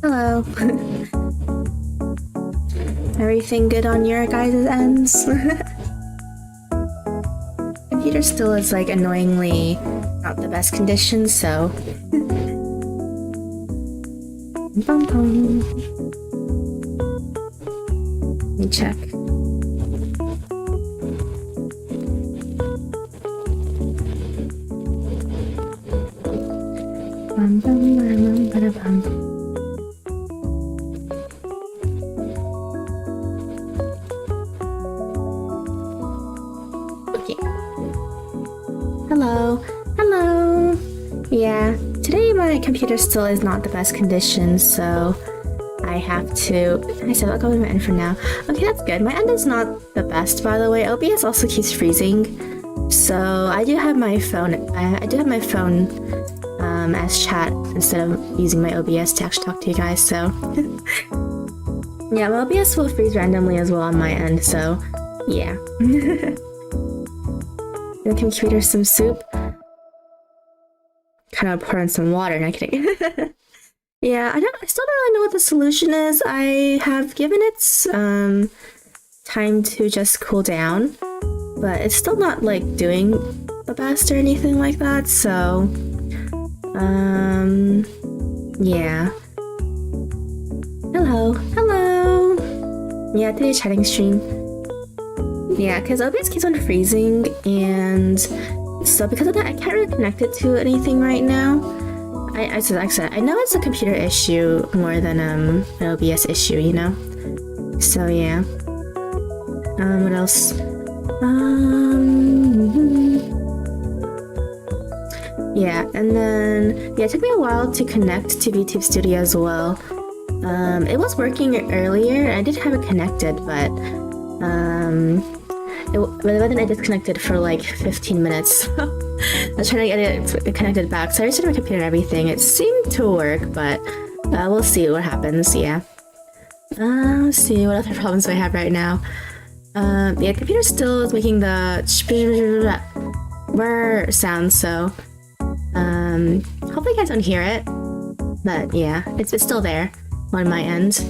Hello. Everything good on your guys' ends? Computer still is like annoyingly not the best condition, so. Bum bum. Let me check. Bum bum bum bum bum. Hello. Hello. Yeah, today my computer still is not the best condition, so I have to. I said I'll go to my end for now. Okay, that's good. My end is not the best, by the way. OBS also keeps freezing, so I do have my phone. I do have my phone as chat instead of using my OBS to actually talk to you guys. So yeah, my OBS will freeze randomly as well on my end. So yeah. The computer some soup. Kind of pour in some water, not kidding. Yeah, I still don't really know what the solution is. I have given it time to just cool down, but it's still not like doing the best or anything like that, so yeah. Hello. Hello. Yeah, today's chatting stream. Yeah, because OBS keeps on freezing, and so because of that, I can't really connect it to anything right now. Like I said, I know it's a computer issue more than an OBS issue, you know? So yeah. What else? Yeah, and then, yeah, it took me a while to connect to VTube Studio as well. It was working earlier, I did have it connected, but then I disconnected for like 15 minutes. I was trying to get it connected back, so I restarted my computer and everything. It seemed to work, but we'll see what happens, yeah. Let's see, what other problems do I have right now? Yeah, the computer still is making the brr sound, so hopefully you guys don't hear it. But yeah, it's still there on my end.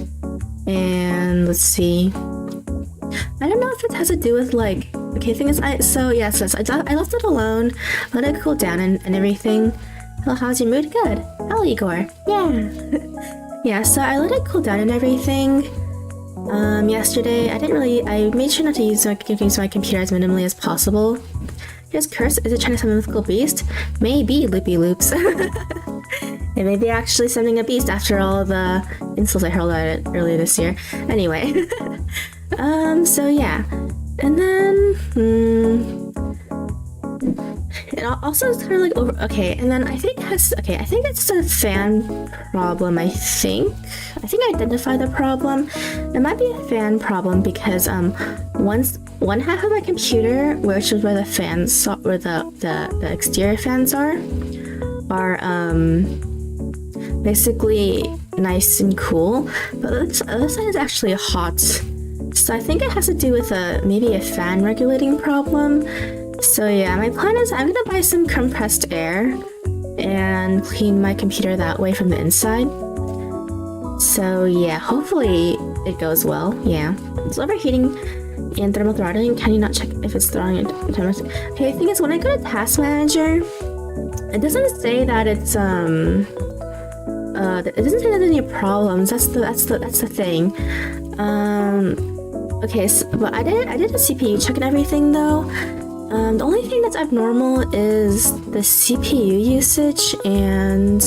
And let's see. I don't know if it has to do with like, okay, thing is, I left it alone, let it cool down and everything. Hello, how's your mood? Good. Hello, Igor. Yeah. Yeah, so I let it cool down and everything. Yesterday, I made sure not to use my computer as minimally as possible. Here's Curse, is it trying to summon a mythical beast? Maybe, Loopy Loops. It may be actually summoning a beast after all the insults I hurled at it earlier this year. Anyway. So yeah. And then, And also it's kind of like over. Okay, and then I think I think it's a fan problem. I think I identified the problem. It might be a fan problem because one half of my computer, which is where the fans, where the exterior fans are basically nice and cool, but the other side is actually hot. So I think it has to do with maybe a fan regulating problem. So yeah, my plan is I'm gonna buy some compressed air and clean my computer that way from the inside. So yeah, hopefully it goes well. Yeah, it's overheating and thermal throttling. Can you not check if it's throttling? Okay, the thing is, when I go to Task Manager, it doesn't say that it's it doesn't say that there's any problems. That's the thing. Okay, so, but I did a CPU check and everything though. The only thing that's abnormal is the CPU usage and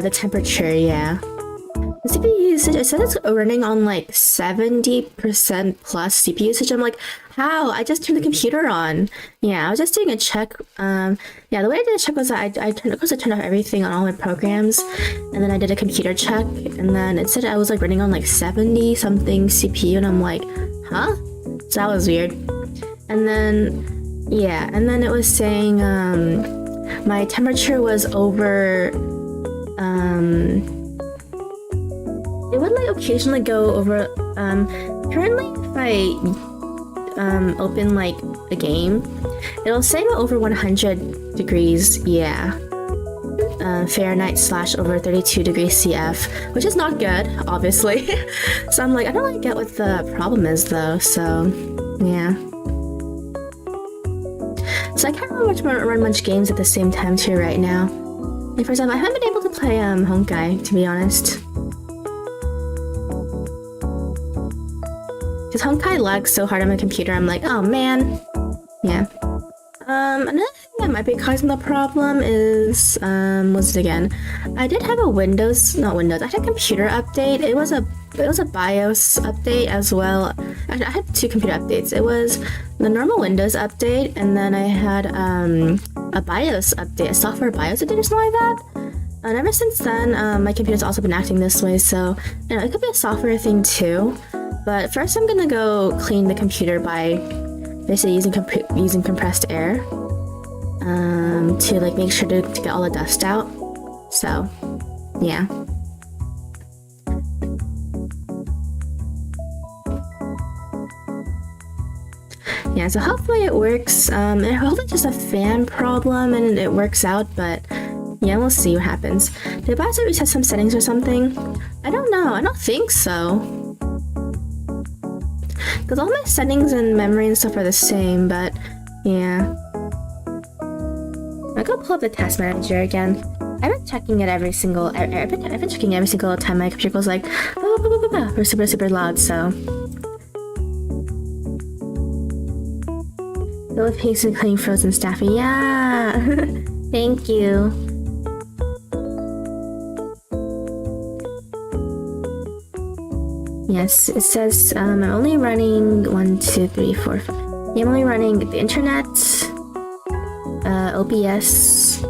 the temperature. Yeah, the CPU usage, it says it's running on like 70% plus CPU usage. I'm like, how? I just turned the computer on. Yeah, I was just doing a check. Yeah, the way I did a check was that I turned off everything on all my programs, and then I did a computer check, and then it said I was like running on like 70 something CPU, and I'm like, huh? So that was weird. And then, yeah, and then it was saying my temperature was over, it would like occasionally go over, currently if I open like a game, it'll say over 100 degrees, yeah, Fahrenheit / over 32 degrees CF, which is not good, obviously. So I'm like, I don't really get what the problem is though, so yeah. So I can't run much games at the same time too right now. Like for example, I haven't been able to play Honkai, to be honest. Because Honkai lags so hard on my computer, I'm like, oh man. Yeah. Another thing that might be causing the problem is, what's it again? I did have a I had a computer update. It was a BIOS update as well. Actually, I had two computer updates. It was the normal Windows update, and then I had a BIOS update, a software BIOS update or something like that. And ever since then, my computer's also been acting this way, so you know, it could be a software thing too. But first I'm gonna go clean the computer by basically using compressed air to like make sure to get all the dust out. So yeah. Yeah, so hopefully it works. I hope it's just a fan problem and it works out, but yeah, we'll see what happens. Did I have to reset some settings or something? I don't know. I don't think so. Because all my settings and memory and stuff are the same, but yeah. I'll go pull up the task manager again. I've been checking it every single. I've been checking every single time my computer goes like or super loud. So. Philippines and cleaning frozen staffy. Yeah. Thank you. Yes, it says I'm only running 1, 2, 3, 4, 5. I'm only running the internet, OBS,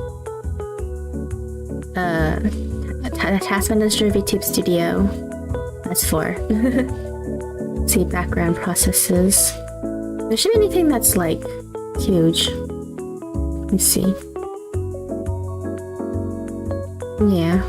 Task Manager, VTube Studio. That's 4. See background processes. There shouldn't be anything that's like huge. Let me see. Yeah.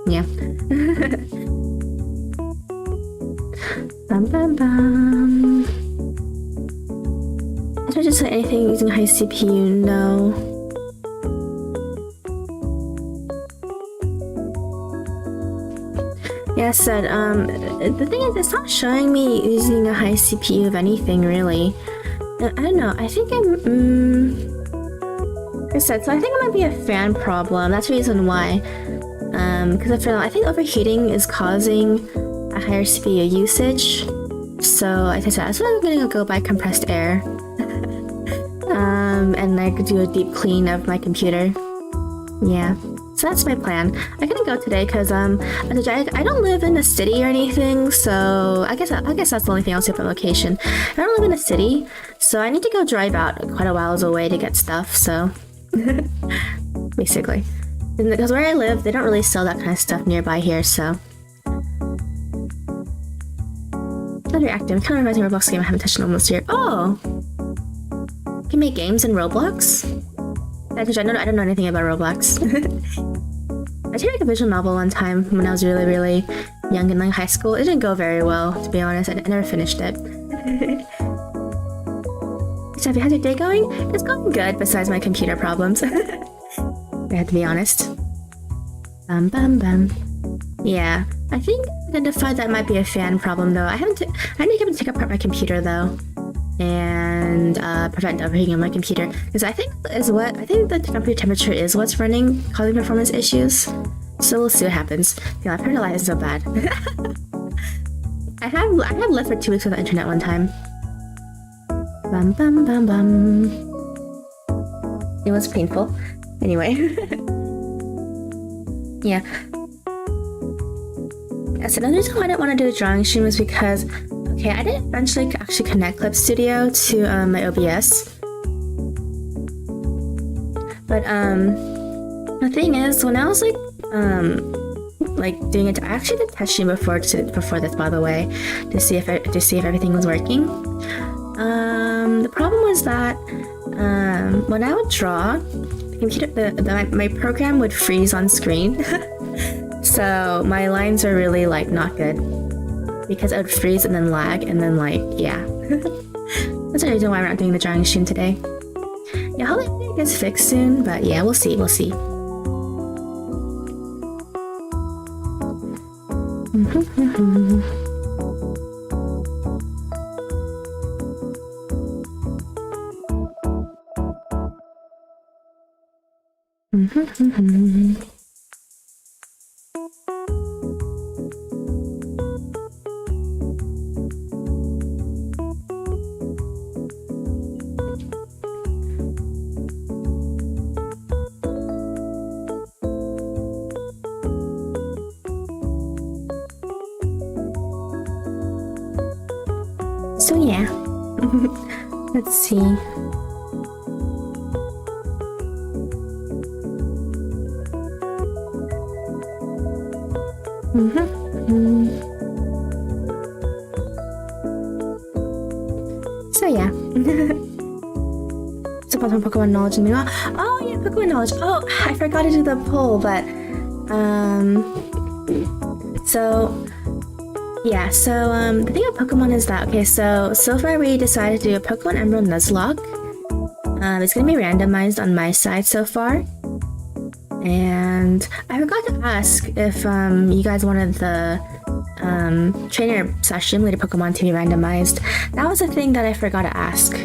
Yeah. Bum. I don't just say anything using high CPU, no. Yeah, I said, the thing is, it's not showing me using a high CPU of anything, really. I don't know, I think like I said, so I think it might be a fan problem. That's the reason why. Because I think overheating is causing a higher CPU usage. So I said, I'm gonna go buy compressed air. And like do a deep clean of my computer. Yeah. So that's my plan. I couldn't go today because I don't live in a city or anything, so I guess that's the only thing I'll see up on location. I don't live in a city, so I need to go drive out quite a while away to get stuff, so basically. Because where I live, they don't really sell that kind of stuff nearby here, so. Not very active. Kind of reminds me of a Roblox game I haven't touched in almost a year. Oh! You can make games in Roblox? I don't know anything about Roblox. I tried to make a visual novel one time when I was really, really young in like high school. It didn't go very well, to be honest. I never finished it. So, how's your day going? It's going good, besides my computer problems. I have to be honest. Yeah, I think I identified that might be a fan problem though. I need to take apart my computer though. And prevent overheating on my computer, because I think the computer temperature is what's causing performance issues. So we'll see what happens. Yeah, I've heard a lot is so bad. I have lived for 2 weeks without internet one time. It was painful. Anyway. Yeah. Yes, another reason why I didn't want to do a drawing stream was because I didn't eventually actually connect Clip Studio to my OBS. But the thing is, when I was doing it, I actually did test stream before this, by the way, to see if everything was working. The problem was that when I would draw, the computer, my program would freeze on screen. So my lines are really not good. Because it would freeze and then lag and then yeah. That's the reason why we're not doing the drawing stream today. Yeah, hopefully it gets fixed soon, but yeah, we'll see. So yeah, let's see. So yeah. It's about some Pokemon knowledge in the meanwhile. Oh yeah, Pokemon knowledge. Oh, I forgot to do the poll, but the thing about Pokemon is that, so far we decided to do a Pokemon Emerald Nuzlocke. It's gonna be randomized on my side so far. And I forgot to ask if you guys wanted the trainer / gym leader Pokemon to be randomized. That was a thing that I forgot to ask.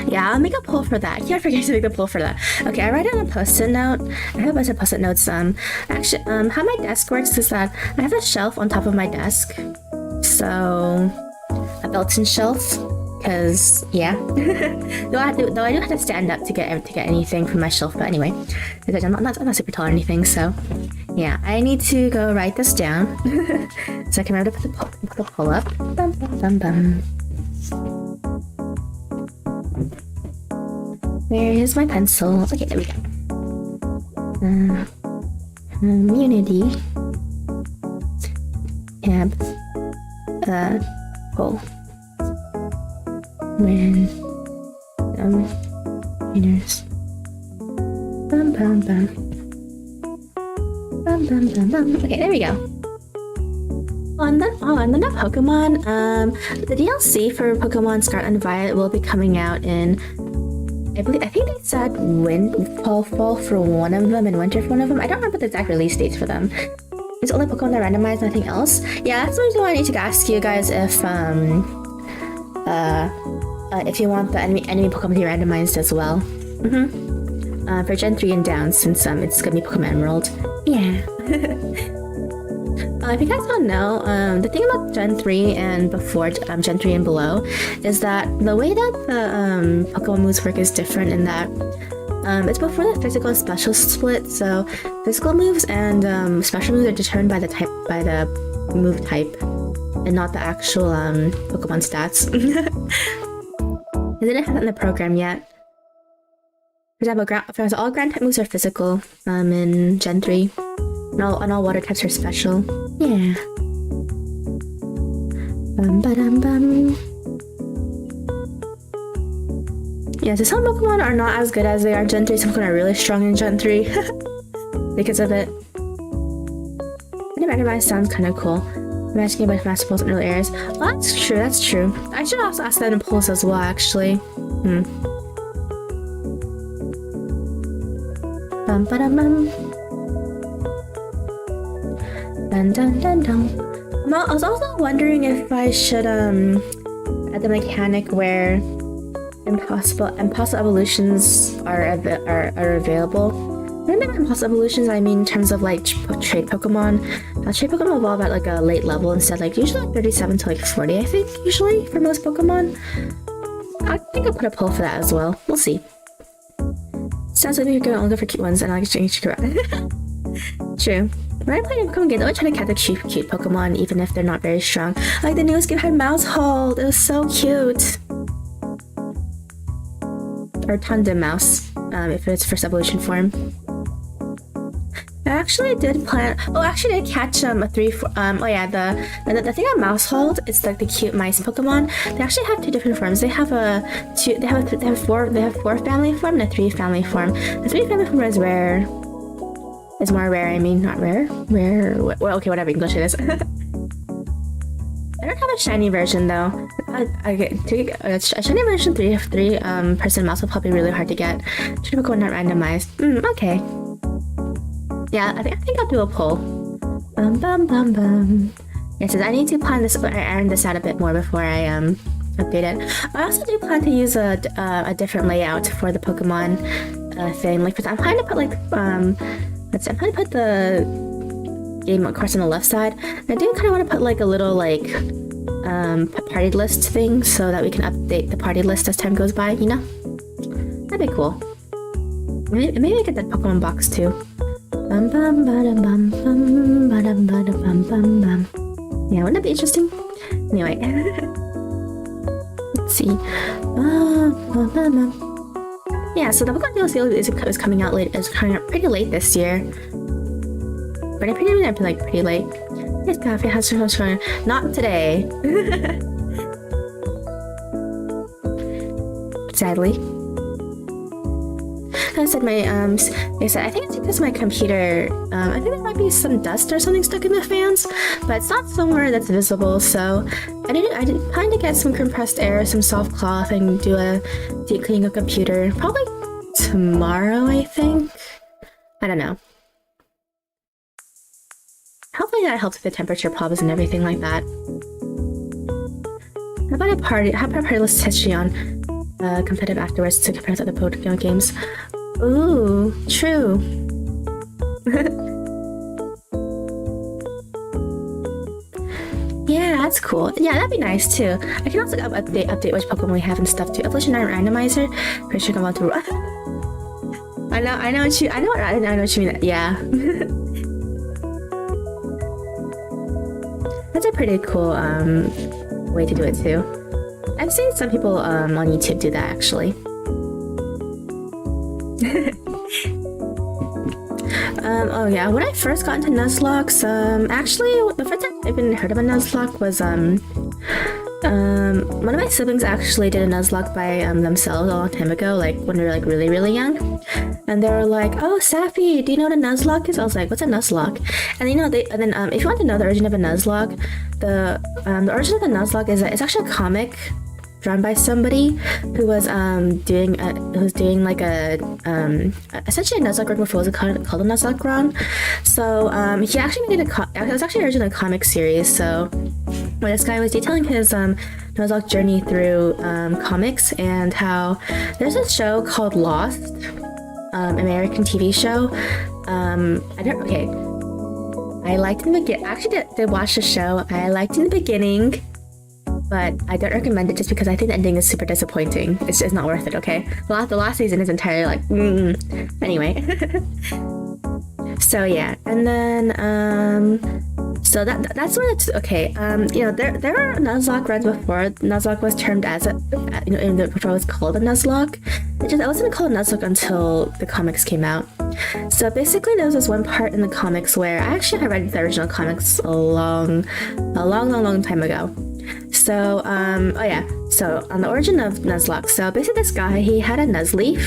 Yeah, I'll make a poll for that. I can't forget to make the poll for that. Okay, I write it on a post-it note. I have a bunch of post-it notes. Actually, how my desk works is that I have a shelf on top of my desk. So, a built-in shelf. Cause yeah, though I do have to stand up to get anything from my shelf. But anyway, because I'm not super tall or anything. So yeah, I need to go write this down so I can remember to put the poll up. Bum, bum, bum. Where is my pencil? Okay, there we go. Community tab poll. When trainers bum bum bum bum bum bum bum. Okay, there we go. And then Pokemon, the DLC for Pokemon Scarlet and Violet will be coming out in, I think they said fall for one of them and winter for one of them. I don't remember the exact release dates for them. It's only Pokemon that randomized, nothing else. Yeah, that's the reason why I need to ask you guys if you want the enemy Pokemon to be randomized as well. for Gen 3 and down, since it's gonna be Pokemon Emerald. Yeah. If you guys don't know, the thing about Gen 3 and before Gen 3 and below is that the way that the Pokemon moves work is different in that it's before the physical and special split. So physical moves and special moves are determined by the move type, and not the actual Pokemon stats. They didn't have that in the program yet. For example, all ground type moves are physical in Gen 3, and all water types are special. Yeah. Yeah, so some Pokemon are not as good as they are in Gen 3. Some Pokemon are really strong in Gen 3 because of it. Randomized sounds kind of cool. Matching by Master Pulse in early areas. Well, that's true. I should also ask that in Pulse as well, actually. Dun dun dun dun. I was also wondering if I should add the mechanic where impossible evolutions are available. When I mean impossible evolutions, I mean in terms of like trade Pokemon. Trade Pokemon evolve at like a late level instead, like usually like 37 to like 40, I think, usually for most Pokemon. I think I'll put a poll for that as well. We'll see. Sounds like you're going to go for cute ones and I'll exchange you. True. When I play Pokemon games, I always try to catch the cute Pokemon even if they're not very strong. Like the newest game had Mousehold. It was so cute. Or Tandem Mouse, if it's first evolution form. I actually did plan. Oh, actually, I did catch a 3-4. Oh yeah, the thing on Mousehold, it's like the cute mice Pokemon. They actually have two different forms. They have four family form and a 3 family form. The 3 family form is rare. Is more rare. I mean, not rare. Rare. Well, okay, whatever. You can go through this. I don't have a shiny version though. A shiny version 3 person mouse will probably be really hard to get. Should Pokemon not randomized? Okay. Yeah, I think I'll do a poll. Yes, I need to plan this, iron this out a bit more before I update it. I also do plan to use a different layout for the Pokemon thing. Like, I'm planning to put like I'm planning to put the game, of course, on the left side. And I do kind of want to put like a little like party list thing so that we can update the party list as time goes by. You know, that'd be cool. Maybe I get that Pokemon box too. Yeah, wouldn't that be interesting? Anyway, let's see. Yeah, so the Pokemon DLC is coming out late. It's coming out pretty late this year. Pretty late. Yes, Coffee has some fun. Not today. Sadly. I said I think it's because my computer, I think there might be some dust or something stuck in the fans, but it's not somewhere that's visible, so I didn't plan to get some compressed air, some soft cloth, and do a deep cleaning of the computer, probably tomorrow, I think. I don't know. Hopefully that helps with the temperature problems and everything like that. How about a party list history on competitive afterwards to compare to other Pokemon games? Ooh, true. Yeah, that's cool. Yeah, that'd be nice too. I can also update which Pokemon we have and stuff too. Evolution randomizer. Pretty sure I'm about to. I know what you mean. Yeah. That's a pretty cool way to do it too. I've seen some people on YouTube do that actually. Oh yeah, when I first got into Nuzlocke, actually the first time I even heard of a Nuzlocke was one of my siblings actually did a Nuzlocke by themselves a long time ago, like when we were like really, really young. And they were like, "Oh, Safi, do you know what a Nuzlocke is?" I was like, "What's a Nuzlocke?" And if you want to know the origin of a Nuzlocke, the origin of the Nuzlocke is that it's actually a comic drawn by somebody who was doing like a essentially a Nuzlocke run before it was called a Nuzlocke run. So he actually made it was actually originally a comic series. So where this guy was detailing his Nuzlocke journey through comics, and how there's a show called Lost American TV show. I liked in the beginning. Actually, did watch the show. I liked in the beginning, but I don't recommend it just because I think the ending is super disappointing. It's just not worth it. Okay, the last season is entirely like. Anyway. So yeah, and then so that's what it's okay. You know, there were Nuzlocke runs before. Nuzlocke was termed as before it was called a Nuzlocke. It wasn't called a Nuzlocke until the comics came out. So basically, there was this one part in the comics where I actually had read the original comics a long time ago. So so on the origin of Nuzlocke, so basically this guy, he had a Nuzleaf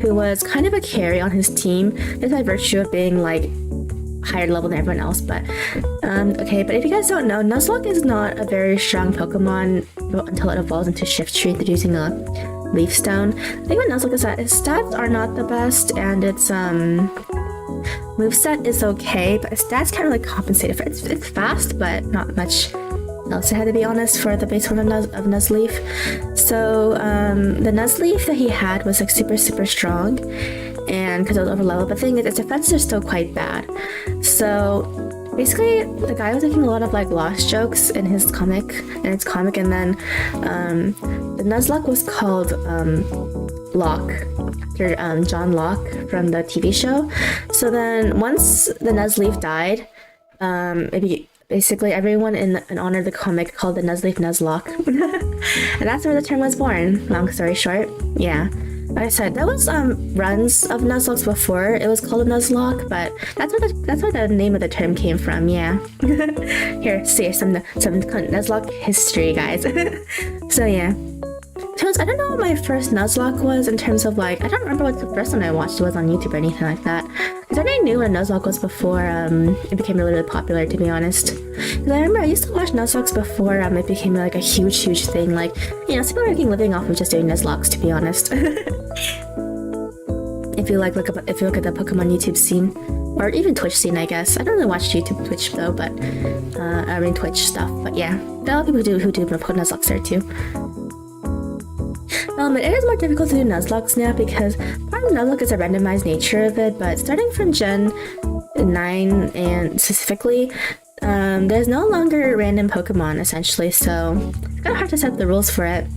who was kind of a carry on his team just by virtue of being like higher level than everyone else. But but if you guys don't know, Nuzlocke is not a very strong Pokemon until it evolves into Shift Tree introducing a Leaf Stone. I think what Nuzlocke is that its stats are not the best and its moveset is okay, but its stats can't really compensate it for it. It's fast, but not much else I had to be honest for the base form of Nuzleaf. So the Nuzleaf that he had was like super strong, and because it was over level, but the thing is its defenses are still quite bad. So basically the guy was making a lot of like lost jokes in his comic, and then the Nuzlocke was called Locke after John Locke from the TV show. So then once the Nuzleaf died, basically everyone in honor of the comic called the Nuzleaf Nuzlocke. And that's where the term was born, long story short. Yeah, like I said, there was runs of Nuzlocks before it was called a Nuzlocke, but that's where the name of the term came from. Yeah. Here, see some Nuzlocke history, guys. So yeah, I don't know what my first Nuzlocke was in terms of like, I don't remember what the first one I watched was on YouTube or anything like that. Because I already knew what a Nuzlocke was before it became really popular, to be honest. Because I remember I used to watch Nuzlocks before it became like a huge thing. Like, you know, people are making a living off of just doing Nuzlocks, to be honest. If you look at the Pokemon YouTube scene, or even Twitch scene, I guess. I don't really watch YouTube, Twitch though, but I mean Twitch stuff. But yeah, there are a lot of people who do put Nuzlocks there too. It is more difficult to do Nuzlocks now because part of Nuzlocke is the randomized nature of it, but starting from Gen 9 and specifically, there's no longer random Pokemon essentially, so it's kind of hard to set the rules for it.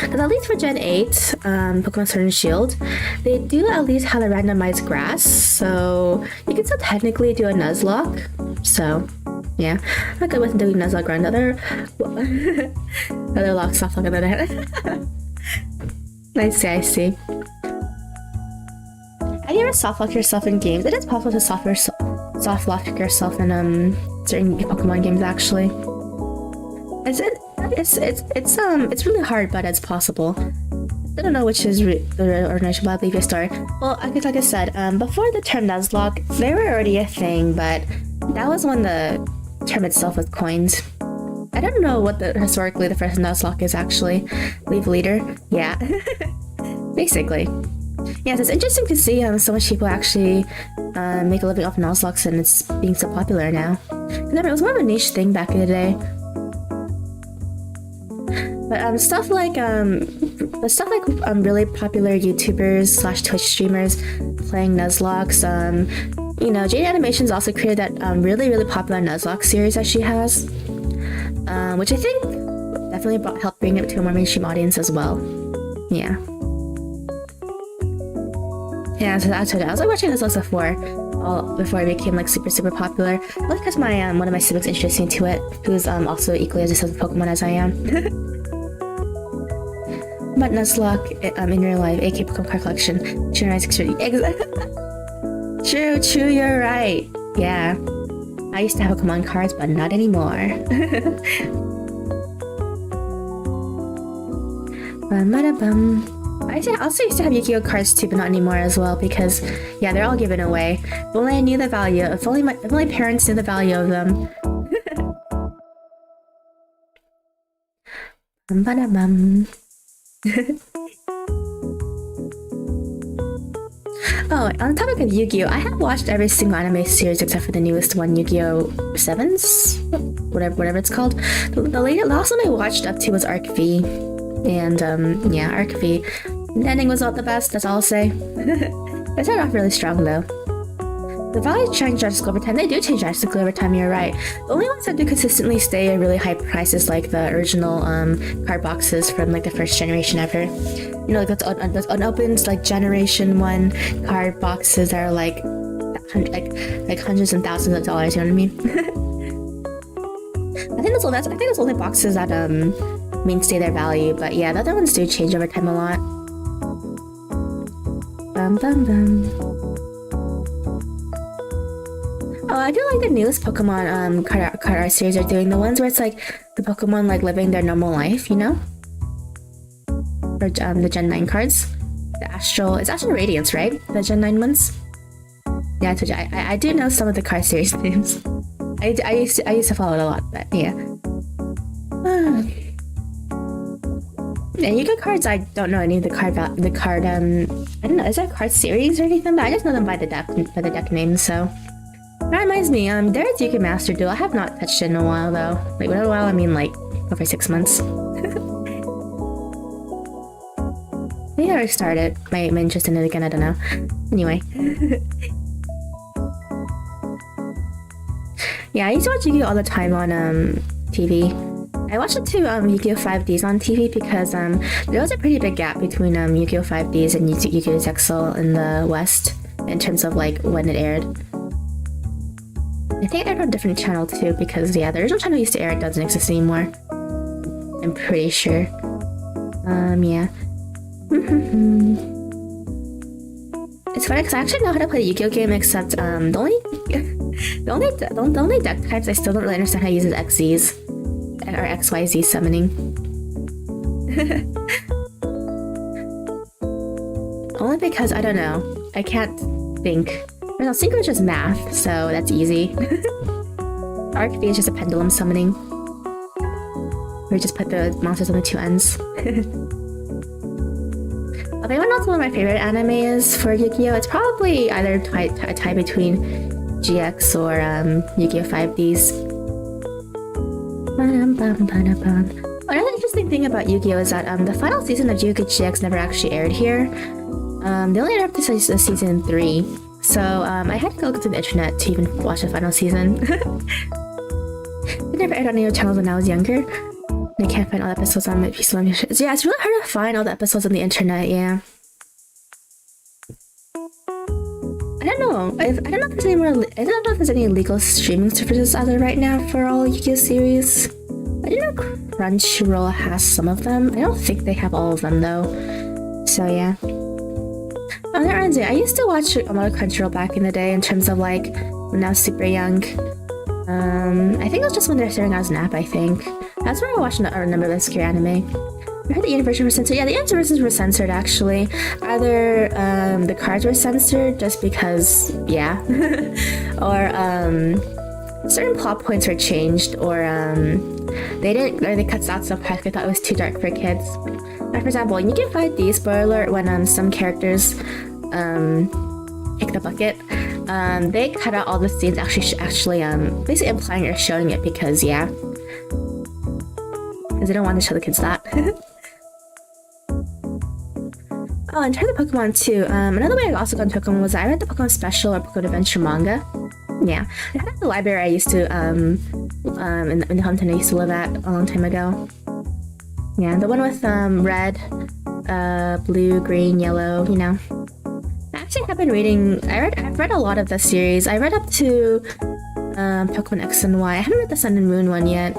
Because at least for Gen 8, Pokemon Sword and Shield, they do at least have a randomized grass, so you can still technically do a Nuzlocke. So yeah, I'm not good with doing Nuzlocke or another lock, soft lock, another. I see. Have you ever soft locked yourself in games? It is possible to soft lock yourself in certain Pokemon games actually. It's really hard, but it's possible. I don't know which is the original, but I believe your story. Well, like I said, before the term Nuzlocke, they were already a thing, but that was when the term itself was coined. I don't know what historically the first Nuzlocke is actually. Leaf leader? Yeah. Basically. Yeah, so it's interesting to see so much people actually make a living off Nuzlocks and it's being so popular now. Because it was more of a niche thing back in the day. But stuff like really popular YouTubers / Twitch streamers playing Nuzlocks. You know, Jade Animations also created that really popular Nuzlocke series that she has, which I think definitely helped bring it to a more mainstream audience as well. Yeah. Yeah, so that's what I was like watching Nuzlocke before it became like super popular. Like because my one of my siblings introduced me to it, who's also equally as obsessed with Pokemon as I am. But Nuzlocke in real life, aka Pokemon card collection, True, you're right. Yeah. I used to have Pokemon cards, but not anymore. I also used to have Yu-Gi-Oh cards too, but not anymore as well, because yeah, they're all given away. If only I knew the value. If only my parents knew the value of them. Oh, on the topic of Yu-Gi-Oh, I have watched every single anime series except for the newest one, Yu-Gi-Oh! 7s? Whatever it's called. The last one I watched up to was Arc V. And yeah, Arc V. The ending was not the best, that's all I'll say. It started off really strong though. The values change drastically over time. They do change drastically over time, you're right. The only ones that do consistently stay at really high prices, like the original card boxes from like the first generation ever. You know, like those unopened like generation 1 card boxes that are like hundreds and thousands of dollars, you know what I mean? I think that's only boxes that mainstay their value, but yeah, the other ones do change over time a lot. Bum bum bum. Oh, I do like the newest Pokemon card art series are doing. The ones where it's like the Pokemon like living their normal life, you know? For the Gen 9 cards. It's Astral Radiance, right? The Gen 9 ones? Yeah, I do know some of the card series names. I used to follow it a lot, but yeah. And Yu-Gi-Oh cards, I don't know any of the card I don't know, is there a card series or anything? But I just know them by the deck names, so. That reminds me, there's Yu-Gi-Oh Master Duel. I have not touched it in a while though. Like in a while, I mean like over 6 months. Maybe I restarted my interest in it again, I don't know. Anyway. Yeah, I used to watch Yu-Gi-Oh all the time on TV. I watched it too, Yu-Gi-Oh 5Ds on TV because there was a pretty big gap between Yu-Gi-Oh 5Ds and Yu-Gi-Oh Zexal in the West in terms of like when it aired. I think it aired on a different channel too because yeah, the original channel used to air, it doesn't exist anymore. I'm pretty sure. Yeah. It's funny because I actually know how to play the Yu-Gi-Oh game, except the only deck types I still don't really understand how to use is XYZ or XYZ summoning. Only because I don't know. I can't think. No, Synchro is just math, so that's easy. Arc B is just a pendulum summoning. Where you just put the monsters on the 2 ends. If anyone knows what my favorite anime is for Yu-Gi-Oh, it's probably either a tie between GX or Yu-Gi-Oh 5Ds. Another interesting thing about Yu-Gi-Oh is that the final season of Yu-Gi-Oh GX never actually aired here. They only aired up to season 3. So I had to go to the internet to even watch the final season. It never aired on any channels when I was younger. I can't find all the episodes on my PC. Yeah, it's really hard to find all the episodes on the internet, yeah. I don't know if there's any more. I don't know if there's any legal streaming services out there right now for all Yu-Gi-Oh series. I do know Crunchyroll has some of them. I don't think they have all of them though. So yeah. On the other hand, I used to watch a lot of Crunchyroll back in the day in terms of like when I was super young. I think it was just when they were starting out as an app, I think. That's where I watched a number of obscure anime. I heard the Universes were censored. Yeah, the Universes were censored actually. Either the cards were censored just because, yeah, or certain plot points were changed, or they cut out some parts they thought it was too dark for kids. Like, for example, in Yu-Gi-Oh 5D, spoiler alert, when some characters kick the bucket, they cut out all the scenes actually basically implying or showing it because, yeah. Because they don't want to show the kids that. Oh, in terms of Pokemon too, another way I also got into Pokemon was I read the Pokemon Special or Pokemon Adventure manga. Yeah, I had the library I used to, in the hometown I used to live at a long time ago. Yeah, the one with red, blue, green, yellow, you know. I actually have been reading, I've read a lot of the series. I read up to Pokemon X and Y. I haven't read the Sun and Moon one yet.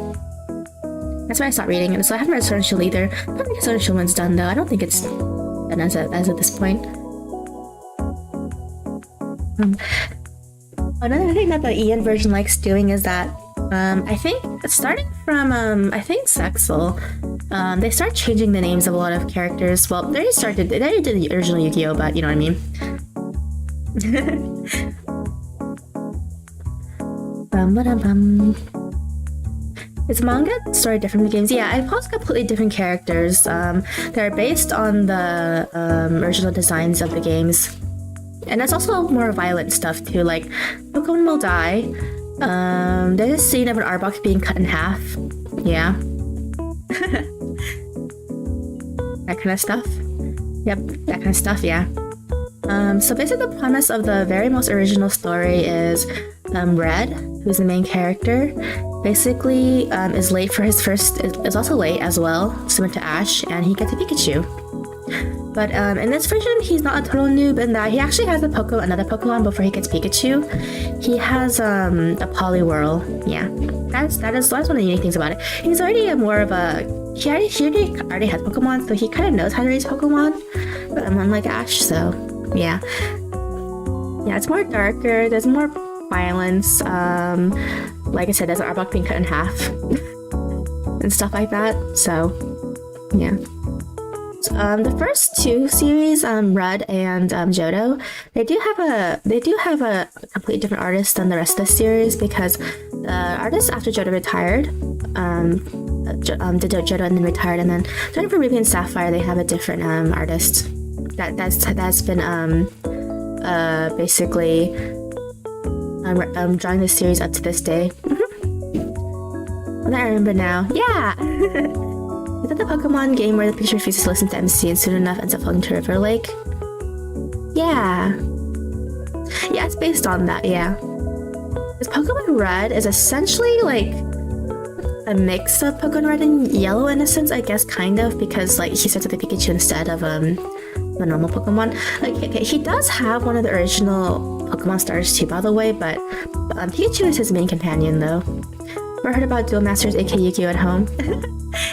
That's why I stopped reading it, so I haven't read Sword and Shield either. I don't think Sword and Shield one's done though. I don't think it's done as of this point. Another thing that the EN version likes doing is that I think starting from Sexel, they start changing the names of a lot of characters. Well, they already did the original Yu-Gi-Oh, but you know what I mean. Is manga story different from the games? Yeah, I've also completely different characters. They're based on the original designs of the games. And there's also more violent stuff too, like Pokemon will die. There's a scene of an Arbok being cut in half. Yeah. That kind of stuff. Yep, that kind of stuff, yeah. So basically the premise of the very most original story is Red, who's the main character, basically is late for his first, is also late as well, similar to Ash, and he gets a Pikachu. But in this version, he's not a total noob in that he actually has another Pokemon before he gets Pikachu. He has a Poliwhirl. Yeah, that's one of the unique things about it. He's already more of a he already has Pokemon, so he kind of knows how to raise Pokemon. But unlike Ash, so yeah, it's more darker. There's more violence. Like I said, there's an Arbok being cut in half and stuff like that. So yeah. The first two series, Red and Johto, they do have a completely different artist than the rest of the series because the artist after Johto retired, did Johto and then retired, and then starting for Ruby and Sapphire, they have a different artist that's been basically drawing this series up to this day. Well, I remember now. Yeah. Is that the Pokemon game where the Pikachu refuses to listen to MC and soon enough ends up falling to River Lake? Yeah. Yeah, it's based on that, yeah. Because Pokemon Red is essentially like a mix of Pokemon Red and Yellow in a sense, I guess, kind of, because like he starts with the Pikachu instead of the normal Pokemon. Like, okay, he does have one of the original Pokemon starters too, by the way, but Pikachu is his main companion though. Ever heard about Duel Masters aka Yu-Gi-Oh at home?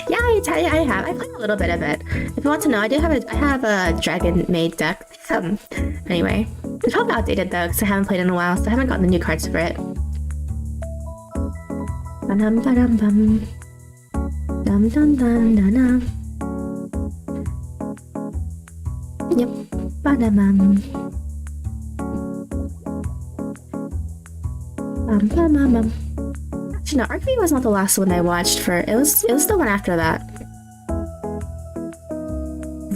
Yeah, I have. I played a little bit of it. If you want to know, I have a dragon made deck. Anyway, it's probably outdated though, because I haven't played in a while, so I haven't gotten the new cards for it. Ba-dum ba-dum bum. Dum dum dum dum dum. Yep. Ba-dum bum. Bum bum bum bum. Actually, no, Arc V was not the last one I watched for. It was the one after that.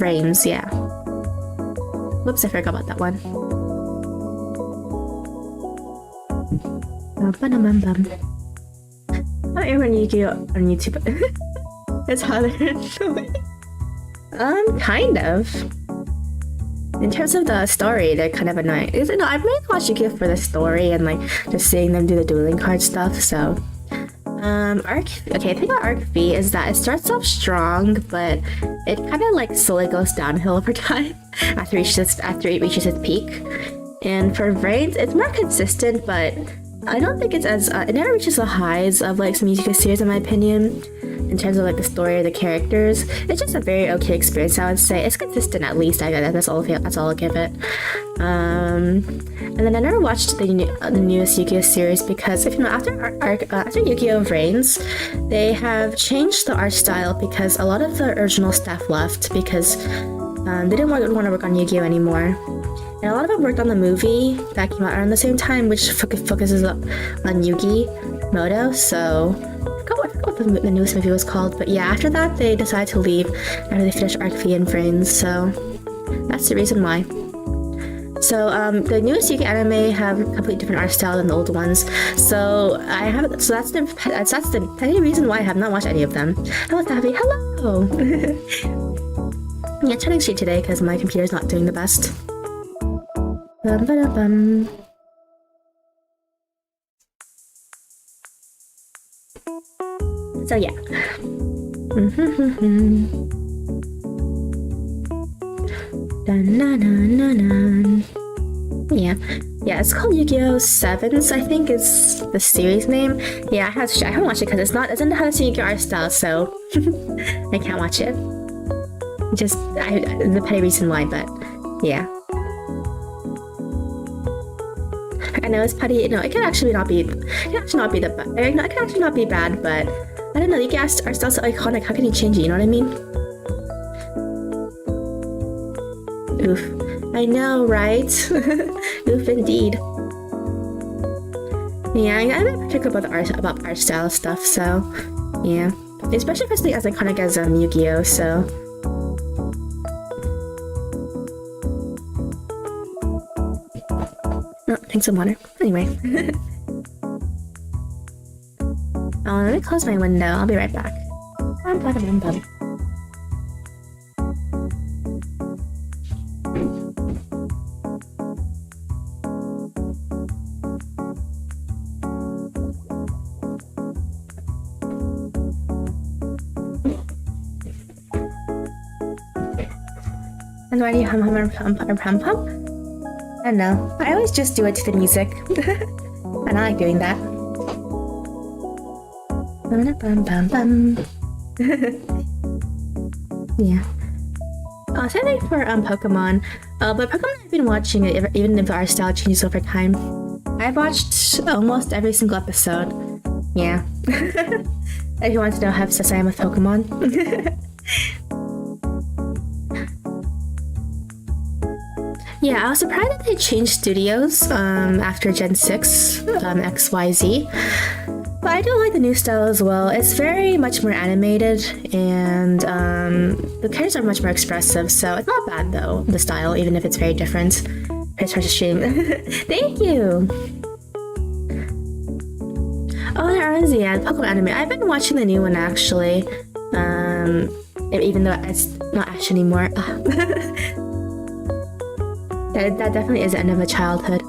Rains, yeah. Whoops, I forgot about that one. Bum. I don't remember Yu-Gi-Oh on YouTube. It's harder. Kind of. In terms of the story, they're kind of annoying. No, I've mainly watched Yu-Gi-Oh for the story and like just seeing them do the dueling card stuff. So, the thing about Arc V is that it starts off strong, but it kind of like slowly goes downhill over time after it reaches its peak. And for Vrains, it's more consistent, but I don't think it's as it never reaches the highs of like some Yu-Gi-Oh series in my opinion. In terms of like the story or the characters, it's just a very okay experience. I would say it's consistent at least. That's all I'll give it. And then I never watched the newest Yu-Gi-Oh series because if you know after Yu-Gi-Oh Vrains, they have changed the art style because a lot of the original staff left because they didn't want to work on Yu-Gi-Oh anymore. And a lot of them worked on the movie that came out around the same time, which focuses on Yugi Moto. So I forgot what the newest movie was called, but yeah, after that they decided to leave after they finished Arc V and Vrains. So that's the reason why. So the newest Yu-Gi anime have a completely different art style than the old ones. So that's the only reason why I have not watched any of them. Hello, Tavi. Hello. Yeah, trying to cheat today because my computer's not doing the best. Bum. So yeah. Yeah, it's called Yu-Gi-Oh! Sevens, I think is the series name. Yeah, I haven't watched it because it doesn't have the Yu-Gi-Oh! Art style, so I can't watch it. Just the petty reason why, but yeah. I know it's petty. No, it can actually not be. It can actually not be bad, but I don't know. Yu-Gi-Oh! Art style's so iconic. How can you change it? You know what I mean? Oof. I know, right? Oof, indeed. Yeah, I'm not particular about art style stuff, so yeah. Especially for something as iconic as Yu-Gi-Oh! So. Oh, drink some water. Anyway. Let me close my window. I'll be right back. And why do you hum? I don't know. I always just do it to the music. And I like doing that. Yeah. Same thing for Pokemon. But Pokemon I've been watching it even if our style changes over time. I've watched almost every single episode. Yeah. If you want to know how obsessed I am with Pokemon. Yeah, I was surprised that they changed studios after Gen 6, XYZ. But I do like the new style as well. It's very much more animated, and the characters are much more expressive, so it's not bad though, the style, even if it's very different. It's hard to stream. Thank you! Oh, there is, yeah, Pokemon anime. I've been watching the new one actually, even though it's not Ash anymore. That definitely is the end of a childhood.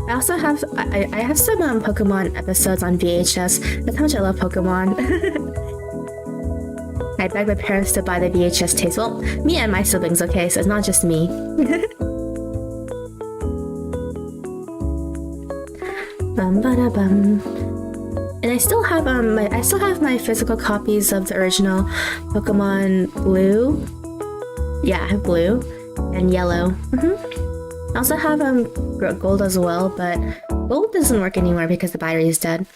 I also have I have some Pokemon episodes on VHS. That's how much I love Pokemon. I begged my parents to buy the VHS tapes. Well, me and my siblings, okay, so it's not just me. And I still have my physical copies of the original Pokemon Blue. Yeah, I have Blue and Yellow. I also have Gold as well, but Gold doesn't work anymore because the battery is dead.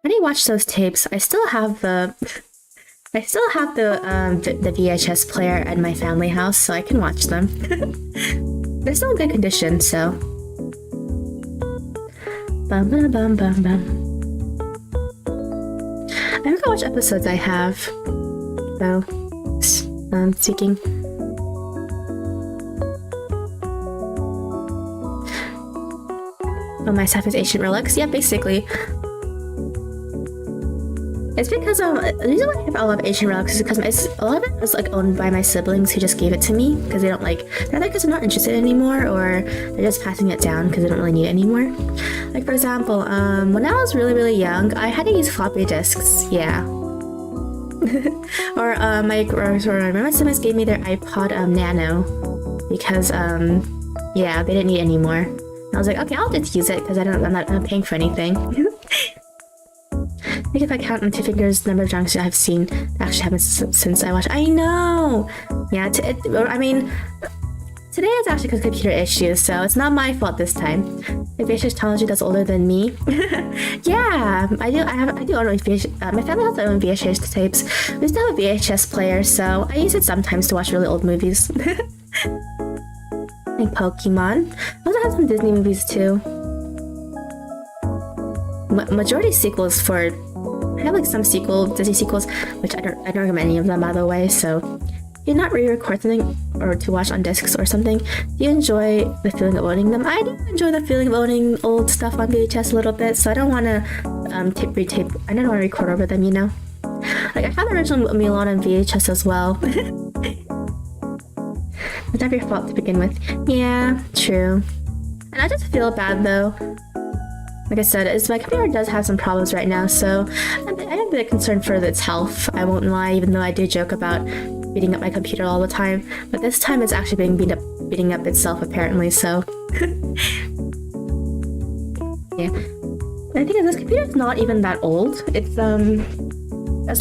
When I watch those tapes, I still have the VHS player at my family house, so I can watch them. They're still in good condition, so. I forgot which episodes I have. So, seeking. Oh, my stuff is ancient relics? Yeah, basically. It's because the reason why I have a lot of ancient relics is because a lot of it is like owned by my siblings who just gave it to me because they don't like, they're either because they're not interested anymore or they're just passing it down because they don't really need it anymore. Like for example, when I was really young, I had to use floppy disks. Yeah. Or my siblings gave me their iPod Nano because yeah, they didn't need it anymore. I was like, okay, I'll just use it because I'm not paying for anything. I think if I count on 2 fingers the number of junks I've seen that actually happened since I watched. I know! Yeah, I mean, today is actually because of computer issues, so it's not my fault this time. The VHS technology that's older than me. Yeah, I do own VHS. My family has their own VHS tapes. We still have a VHS player, so I use it sometimes to watch really old movies. Like Pokemon. I also have some Disney movies too. Majority sequels for. I have like some Disney sequels, which I don't recommend any of them by the way. So, if you're not re-record something or to watch on discs or something, do you enjoy the feeling of owning them? I do enjoy the feeling of owning old stuff on VHS a little bit, so I don't want to retape. I don't want to record over them, you know. Like I have the original Mulan on VHS as well. It's not your fault to begin with. Yeah, true. And I just feel bad though. Like I said, my computer does have some problems right now, so I'm a bit concerned for its health. I won't lie, even though I do joke about beating up my computer all the time. But this time it's actually beating up itself apparently, so. Yeah. And I think this computer's not even that old. It's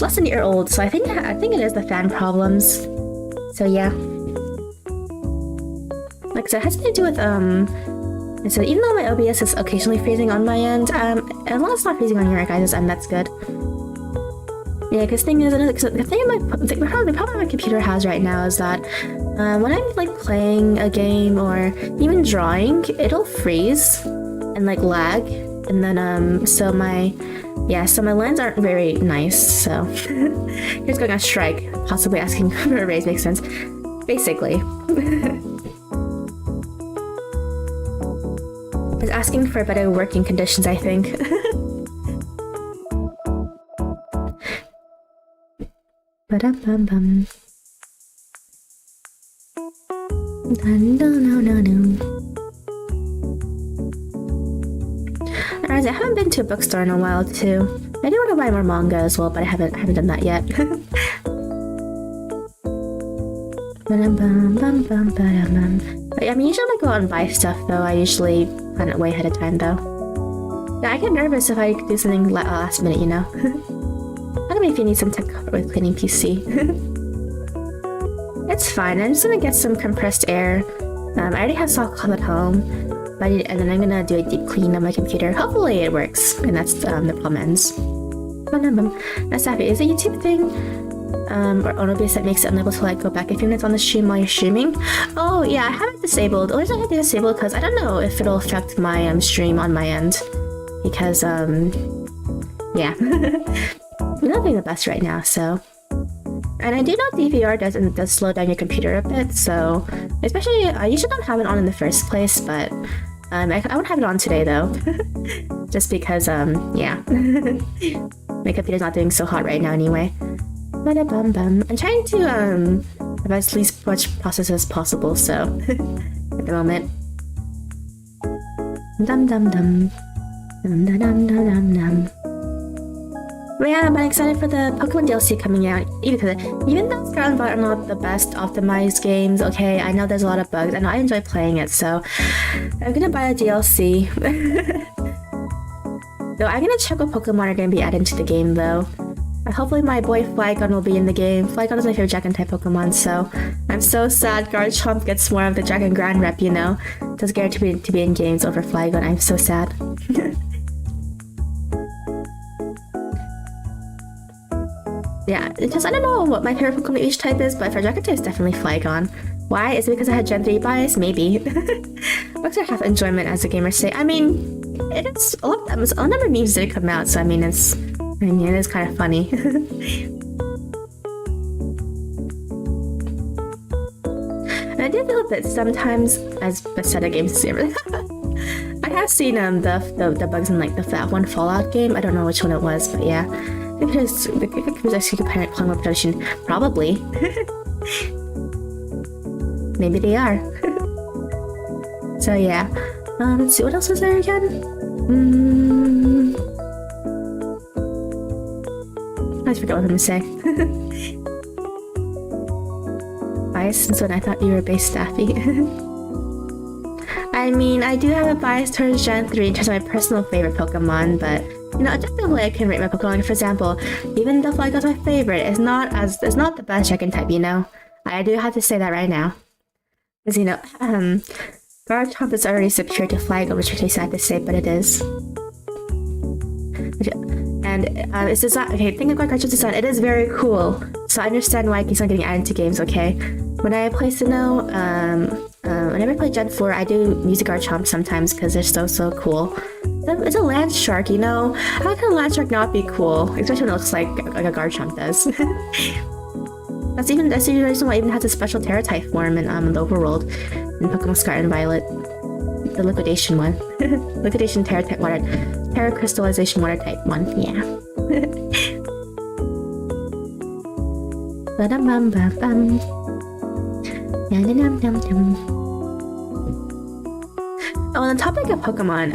less than a year old, so I think it is the fan problems. So yeah. Like I said, it has to do with and so even though my OBS is occasionally freezing on my end, as long as it's not freezing on your guys' end, that's good. Yeah, because the problem my computer has right now is that when I'm like playing a game or even drawing, it'll freeze and like lag, and then so my lines aren't very nice. So here's going on strike, possibly asking for a raise makes sense, basically. Is asking for better working conditions, I think. Ba-dum-bum-bum. I haven't been to a bookstore in a while too. I do want to buy more manga as well, but I haven't done that yet. I mean, usually when I go out and buy stuff, though, I usually plan it way ahead of time, though. Yeah, I get nervous if I do something last minute, you know? I don't know if you need some tech with cleaning PC. It's fine. I'm just gonna get some compressed air. I already have salt at home, and then I'm gonna do a deep clean on my computer. Hopefully it works, and that's the problem ends. That's happy. Is it a YouTube thing? Or OBS that makes it unable to like go back a few minutes on the stream while you're streaming? Oh yeah, I have it disabled. The reason I have it disabled because I don't know if it'll affect my stream on my end. Because yeah. I'm not doing the best right now, so. And I do know DVR does slow down your computer a bit, so especially I usually don't have it on in the first place, but I won't have it on today though, just because yeah, my computer's not doing so hot right now anyway. I'm trying to have as least much process as possible, so at the moment. Dum dum dum dum dum dum dum dum. But yeah, I'm excited for the Pokemon DLC coming out, even though Scarlet and Violet are not the best optimized games, okay, I know there's a lot of bugs, and I enjoy playing it, so I'm gonna buy a DLC. So I'm gonna check what Pokemon are gonna be added to the game, though. Hopefully my boy Flygon will be in the game. Flygon is my favorite Dragon-type Pokemon, so I'm so sad Garchomp gets more of the Dragon Grand rep, you know? Does guarantee to be in games over Flygon. I'm so sad. Yeah, because I don't know what my favorite Pokemon each type is, but for Dragon-type, it's definitely Flygon. Why? Is it because I had Gen 3 bias? Maybe. Looks like half enjoyment, as the gamers say. I mean, it is a number of memes did come out, so I mean, it is kind of funny. And I do feel that sometimes, as Bethesda games, I have seen the bugs in like that one Fallout game. I don't know which one it was, but yeah. It was actually apparent clone production. Probably. Maybe they are. So yeah. Let's see, what else was there again? I forgot what I'm gonna say. Bias since when I thought you were base staffy. I mean, I do have a bias towards Gen 3 in terms of my personal favorite Pokemon, but you know, objectively I can rate my Pokemon. For example, even though Flygon's my favorite, it's not the best Dragon type, you know? I do have to say that right now. Because, you know, Garchomp is already superior to Flygon, which is sad to say, but it is. And it's design. Okay, think about Garchomp's design. It is very cool. So I understand why it's not getting added to games. Okay, when I play Sinnoh, whenever I play Gen 4, I do use Garchomp sometimes because they're so cool. It's a land shark, you know. How can a land shark not be cool, especially when it looks like a Garchomp does? That's the reason why it even has a special Terra type form in the overworld in Pokemon Scarlet and Violet. The liquidation one. Liquidation Terra type water. Terra crystallization water type one. Yeah. Ba-dum-bum-ba-bum. Dum-dum-dum-dum. Oh, on the topic of Pokemon,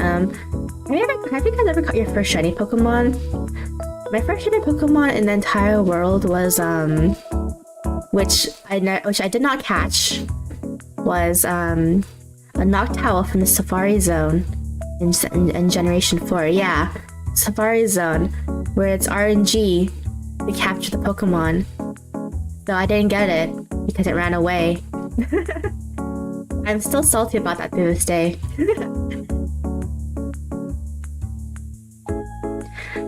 have you guys ever caught your first shiny Pokemon? My first shiny Pokemon in the entire world was which I did not catch, was a Noctowl from the Safari Zone in Generation 4. Yeah, Safari Zone, where it's RNG to capture the Pokemon. So I didn't get it because it ran away. I'm still salty about that to this day.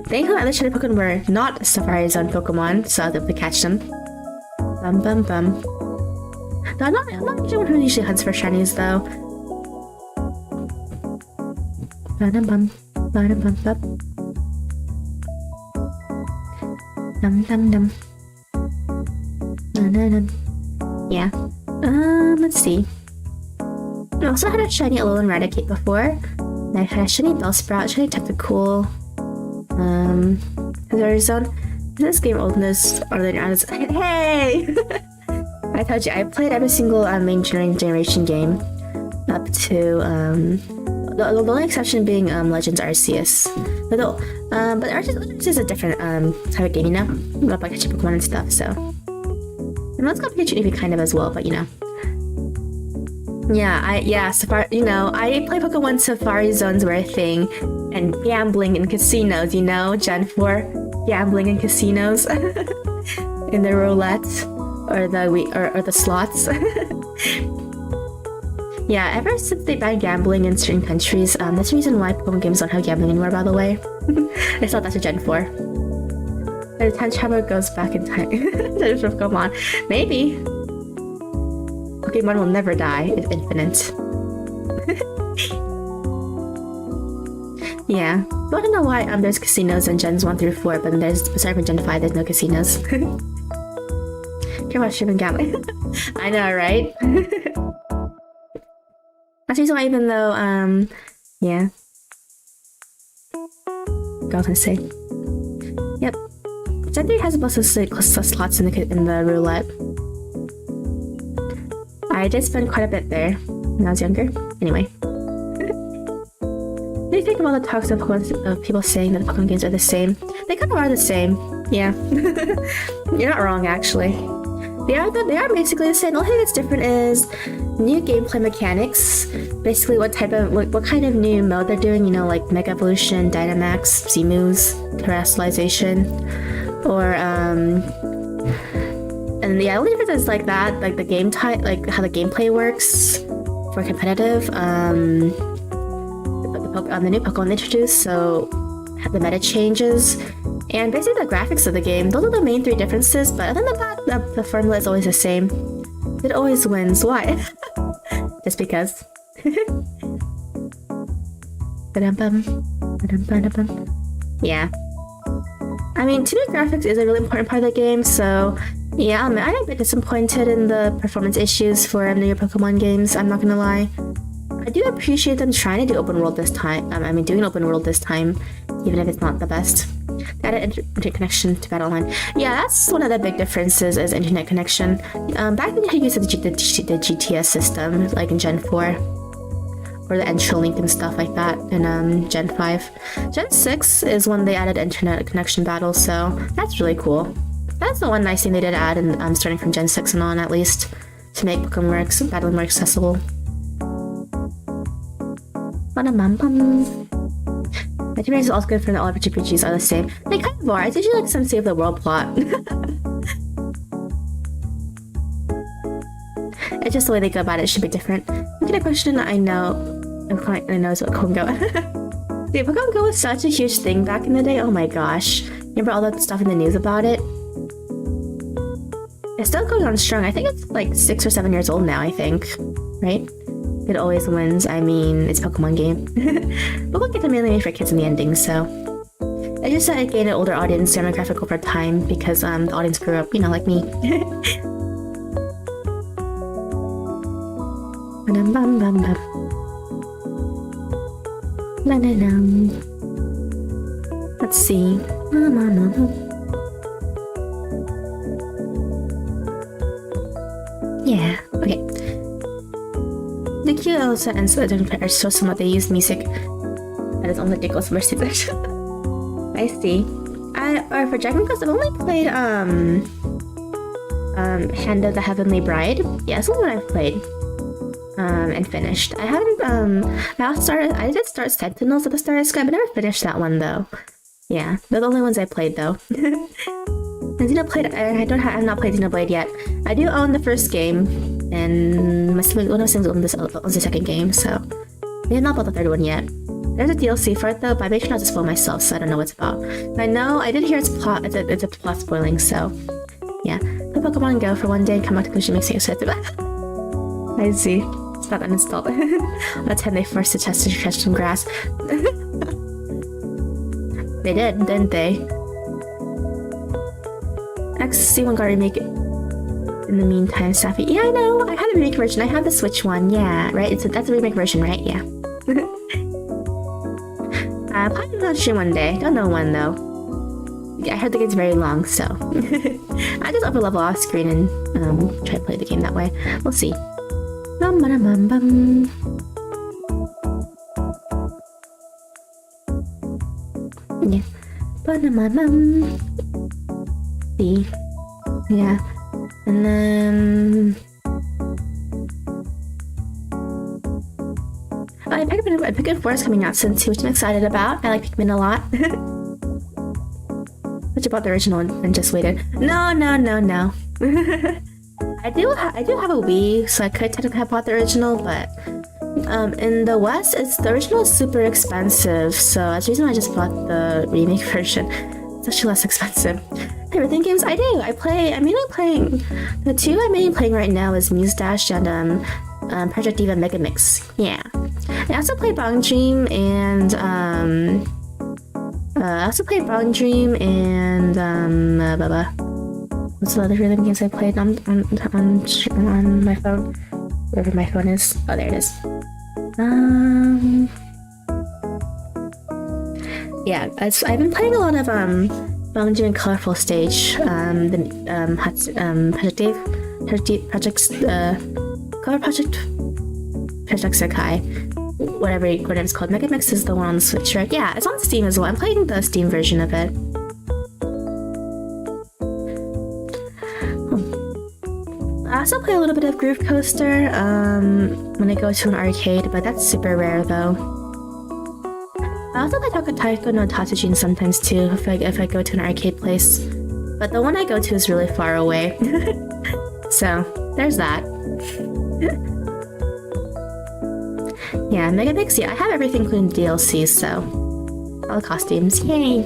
Thankfully, other shiny Pokemon were not Safari Zone Pokemon, so I was able to catch them. Bum bum bum. No, I'm not usually one who usually hunts for shinies though. Bum bum bum bum bum. Dum dum dum. Yeah. Let's see. I also had a shiny Alolan Raticate before. And I had a shiny Bellsprout, shiny Tentacool. Zone. This game oldness or the hey! I told you I played every single main generation game up to the only exception being Legends Arceus. But Arceus is a different type of game, you know? Not by catching Pokemon and stuff, so And let's go Pikachu Eevee kind of as well, but you know. Yeah, Safari, you know, I play Pokemon Safari Zones were a thing, and gambling in casinos, you know, Gen 4, gambling in casinos, in the roulette, or the slots. Yeah, ever since they banned gambling in certain countries, that's the reason why Pokemon games don't have gambling anymore, by the way. I thought that's a Gen 4. The time traveler goes back in time. Come on. Maybe. Pokemon will never die. It's infinite. Yeah. I don't know why there's casinos in Gens 1 through 4, but then aside from Gen 5, there's no casinos. Care about ship and gambling. I know, right? That's the reason why, even though, yeah. What was I gonna say? Yep. Gen 3 has a bunch of slots in the roulette. I did spend quite a bit there when I was younger. Anyway. What do you think of all the talks of people saying that the Pokemon games are the same? They kind of are the same. Yeah. You're not wrong, actually. They are basically the same. The only thing that's different is new gameplay mechanics. Basically, what kind of new mode they're doing. You know, like Mega Evolution, Dynamax, Z-moves, Terrestrialization, or and the only difference is like that, like the game type, like how the gameplay works for competitive. The new Pokemon introduced, so have the meta changes, and basically the graphics of the game. Those are the main three differences. But other than that, the formula is always the same. It always wins. Why? Just because. Yeah. I mean, 2D graphics is a really important part of the game, so yeah, I'm a bit disappointed in the performance issues for newer Pokemon games, I'm not gonna lie. I do appreciate them trying to do open world this time. Doing open world this time, even if it's not the best. They added internet connection to Battle Online. Yeah, that's one of the big differences is internet connection. Back then you had to use the GTS system, like in Gen 4. Or the Entralink and stuff like that in Gen 5. Gen 6 is when they added internet connection battle, so that's really cool. That's the one nice thing they did add, and starting from Gen 6 and on at least, to make Pokemon battling more accessible. My teammates is also good for the all RPGs are the same. They kind of are. It's usually like some save the world plot. It's just the way they go about it should be different. Look at a question I know is what Pokemon Go. Dude, Pokemon Go was such a huge thing back in the day. Oh my gosh. Remember all that stuff in the news about it? It's still going on strong. I think it's like 6 or 7 years old now, I think. Right? It always wins. I mean, it's a Pokemon game. Pokemon games are mainly made for kids in the ending, so... I just said it gained an older audience demographic over time because the audience grew up, you know, like me. Let's see. Yeah, okay. The cute also and so are so somewhat they use music that is only ridiculous versus I see. Or for Dragon Quest, I've only played Hand of the Heavenly Bride. Yeah, that's the one I've played. And finished. I haven't I did start Sentinels of the Starry Sky, but never finished that one though. Yeah, they're the only ones I played though. And Xenoblade, I've not played Xenoblade yet. I do own the first game, and one of my siblings owns the second game, so I have not bought the third one yet. There's a DLC for it though, but I made sure not to spoil myself, so I don't know what it's about. But I know I did hear it's plot. It's a plot spoiling, so yeah. Play Pokemon Go for one day and come back to conclusion makes me excited. I see. It's not uninstalled. On the 10 they forced the test to catch some grass. They did, didn't they? XC1 got remake in the meantime, Safi. Yeah, I know. I have the remake version. I have the Switch one. Yeah, right? That's a remake version, right? Yeah. Probably not stream one day. Don't know when though. I heard the game's very long, so I just upper level off screen and try to play the game that way. We'll see. Yeah. See. Yeah. And then Pikmin 4 is coming out soon too, which I'm excited about. I like Pikmin a lot. But you bought the original and just waited. No. I do have a Wii, so I could technically have bought the original, but in the West, the original is super expensive, so that's the reason I just bought the remake version. It's actually less expensive. Favorite games? I do. I'm mainly playing the two I'm mainly playing right now is Muse Dash and Project Diva Mega Mix. Yeah. I also play Bong Dream and what's the other rhythm games I played on my phone? Wherever my phone is. Oh, there it is. Yeah, I've been playing a lot of Bong Dream Colorful Stage. Project Sekai, whatever it's called. Mega Mix is the one on the Switch, right? Yeah, it's on Steam as well. I'm playing the Steam version of it. I also play a little bit of Groove Coaster when I go to an arcade, but that's super rare though. I also play Taiko no Tatsujin sometimes too if I go to an arcade place, but the one I go to is really far away. So there's that. Yeah, Mega Mix, yeah, I have everything including DLC, so all the costumes, yay!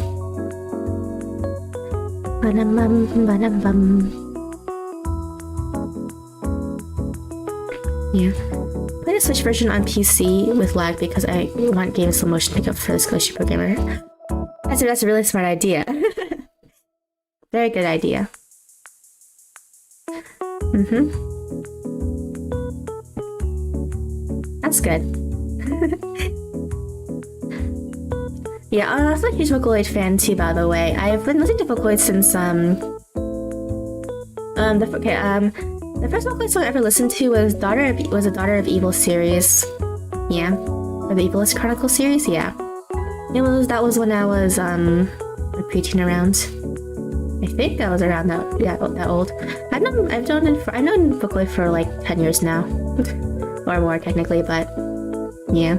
Yeah, play the Switch version on PC with lag because I want game slow motion pickup for the Squishy Programmer. That's a really smart idea. Very good idea. That's good. Yeah, I'm also a huge Vocaloid fan too, by the way. I've been listening to Vocaloid since the first Vocaloid song I ever listened to was a Daughter of Evil series. Yeah. Or the Evilist Chronicle series, yeah. That was when I was a preteen around. I think I was around that old. I've known Vocaloid for like 10 years now. Or more technically, but yeah.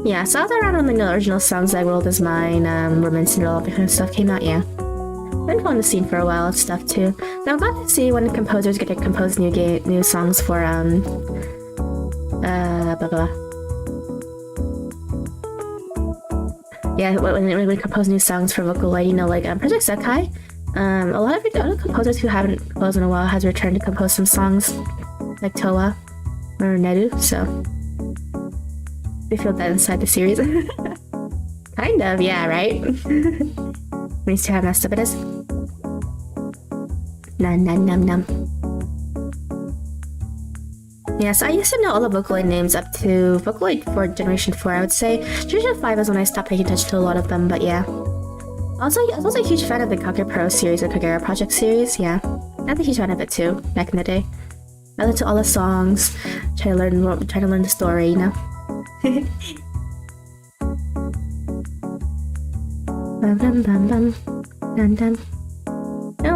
Yeah, so I was around when the original songs like World Is Mine, Romance and all that kind of stuff came out, yeah. I've been following the scene for a while and stuff too. So I'm glad to see when composers get to compose new songs for yeah, when we compose new songs for Vocaloid, like Project Sekai. A lot of composers who haven't composed in a while has returned to compose some songs, like Toa or Neru, so they feel that inside the series. Kind of, yeah, right? When you see how messed up it is. Num. Yeah, so I used to know all the Vocaloid names up to Vocaloid for Generation 4, I would say. Generation 5 is when I stopped paying attention to a lot of them, but yeah. I was also a huge fan of the Kage Pro series, or Kagera Project series, yeah. I'm a huge fan of it too, back in the day. I listened to all the songs, try to learn the story, No,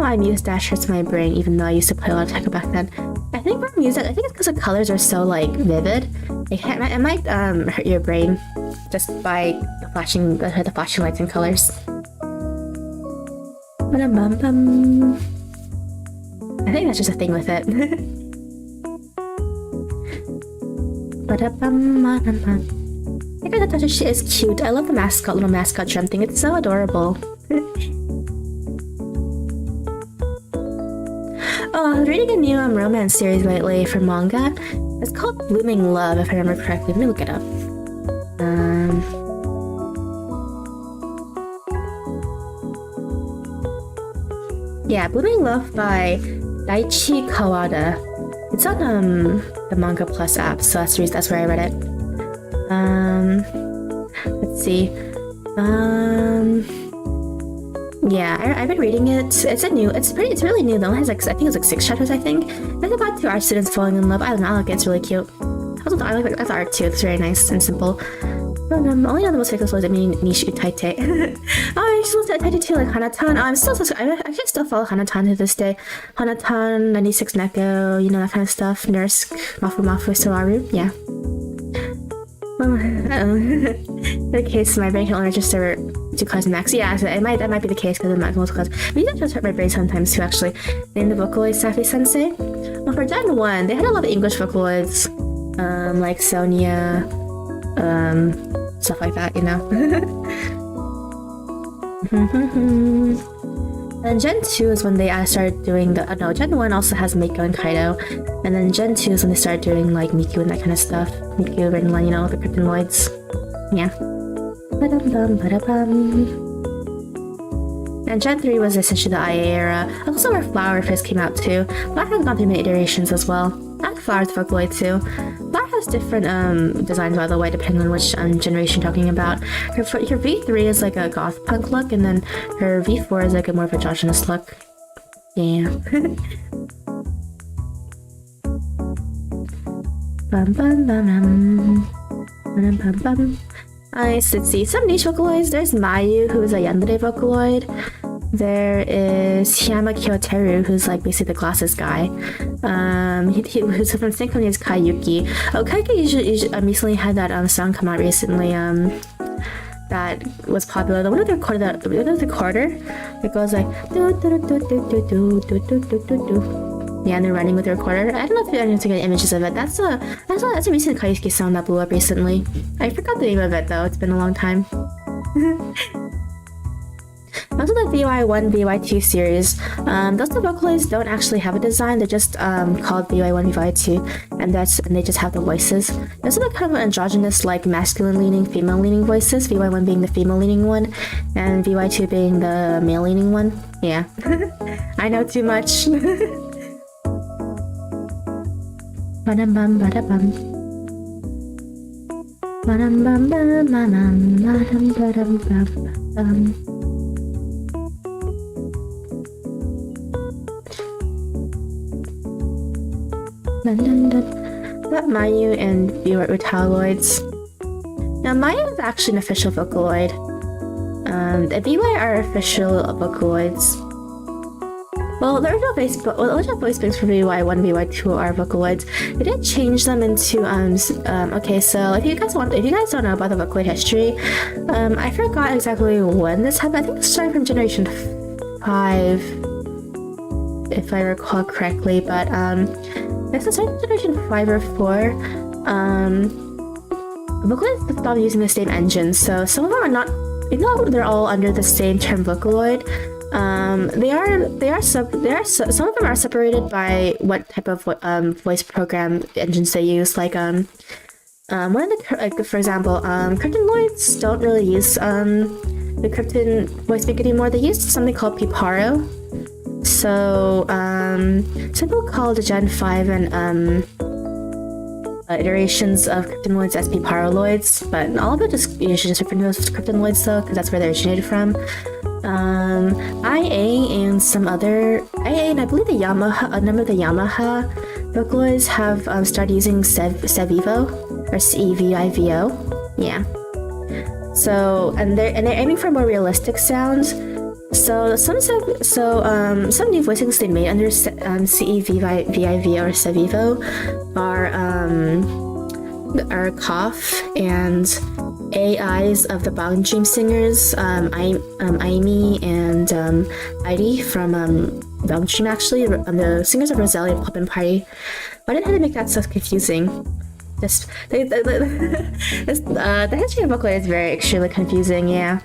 I Muse Dash hurts my brain, even though I used to play a lot of Tekken back then. I think for music, I think it's because the colors are so vivid. It might hurt your brain just by the flashing lights and colors. I think that's just a thing with it. I think that Tatsujin is cute. I love the little mascot drum thing. It's so adorable. Oh, I was reading a new romance series lately for manga. It's called Blooming Love, if I remember correctly. Let me look it up. Yeah, Blooming Love by Daichi Kawada. It's on the Manga Plus app, so that's where I read it. Let's see. Yeah, I've been reading it. It's really new though. It has I think it's 6 chapters, I think. It's about 2 art students falling in love. I don't know, I like it. It's really cute. I like the art too. It's very nice and simple. Only on the most famous was Nishi Utaite. Oh, I just looked at Utaite too, like Hanatan. Oh, I actually still follow Hanatan to this day. Hanatan, 96 Neko, you know, that kind of stuff. Nurse, Mafu Mafu, Soaru, yeah. In the case, my brain can only register 2 cards max. Yeah, so that might be the case because of multiple cards. But you just hurt my brain sometimes too, actually. Name the Vocaloid Safi Sensei. Well, for Gen 1, they had a lot of English Vocaloids, like Sonia, stuff like that, you know. And Gen 2 is when they started doing the... no, Gen 1 also has Mako and Kaido. And then Gen 2 is when they started doing like Miku and that kind of stuff. Miku, Rinlan, you know, the Kryptonoids. Yeah. And Gen 3 was essentially the IA era. Also where Flower first came out too. Flower has gone through many iterations as well. And Flower's Vocaloid too. Flower has different designs, by the way, depending on which generation you're talking about. Her V3 is like a goth punk look, and then her V4 is like a more of a androgynous look. Yeah. Bum bum bum bum bum bum. Nice. Let's see some niche Vocaloids. There's Mayu, who is a Yandere Vocaloid. There is Hiyama Kyoteru, who's like basically the glasses guy. Who's from Synchrony is Kayuki. Oh, Kayuki usually recently had that song come out recently. That was popular. The one with the recorder, it goes like do do do do do do do do do do do. Yeah, and they're running with the recorder. I don't know if you're getting images of it. That's a recent Kayuki song that blew up recently. I forgot the name of it though. It's been a long time. Also the VY1, VY2 series, those Vocaloids don't actually have a design. They're just called VY1, VY2, and they just have the voices. Those are the kind of androgynous, like masculine-leaning, female-leaning voices. VY1 being the female-leaning one, and VY2 being the male-leaning one. Yeah, I know too much. Ba-dum-bum, ba-da-bum. Ba-dum-bum, ba-dum-bum, ba-dum, ba-dum, ba-dum. That Mayu and Utaloids. Now Mayu is actually an official Vocaloid. The VY are official Vocaloids. Well, the original voice banks for VY1, VY2 are Vocaloids. They did change them into okay, so if you guys don't know about the Vocaloid history, I forgot exactly when this happened. I think it started from Generation 5, if I recall correctly, but this is Generation 5 or 4. Vocaloids stopped using the same engine, so some of them are not, even though they're all under the same term Vocaloid, some of them are separated by what type of voice program engines they use. Like one of the, for example, Kryptonoids don't really use the Krypton voice bank anymore. They use something called Piparo. So some people call the Gen 5 and iterations of Kryptonoids as Piparoloids, but all of it just usually just refer to as Kryptonoids though, because that's where they originated from. IA and some other IA and I believe a number of the Yamaha Vocaloids have started using Cevivo or CEVIVO. Yeah. So and they're aiming for more realistic sounds. So some new voicings they made under CEVIVO or Cevivo are Cough and AIs of the Bang Dream singers, Aimi and Heidi from Bang Dream, actually, the singers of Rosalia Pop and Party. Why did I make that so confusing? Just the history of Vocaloid is very extremely confusing, yeah.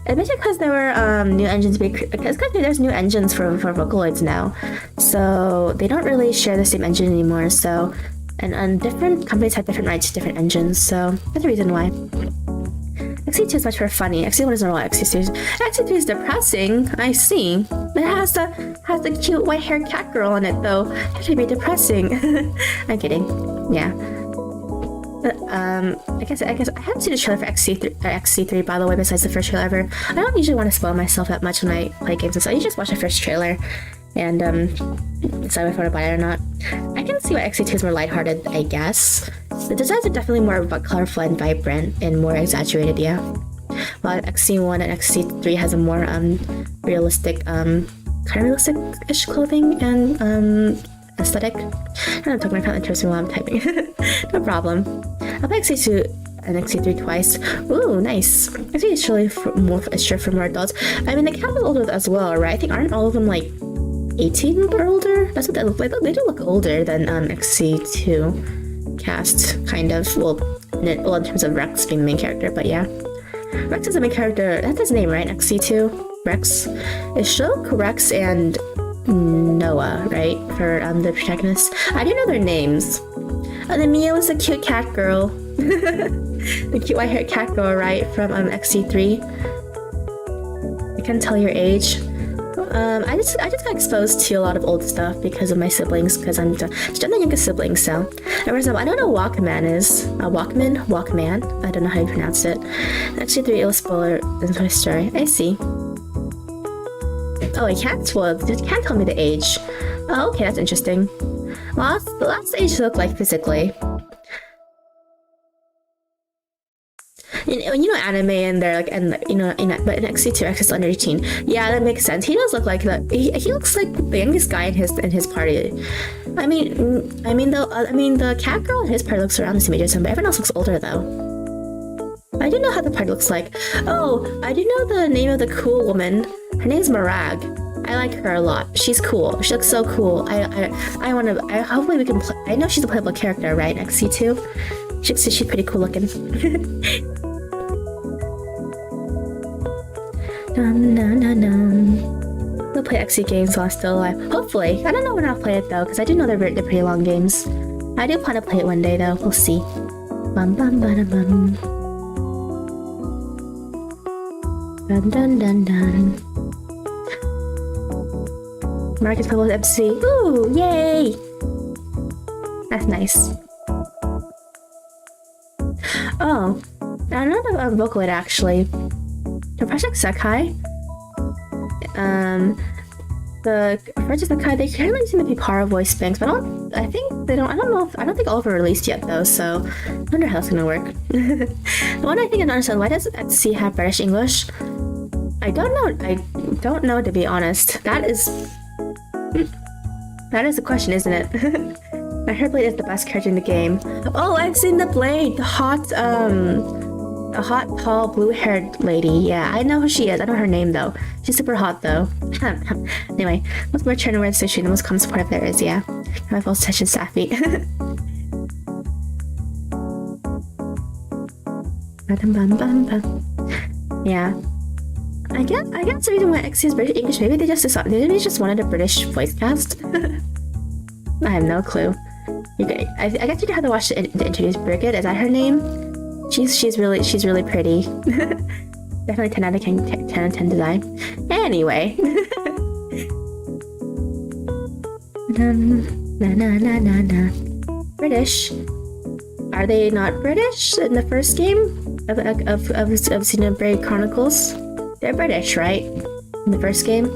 Especially because there were new engines because there's new engines for Vocaloids now, so they don't really share the same engine anymore. So, and different companies have different rights to different engines, so that's the reason why. XC2 is much more funny. XC1 is normal. XC3 is depressing. I see. It has the cute white haired cat girl on it though. It should be depressing. I'm kidding. Yeah. I guess I haven't seen a trailer for XC3 by the way, besides the first trailer ever. I don't usually want to spoil myself that much when I play games, so I usually just watch the first trailer and decide if I want to buy it or not. I can see why XC2 is more lighthearted, I guess. The designs are definitely more colorful and vibrant and more exaggerated, yeah. While XC1 and XC3 has a more realistic, kind of realistic-ish clothing and aesthetic. I'm not talking about interesting while I'm typing. No problem. I'll play XC2 and XC3 twice. Ooh, nice. I think it's really for more adults. I mean, the cast is older as well, right? I think aren't all of them like 18 or older? That's what they look like. They do look older than XC2 cast, kind of. Well, in terms of Rex being the main character, but yeah. Rex is the main character. That's his name, right? XC2? Rex. It's Shulk, Rex, and Noah, right? For the protagonists. I do know their names. And then Mia was the cute cat girl. The cute white-haired cat girl, right? From XC3. I can't tell your age. I just got exposed to a lot of old stuff because of my siblings, because I'm the youngest sibling, so. And for example, I don't know what Walkman is. Walkman. I don't know how you pronounce it. XC3 it'll spoiler in Toy Story. I see. Oh, you can't tell me the age. Oh, okay, that's interesting. Well, the last age look like physically. You know anime and they're like, and but in XC2 X is under 18. Yeah, that makes sense. He does look like that. He looks like the youngest guy in his party. I mean the cat girl in his party looks around the same age as him, but everyone else looks older though. I do know how the party looks like. Oh, I do know the name of the cool woman. Her name's Marag. I like her a lot. She's cool. She looks so cool. Hopefully we can play. I know she's a playable character, right? XC2. She's pretty cool looking. We'll play XC games while I'm still alive. Hopefully. I don't know when I'll play it though, because I do know they're pretty long games. I do plan to play it one day though. We'll see. Bum bum bada bum. Dun dun dun dun. Marcus playable with MC. Ooh, yay! That's nice. Oh, I don't know the Vocaloid actually. The Project Sekai. The Project Sekai, they currently seem to be power voice banks, but I don't think all of them are released yet though, so I wonder how it's gonna work. The one I think I don't understand, why does XC have British English? I don't know to be honest. That is the question, isn't it? My hair blade is the best character in the game. Oh, I've seen the blade! The hot, tall, blue-haired lady. Yeah, I know who she is. I don't know her name, though. She's super hot, though. Anyway, what's more turn around sushi? The most common support there is, yeah. My full session Safi. Yeah. I guess the reason why XC is British English, maybe they just wanted a British voice cast. I have no clue. I guess you have to watch the interviews. Brigitte, is that her name? She's really pretty. Definitely 10 out of 10 design. Anyway. British. Are they not British in the first game of Xenoblade Chronicles? They're British, right? In the first game.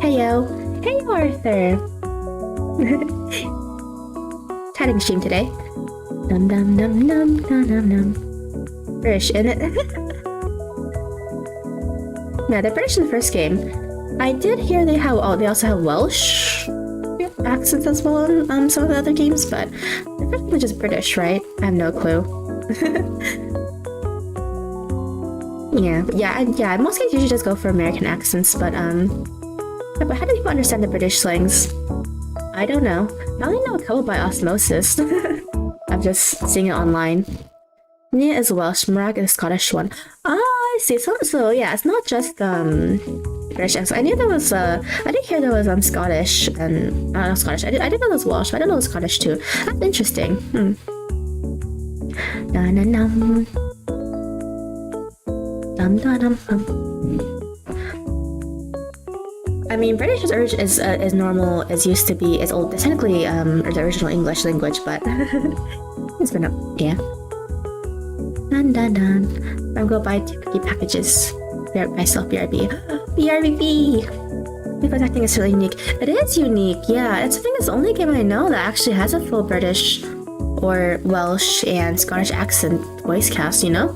Heyo. Hey Arthur. Tatting stream today. Dum dum dum dum dum dum dum. British in it. Yeah, they're British in the first game. I did hear they also have Welsh accents as well in some of the other games, but the first one is just British, right? I have no clue. Yeah. Most games usually just go for American accents, but how do people understand the British slangs? I don't know. I only know a couple by osmosis. I'm just seeing it online. Nia is Welsh, Marag is a Scottish one. Ah, I see. So yeah, it's not just British accent. I knew there was I did hear there was Scottish and not Scottish. I did know there was Welsh, but I didn't know it was Scottish too. That's interesting. I mean, British is normal, is used to be, is old. It's technically the original English language, but it's been up, yeah. Dun dun dun. I'm gonna buy 2 cookie packages. Myself, BRB. BRB! Because acting is really unique. It is unique, yeah. It's the thing, it's the only game I know that actually has a full British or Welsh and Scottish accent voice cast, you know?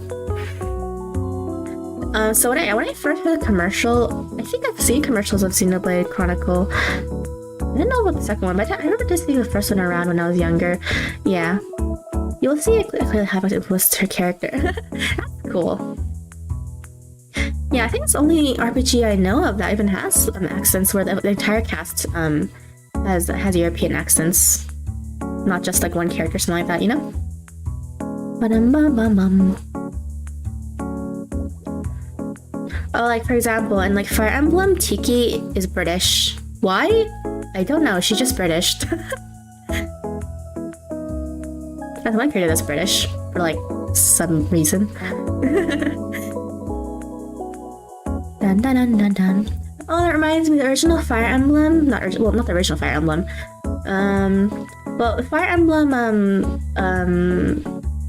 So when I first heard the commercial, I think I've seen commercials of Xenoblade Chronicle. I didn't know about the second one, but I remember just seeing the first one around when I was younger. Yeah. You'll see it clearly how much influenced her character. That's cool. Yeah, I think it's the only RPG I know of that even has accents where the entire cast has European accents. Not just like one character or something like that, you know? Oh, like for example, in like Fire Emblem, Tiki is British. Why? I don't know, she's just British. That's one character that's British, for like some reason. Dun, dun, dun, dun, dun. Oh, that reminds me, the original Fire Emblem, not the original Fire Emblem. Well, the Fire Emblem,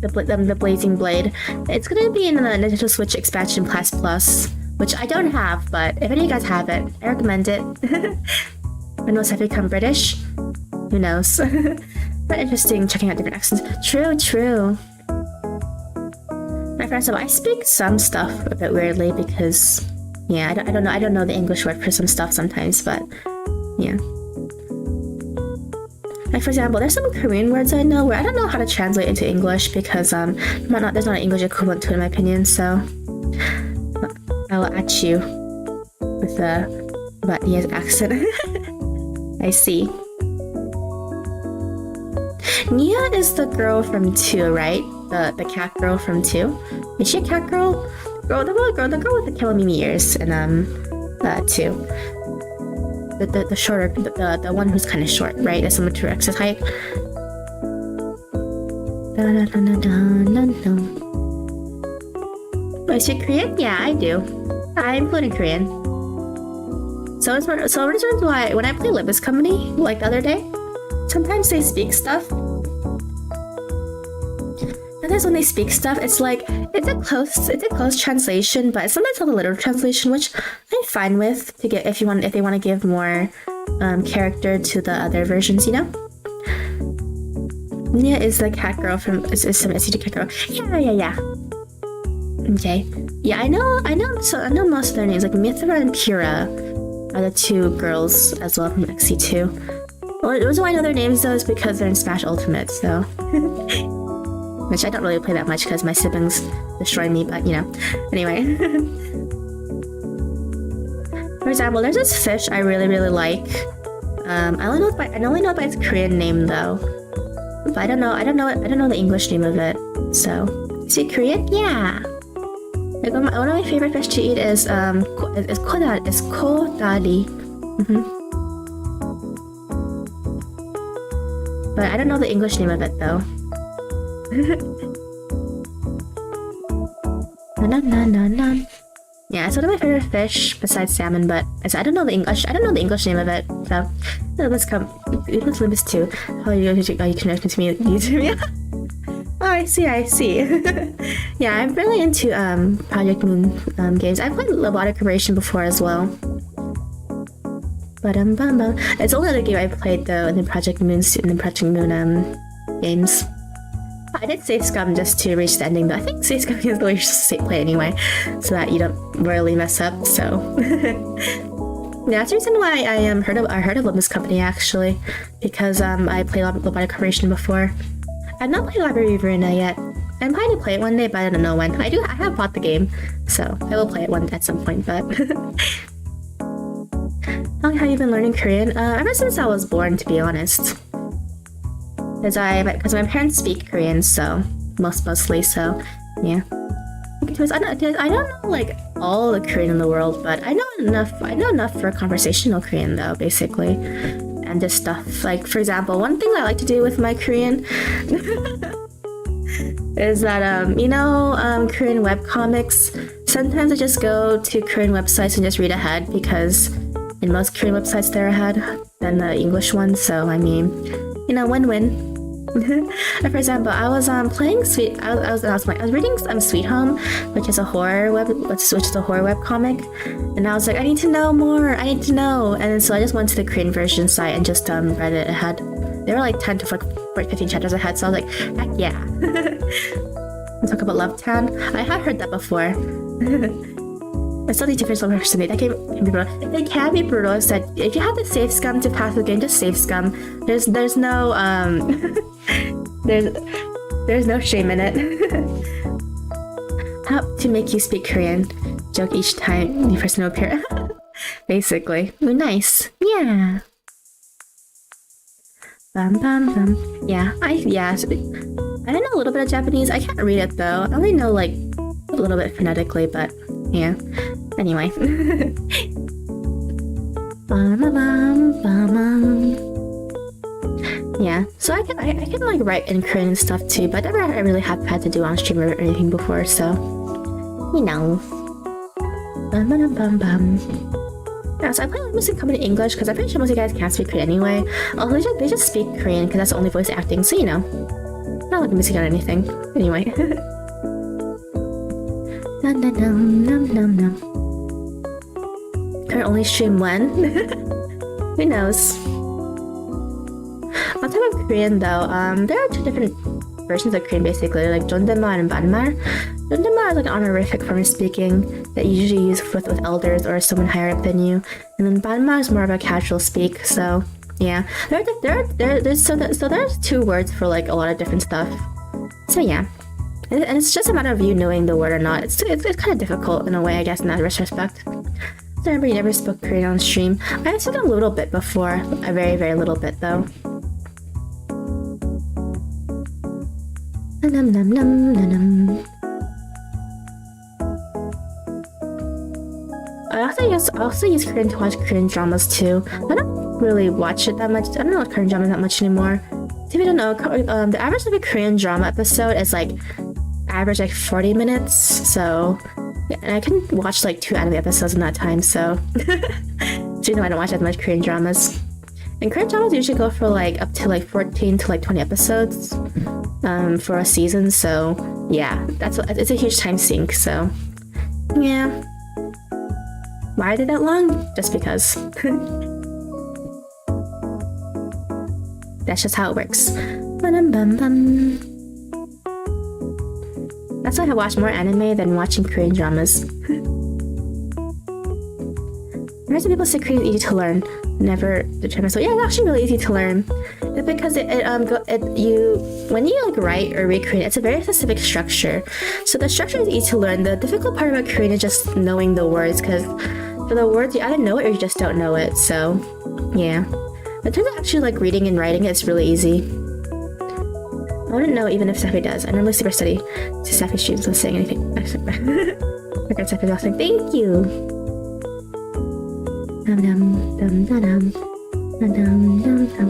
the Blazing Blade, it's gonna be in the Nintendo Switch expansion Plus, which I don't have, but if any of you guys have it, I recommend it. When will Sephi become British? Who knows? But interesting checking out different accents. True. My friend said, I speak some stuff a bit weirdly because, yeah, I don't know the English word for some stuff sometimes, but yeah. Like for example, there's some Korean words I know where I don't know how to translate into English because there's not an English equivalent to it in my opinion, so I will at you with the Vietnamese accent. I see. Nia is the girl from 2, right? The cat girl from 2. Is she a cat girl? The girl with the Kilomimi ears in 2. The shorter, the one who's kind of short, right? That's similar to Rex's height. Oh, you speak Korean? Yeah, I do. I'm fluent in Korean. So it's one of the reasons why when I play Libus Company, like the other day, sometimes they speak stuff. Sometimes when they speak stuff, it's like it's a close translation, but sometimes not a literal translation, which I'm fine with to get if they want to give more character to the other versions, you know. Nia is the cat girl from is some SCG cat girl. Yeah. Okay. Yeah, I know most of their names. Like Mithra and Pura are the 2 girls as well from XC2. Well, the reason why I know their names though is because they're in Smash Ultimate, so which I don't really play that much because my siblings destroy me, but you know. Anyway. For example, there's this fish I really like. I only know it by its Korean name though. But I don't know the English name of it. So, is it Korean? Yeah. Like one of my favorite fish to eat is kodari. But I don't know the English name of it though. Yeah, it's one of my favorite fish besides salmon, but I don't know the English name of it. So let's Libus too. How are you connecting to me? YouTube? Oh, I see. Yeah, I'm really into Project Moon games. I've played Robotic Corporation before as well. It's the only other game I played though in the Project Moon games. I did save scum just to reach the ending, but I think save scum is the way you should play anyway, so that you don't really mess up. So yeah, that's the reason why I heard of Libus Company actually, because I played Robotic Corporation before. I've not played Library of Verona yet. I'm planning to play it one day, but I don't know when. I have bought the game, so I will play it at some point. But how long have you been learning Korean? Ever since I was born, to be honest. Because my parents speak Korean, so mostly. So yeah. Because I don't know like all the Korean in the world, but I know enough for conversational Korean though, basically. And just stuff like, for example, one thing I like to do with my Korean is that Korean webcomics. Sometimes I just go to Korean websites and just read ahead because in most Korean websites they're ahead than the English ones. So I mean, win-win. For example, I was playing Sweet. I was reading Sweet Home, which is a horror web comic, and I was like, I need to know more. I need to know, and so I just went to the Korean version site and just read it ahead. There were like 10 to 15 chapters ahead, so I was like, heck yeah. Talk about Love Town. I have heard that before. It's something different from personally. That can be brutal. They can be brutal. It's that if you have the safe scum to pass the game, just safe scum. There's no there's no shame in it. How to make you speak Korean? Joke each time the person will appear. Basically, nice. Yeah. Bum bum bum. Yeah. I know a little bit of Japanese. I can't read it though. I only know like a little bit phonetically, but yeah. Anyway. Yeah. So I can like write in Korean and stuff too, but I never really have had to do on stream or anything before, so you know. Yeah, so I play mostly comedy English because I'm pretty sure most of you guys can't speak Korean anyway. Although they just speak Korean because that's the only voice acting, so you know. Not like missing on anything. Anyway. Can only stream when? Who knows? On top of Korean though, there are 2 different versions of Korean basically, like 존댓말 and 반말. 존댓말 is like an honorific form of speaking that you usually use with elders or someone higher up than you, and then 반말 is more of a casual speak. So yeah, there's 2 words for like a lot of different stuff. So yeah, and it's just a matter of you knowing the word or not. It's kind of difficult in a way, I guess, in that respect. So I remember you never spoke Korean on stream. I spoke a little bit before, a very, very little bit though. Nom nom nom nom nom. I also use Korean to watch Korean dramas too. I don't really watch it that much. I don't watch Korean dramas that much anymore. If you don't know, the average of a Korean drama episode is like average like 40 minutes. So yeah, and I can watch like 2 anime episodes in that time. So you know, I don't watch as much Korean dramas. And Korean dramas usually go for like up to like 14 to like 20 episodes for a season. So yeah, it's a huge time sink. So yeah. Why I did that long? Just because. That's just how it works. That's why I watch more anime than watching Korean dramas. Whereas people say Korean is easy to learn, never determine. So yeah, it's actually really easy to learn. It's because when you like write or read Korean, it's a very specific structure. So the structure is easy to learn. The difficult part about Korean is just knowing the words, because for the words you either know it or you just don't know it. So yeah. In terms of actually like reading and writing, it's really easy. I wouldn't know even if Steffi does. I normally super study to Steffi streams without saying anything. I got Steffi saying thank you. Dum dum dum dum dum dum dum dum.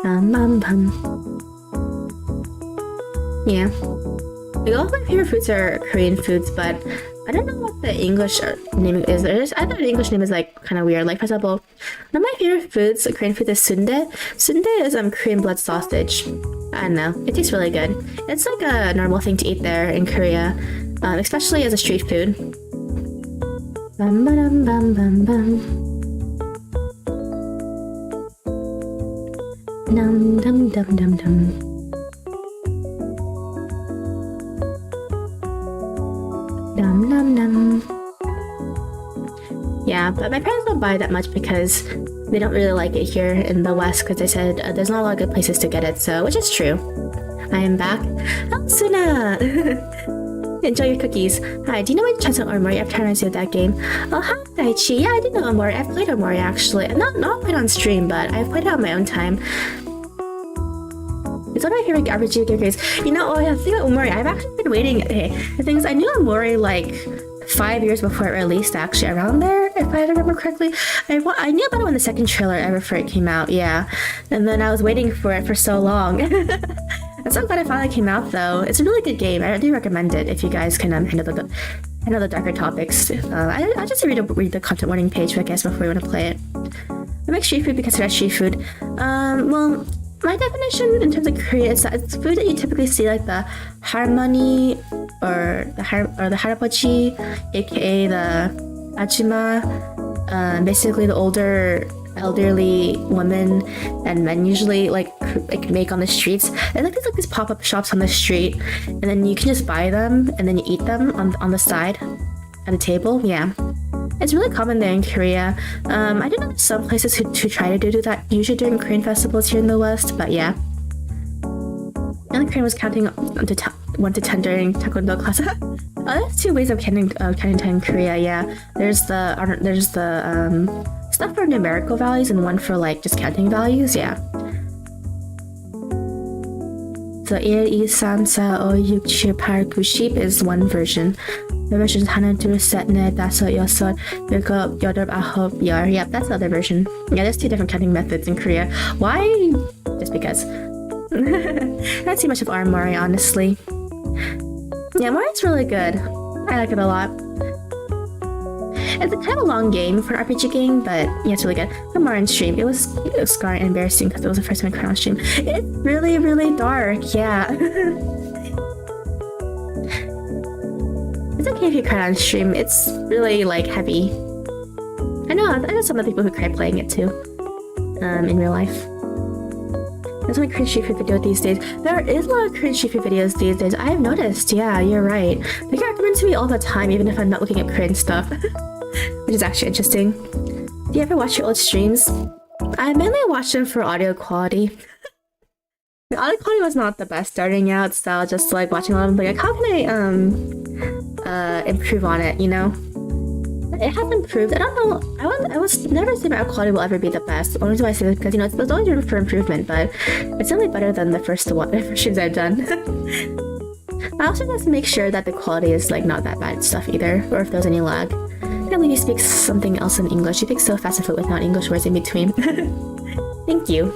Bum bum. Yeah. Like, all of my favorite foods are Korean foods, but I don't know what the English name is. I thought the English name is like kind of weird. Like for example, one of my favorite foods, Korean food, is sundae. Sundae is Korean blood sausage. I don't know. It tastes really good. It's like a normal thing to eat there in Korea, especially as a street food. Bum bum bum bum bum. Dum dum dum dum dum. Dum dum dum. Yeah, but my parents don't buy that much because they don't really like it here in the West, because they said there's not a lot of good places to get it, so which is true. I am back. Oh, Suna! Enjoy your cookies. Hi, do you know my chance on Omori? I've tried to do that game. Oh, hi, Daichi. Yeah, I do know Omori. I've played Omori actually. Not played on stream, but I've played it on my own time. It's one of my favorite RPG games. You know, the thing about Omori, I've actually been waiting. Okay, the thing is, I knew Omori like 5 years before it released, actually, around there, if I remember correctly. I knew about it when the second trailer ever for it came out, yeah. And then I was waiting for it for so long. I'm so glad it finally came out, though. It's a really good game. I do recommend it if you guys can handle I know the darker topics. I just read the content warning page, I guess, before you want to play it. What makes street food be considered street food? Well, my definition in terms of Korea is that it's food that you typically see like the harmony or the harabachi, aka the ajima, basically the elderly women and men usually like make on the streets. And like there's like these pop-up shops on the street, and then you can just buy them and then you eat them on the side at a table. Yeah. It's really common there in Korea. I do know there's some places who try to do that, usually during Korean festivals here in the West, but yeah. And the Korean was counting 1 to 10 during Taekwondo class. There's 2 ways of counting 10 in Korea, yeah. There's the stuff for numerical values and one for like just counting values, yeah. So 1, 2, 3, 4, 5, 6, 7, 8, 9, 10 is one version. The version is 1, 2, 3, 4, 5, 6, 7, 8, 9, 10. Yep, that's the other version. Yeah, there's 2 different counting methods in Korea. Why? Just because. I don't see much of Mori, honestly. Yeah, Mori's really good. I like it a lot. It's a kind of a long game for an RPG game, but yeah, it's really good. The Marin stream, it was scarring and embarrassing because it was the first time I cried on stream. It's really, really dark, yeah. It's okay if you cry on stream. It's really like heavy. I know some of the people who cry playing it too. In real life. There's only cringe street food video these days. There is a lot of cringe street food videos these days. I have noticed. Yeah, you're right. They get recommended to me all the time, even if I'm not looking at cringe stuff. Which is actually interesting. Do you ever watch your old streams? I mainly watch them for audio quality. The audio quality was not the best starting out, so I was just like watching a lot of them, like how can I improve on it, you know? It has improved. I don't know. I was never say my quality will ever be the best. The only reason why I say this because there's always room for improvement, but it's definitely better than the first streams I've done. I also just make sure that the quality is like not that bad and stuff either, or if there's any lag. I believe you speak something else in English. You speak so fast and fluent without English words in between. Thank you.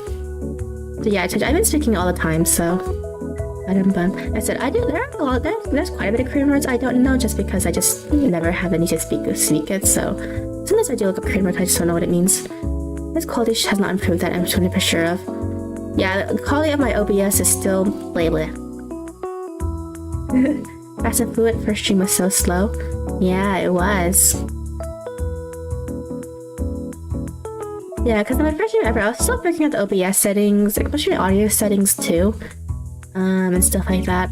So yeah, I've been speaking all the time, so I said I do. There's quite a bit of Korean words I don't know, just because I just never have any to speak it. So sometimes I do look up Korean words, I just don't know what it means. This quality has not improved, that I'm 20% sure of. Yeah, the quality of my OBS is still blah blah. Fast and fluent first stream was so slow. Yeah, it was. Yeah, because my first stream ever, I was still working out the OBS settings, especially audio settings too. And stuff like that.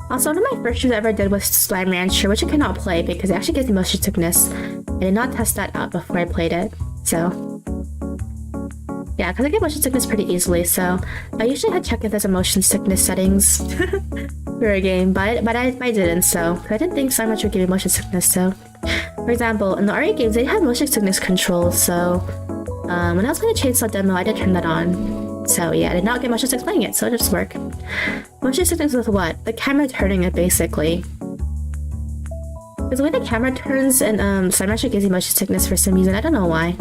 Also, one of my first streams I ever did was Slime Rancher, which I cannot play because it actually gives me motion sickness. I did not test that out before I played it, so... Yeah, because I get motion sickness pretty easily, so I usually had to check if there's a motion sickness settings for a game, but I didn't, so I didn't think Slime Rancher would give me motion sickness, so... For example, in the RE games, they had motion sickness controls, so... when I was playing the Chainsaw demo, I did turn that on. So yeah, I did not get motion sickness playing it, so it just worked. Motion sickness with what? The camera turning it, basically. Because the way the camera turns in Slime Rancher gives you motion sickness for some reason, I don't know why.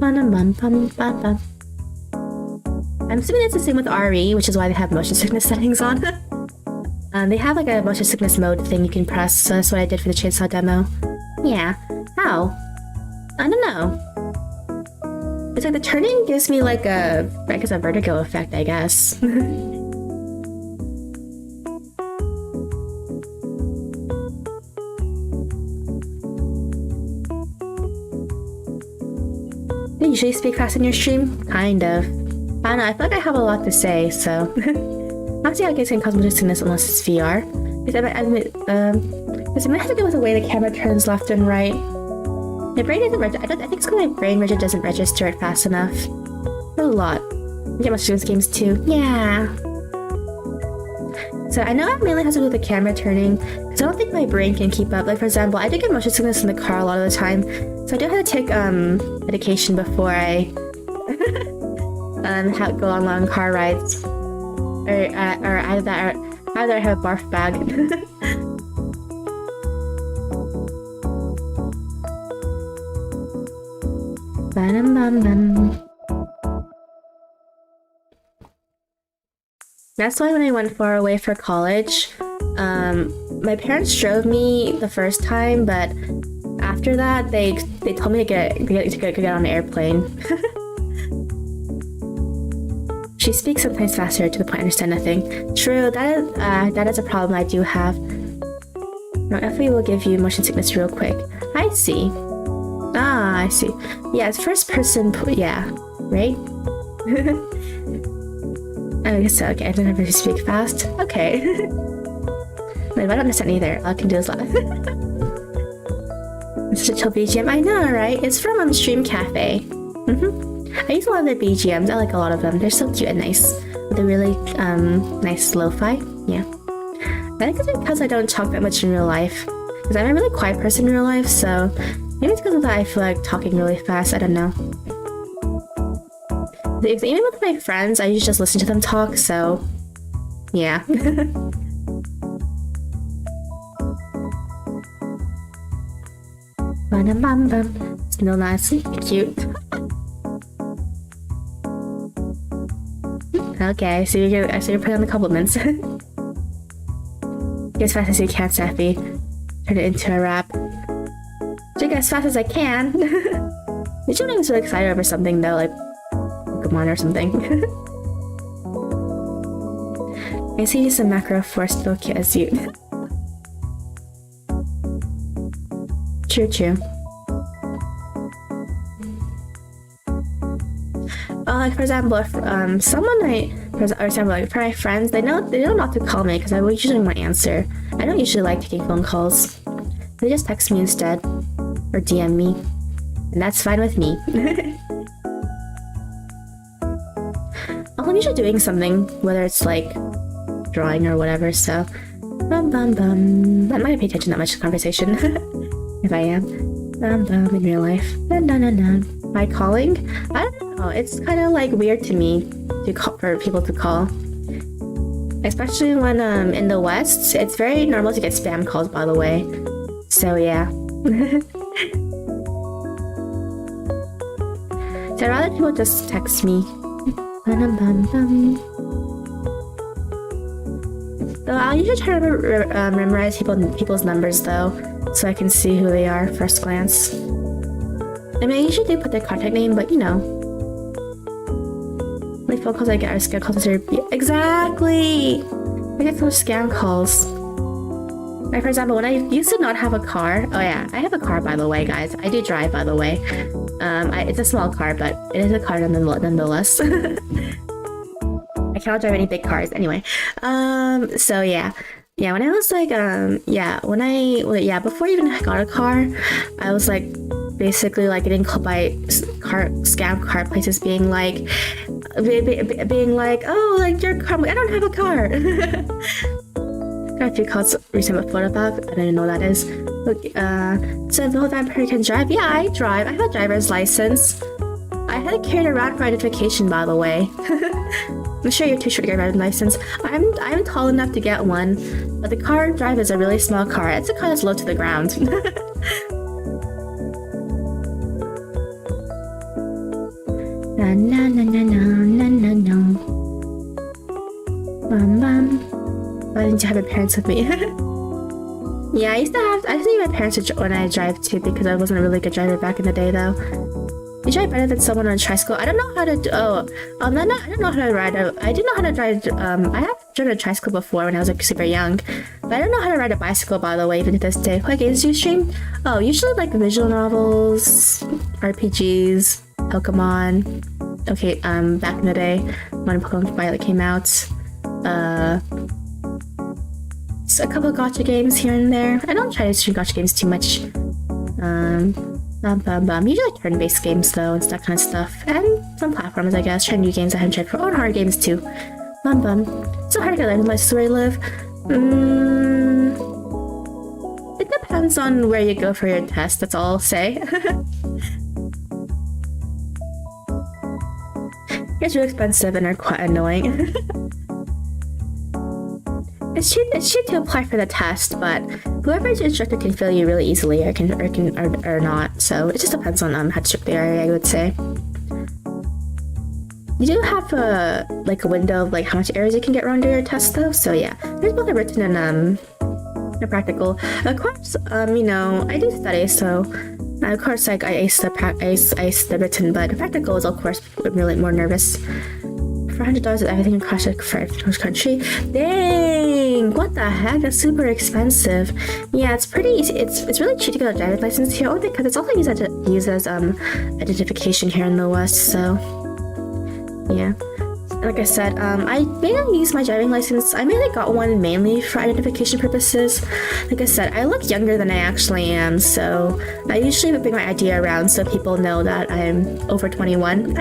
I'm assuming it's the same with RE, which is why they have motion sickness settings on. They have like a motion sickness mode thing you can press, so that's what I did for the Chainsaw demo. Yeah. How? I don't know. It's like the turning gives me like a vertigo effect, I guess. Do you usually speak fast in your stream? Kind of. I don't know, I feel like I have a lot to say, so... I don't see how it can cause motion sickness unless it's VR. Because it might have to do with the way the camera turns left and right. My brain doesn't register. I think it's because my brain doesn't register it fast enough. There's a lot. I get much of those games too. Yeah. So I know it mainly has to do with the camera turning, because I don't think my brain can keep up. Like for example, I do get motion sickness in the car a lot of the time, so I do have to take medication before I go on long car rides, or either that, or either I have a barf bag. That's why when I went far away for college, My parents drove me the first time, but after that, they told me to get on an airplane. She speaks sometimes faster to the point I understand nothing. True, that is a problem I do have. No, FE will give you motion sickness real quick. I see. Ah, I see. Yeah, it's first person. Yeah, right. I guess so. Okay, I don't have to speak fast. Okay. Wait, I don't understand either. All I can do is laugh. It's such a chill BGM. I know, right? It's from Stream Cafe. I use a lot of their BGMs. I like a lot of them. They're so cute and nice. With a really nice lo-fi. Yeah. I think it's because I don't talk that much in real life. Because I'm a really quiet person in real life, so maybe it's because of that I feel like talking really fast. I don't know. Even with my friends, I usually just listen to them talk, so yeah. Still nice, cute. Okay, so you're putting on the compliments. Get as fast as you can, Sappy. Turn it into a rap. Drink as fast as I can. Usually I'm so excited over something though, like Pokemon or something. I see you some macro force focus as you. True. Like for example, if for example, like for my friends, they know not to call me because I usually won't answer. I don't usually like taking phone calls. They just text me instead or DM me, and that's fine with me. I'm usually doing something, whether it's like drawing or whatever. So, I'm not gonna pay attention that much to the conversation. If I am, in real life. My calling? I don't know. It's kind of like weird to me for people to call, especially when in the West. It's very normal to get spam calls, by the way. So yeah. So I'd rather people just text me. Though I'll usually try to memorize people's numbers though, so I can see who they are first glance. I mean, I usually do put their contact name, but you know. My phone calls I get are scam calls. Exactly! I get those scam calls. Like, for example, when I used to not have a car. Oh yeah, I have a car, by the way, guys. I do drive, by the way. It's a small car, but it is a car nonetheless. I cannot drive any big cars. Anyway. So yeah. Yeah, when I was like, before I even got a car, I was like, basically like getting called by scam car places being like, oh, like your car, I don't have a car. Got a few calls recently with Photobug. I don't even know what that is. Look, so the whole vampire can drive? Yeah, I drive. I have a driver's license. I had to carry it around for identification, by the way. I'm sure you're too short to get a driver's license. I'm tall enough to get one, but the car I drive is a really small car. It's a car that's low to the ground. Why didn't you have your parents with me? Yeah, I used to need my parents when I drive too, because I wasn't a really good driver back in the day though. You drive better than someone on a tricycle. I don't know how to do. I don't know how to ride. I didn't know how to drive. I have driven a tricycle before when I was like super young, but I don't know how to ride a bicycle, by the way, even to this day. What games do you stream? Oh, usually like visual novels, RPGs, Pokemon. Okay, back in the day when Pokemon Violet came out, so a couple of gacha games here and there. I don't try to stream gacha games too much. Usually turn-based games though, and that kind of stuff. And some platforms, I guess. Try new games I haven't tried for. Oh, and hard games too. It's so hard to get life in my where I live. It depends on where you go for your test, that's all I'll say. It's really expensive and are quite annoying. It's cheap to apply for the test, but whoever's instructor can fail you really easily or not. So it just depends on how strict they are, I would say. you do have a window of how much errors you can get around your test though. So yeah, there's both a written and a practical. Of course, you know, I do study, so of course I ace the written, but the practical is of course really more nervous. $400 is everything across the country. Dang! What the heck? That's super expensive. Yeah, it's pretty easy. It's really cheap to get a driver's license here, only because it's also used as identification here in the West. So yeah, like I said, I mainly use my driving license. I mainly got one mainly for identification purposes. Like I said, I look younger than I actually am, so I usually bring my ID around so people know that I'm over 21.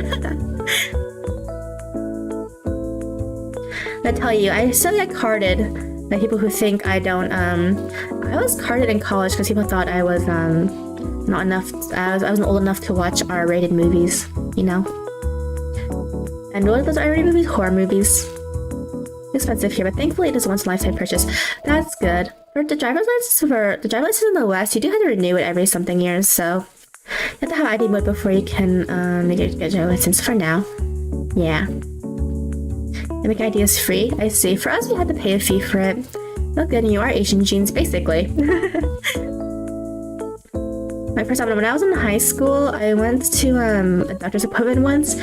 I tell you, I still get carded by people who think I don't. I was carded in college because people thought I was not enough. I wasn't old enough to watch R-rated movies, you know. And what are those R-rated movies? Horror movies. Expensive here, but thankfully it is a once-in-a-lifetime purchase. That's good. For the driver's license in the West, you do have to renew it every something years, so you have to have ID mode before you can get a driver's license. For now, yeah. The make ID is free. I see. For us, we had to pay a fee for it. Look good, and you are Asian genes, basically. My first time when I was in high school, I went to a doctor's appointment once,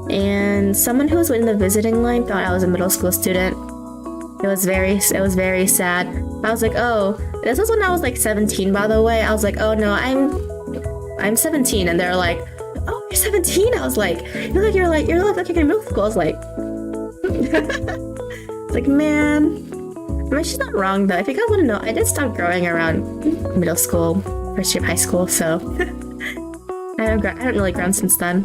and someone who was in the visiting line thought I was a middle school student. It was very sad. I was like, oh, this was when I was like 17, by the way. I was like, oh no, I'm 17, and they're like, oh, you're 17. I was like, you look like you're in middle school. I was like. It's like, man, I mean, she's not wrong though. If you guys want to know, I did stop growing around middle school, first year of high school, so I haven't really grown since then.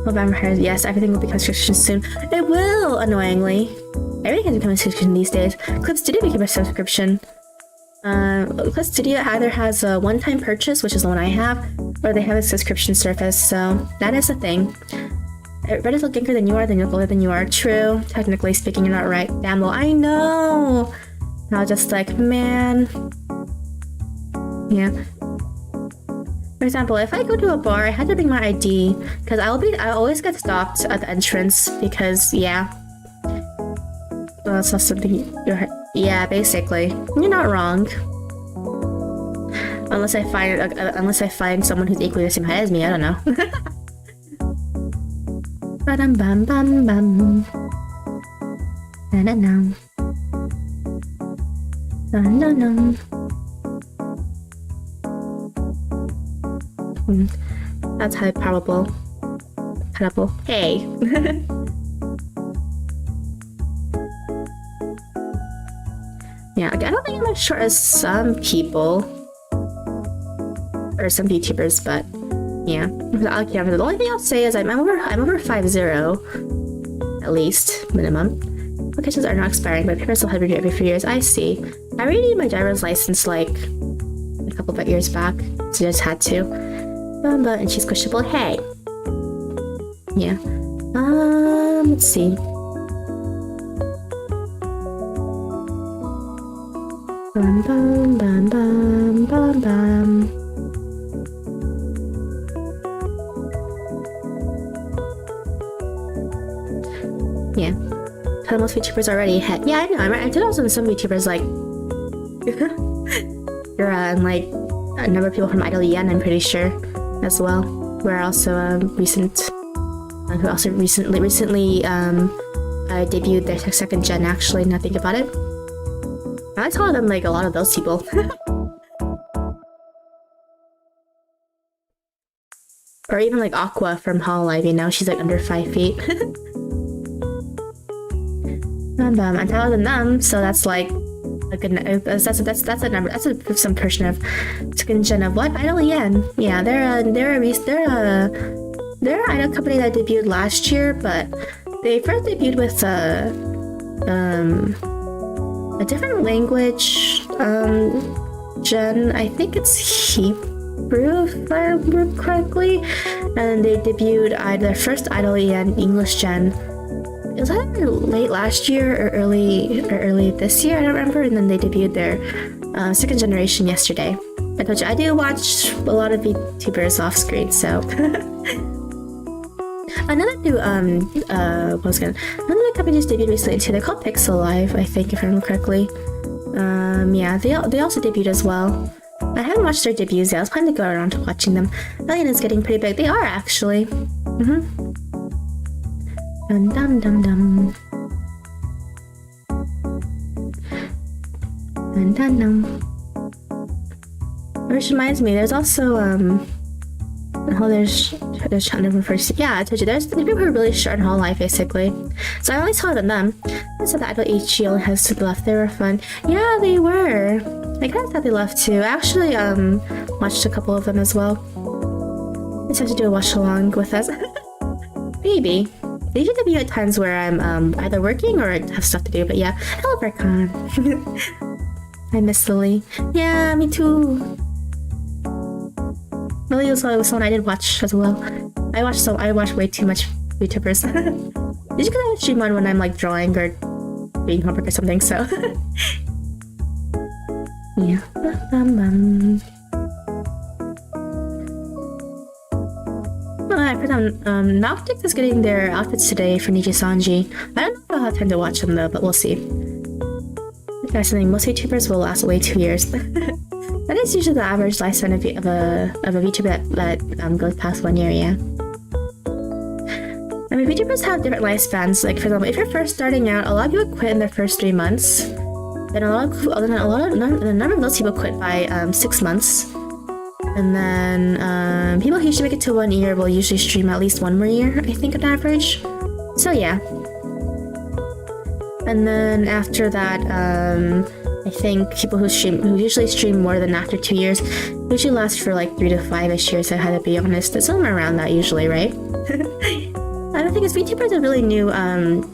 November, yes, everything will become subscription soon. It will, annoyingly. Everything has become a subscription these days. Clip Studio became a subscription. Clip Studio either has a one-time purchase, which is the one I have, or they have a subscription service, so that is a thing. Everybody's looking younger than you are, then you're older than you are. True. Technically speaking, you're not right. Damn, well, I know! And I was just like, man. Yeah. For example, if I go to a bar, I had to bring my ID, because I always get stopped at the entrance, because, yeah. Well, that's not something yeah, basically. You're not wrong. Unless I find someone who's equally the same height as me, I don't know. Bam bam bam bam. Na na na. Na na na. That's highly probable. Hey. Yeah, I don't think I'm as short as some people or some VTubers, but. Yeah, the only thing I'll say is I'm over 5'0", at least, minimum. Locations are not expiring, but papers still have to renew every few years. I see. I renewed my driver's license like a couple of years back, so I just had to. Bamba, and she's questionable. Hey. Yeah. Let's see. Bum bum bum bum bum bum. Yeah. Tell most VTubers already ahead. Yeah, I know. I did also some VTubers like you're and like a number of people from Idol Yen, I'm pretty sure, as well. We're also who also recently debuted their second gen. Actually, now think about it. I saw them like a lot of those people. Or even like Aqua from Hololive, you know, she's like under 5 feet. I'm taller than them, so that's like a good. That's a number. That's some portion of second gen of what? Idol Yen. Yeah, they're an idol company that debuted last year, but they first debuted with a different language gen. I think it's Hebrew, if I remember correctly. And they debuted their first Idol Yen English gen. It was either late last year or early this year, I don't remember. And then they debuted their second generation yesterday. I told you I do watch a lot of VTubers off screen, so. another new another new company just debuted recently too. They're called Pixel Live, I think, if I remember correctly. Yeah, they also debuted as well. I haven't watched their debuts yet. I was planning to go around to watching them. Alien is getting pretty big. They are actually. Dum dum dum dum. Dun dun dum. Which reminds me, there's also there's Chandler from first. Yeah, I told you there's people who are really short in whole life basically. So I only saw them. I saw that Idol HG only has to the left. They were fun. Yeah, they were. I kind of thought they left too. I actually watched a couple of them as well. I just have to do a watch along with us. Maybe. They usually be at times where I'm either working or I have stuff to do. But yeah, hello Berkon. I miss Lily. Yeah, me too. Lily was someone I did watch as well. I watch way too much Vtubers. Usually I stream on when I'm like drawing or doing homework or something, so yeah. I heard Noctic is getting their outfits today for Niji Sanji. I don't know if I'll have time to watch them though, but we'll see. That's something most VTubers will last away 2 years. That is usually the average lifespan of a VTuber that goes past 1 year, yeah. I mean, VTubers have different lifespans. Like, for example, if you're first starting out, a lot of people quit in their first 3 months. Then a number of those people quit by 6 months. And then people who usually make it to 1 year will usually stream at least 1 more year, I think, on average. So yeah. And then after that, I think people who usually stream more than after 2 years usually last for like 3 to 5-ish years. I had to be honest. It's somewhere around that usually, right? I don't think it's VTubers are really new